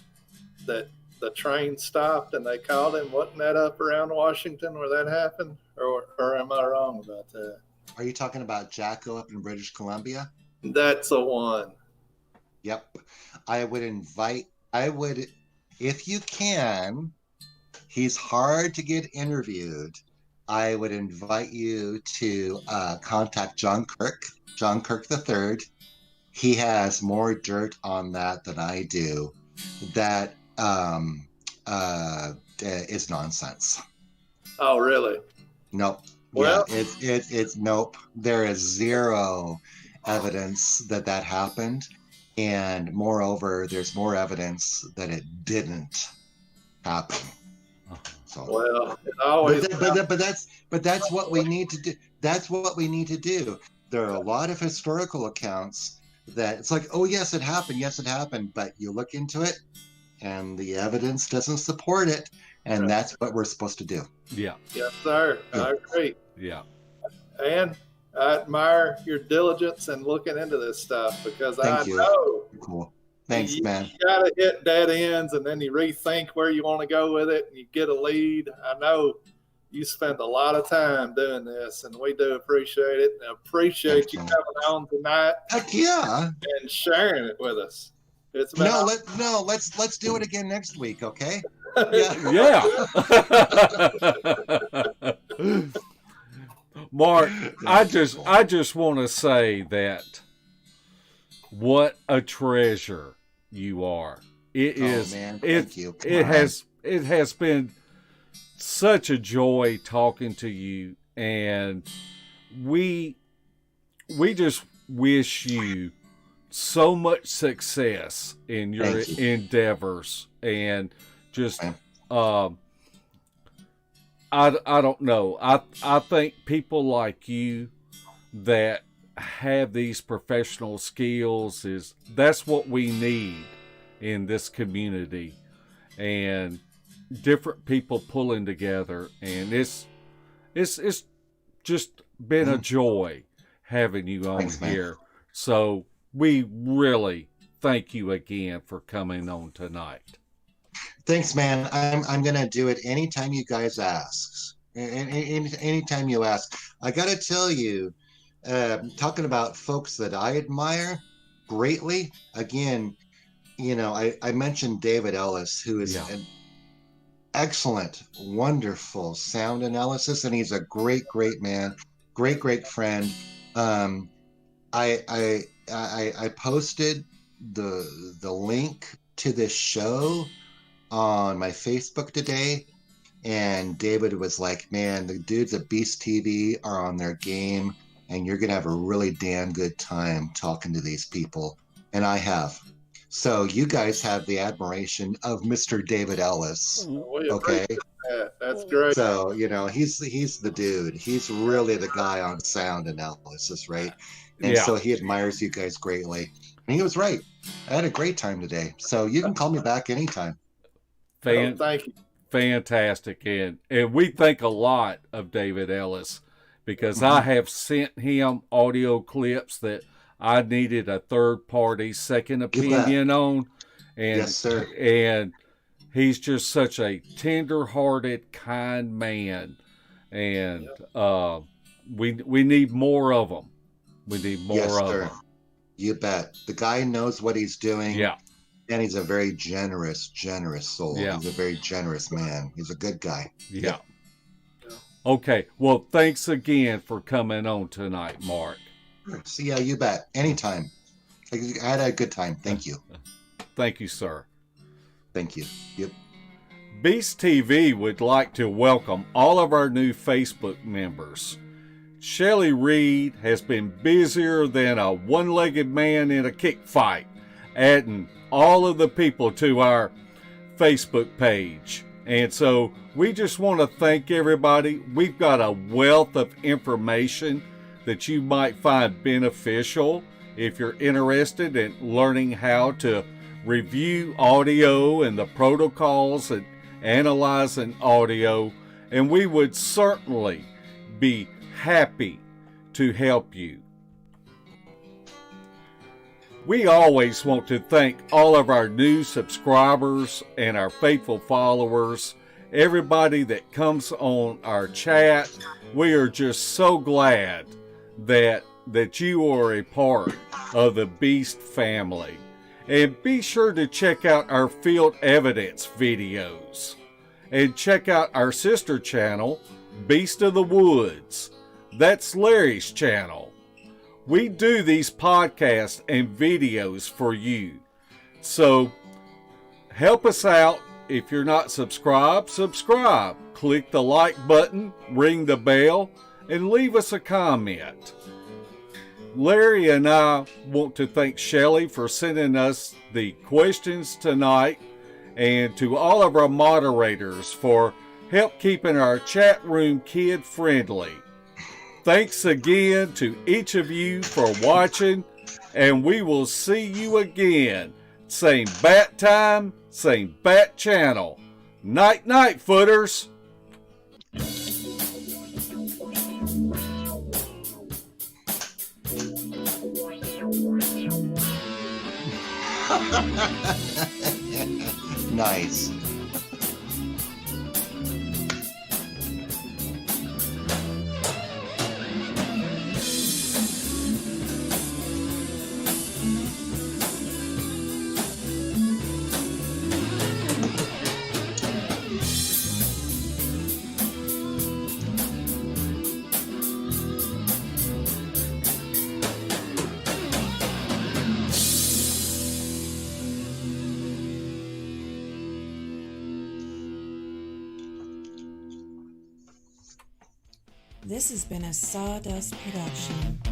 that the train stopped and they called him. Wasn't that up around Washington where that happened? Or am I wrong about that? Are you talking about Jacko up in British Columbia? That's the one. Yep. If you can, he's hard to get interviewed. I would invite you to contact John Kirk III. He has more dirt on that than I do. That is nonsense. Oh, really? Nope. Well, yeah, it's nope. There is zero evidence that happened, and moreover, there's more evidence that it didn't happen. So, well, it always. But that's what we need to do. That's what we need to do. There are a lot of historical accounts that it's like, oh yes, it happened, but you look into it, and the evidence doesn't support it, and right. That's what we're supposed to do. Yeah. Yes, sir. Yeah. I agree. Yeah. And I admire your diligence in looking into this stuff, because Thank you. know. Cool. Thanks, man. You got to hit dead ends, and then you rethink where you want to go with it, and you get a lead. I know you spend a lot of time doing this, and we do appreciate it. And appreciate you coming on tonight. Heck yeah. And sharing it with us. It's been let's do it again next week, okay? Yeah. Mark, I just want to say that what a treasure you are. It is. Man, thank you. It has been such a joy talking to you, and we just wish you so much success in your endeavors, and just I don't know. I think people like you that have these professional skills that's what we need in this community, and different people pulling together, and it's just been a joy having you on. Thanks, here. So we really thank you again for coming on tonight. Thanks, man. I'm gonna do it anytime you guys ask. Anytime you ask. I gotta tell you, talking about folks that I admire greatly. Again, you know, I mentioned David Ellis, who is an excellent, wonderful sound analysis, and he's a great man, great friend. I posted the link to this show on my Facebook today, and David was like, man, the dudes at Beast TV are on their game, and you're gonna have a really damn good time talking to these people. And I have. So you guys have the admiration of Mr. David Ellis. Okay, that's great. So you know he's the dude. He's really the guy on sound analysis, right? And so he admires you guys greatly. And he was right. I had a great time today. So you can call me back anytime. Thank you. Fantastic, and we think a lot of David Ellis, because I have sent him audio clips that I needed a third-party second opinion on. And, yes, sir. And he's just such a tender-hearted, kind man. And we need more of them. We need more of them. You bet. The guy knows what he's doing. Yeah. And he's a very generous soul. Yeah. He's a very generous man. He's a good guy. Yeah. Okay. Well, thanks again for coming on tonight, Mark. So, yeah, you bet. Anytime. I had a good time. Thank you. Thank you, sir. Thank you. Yep. Beast TV would like to welcome all of our new Facebook members. Shelly Reed has been busier than a one-legged man in a kick fight, adding all of the people to our Facebook page. And so we just want to thank everybody. We've got a wealth of information that you might find beneficial if you're interested in learning how to review audio and the protocols and analyzing audio. And we would certainly be happy to help you. We always want to thank all of our new subscribers and our faithful followers, everybody that comes on our chat. We are just so glad that you are a part of the Beast family. And be sure to check out our field evidence videos. And check out our sister channel, Beast of the Woods. That's Larry's channel. We do these podcasts and videos for you. So help us out. If you're not subscribed, subscribe. Click the like button, ring the bell, and leave us a comment. Larry and I want to thank Shelly for sending us the questions tonight, and to all of our moderators for help keeping our chat room kid friendly. Thanks again to each of you for watching, and we will see you again. Same bat time, same bat channel. Night, night, footers. Nice. This has been a Sawdust production.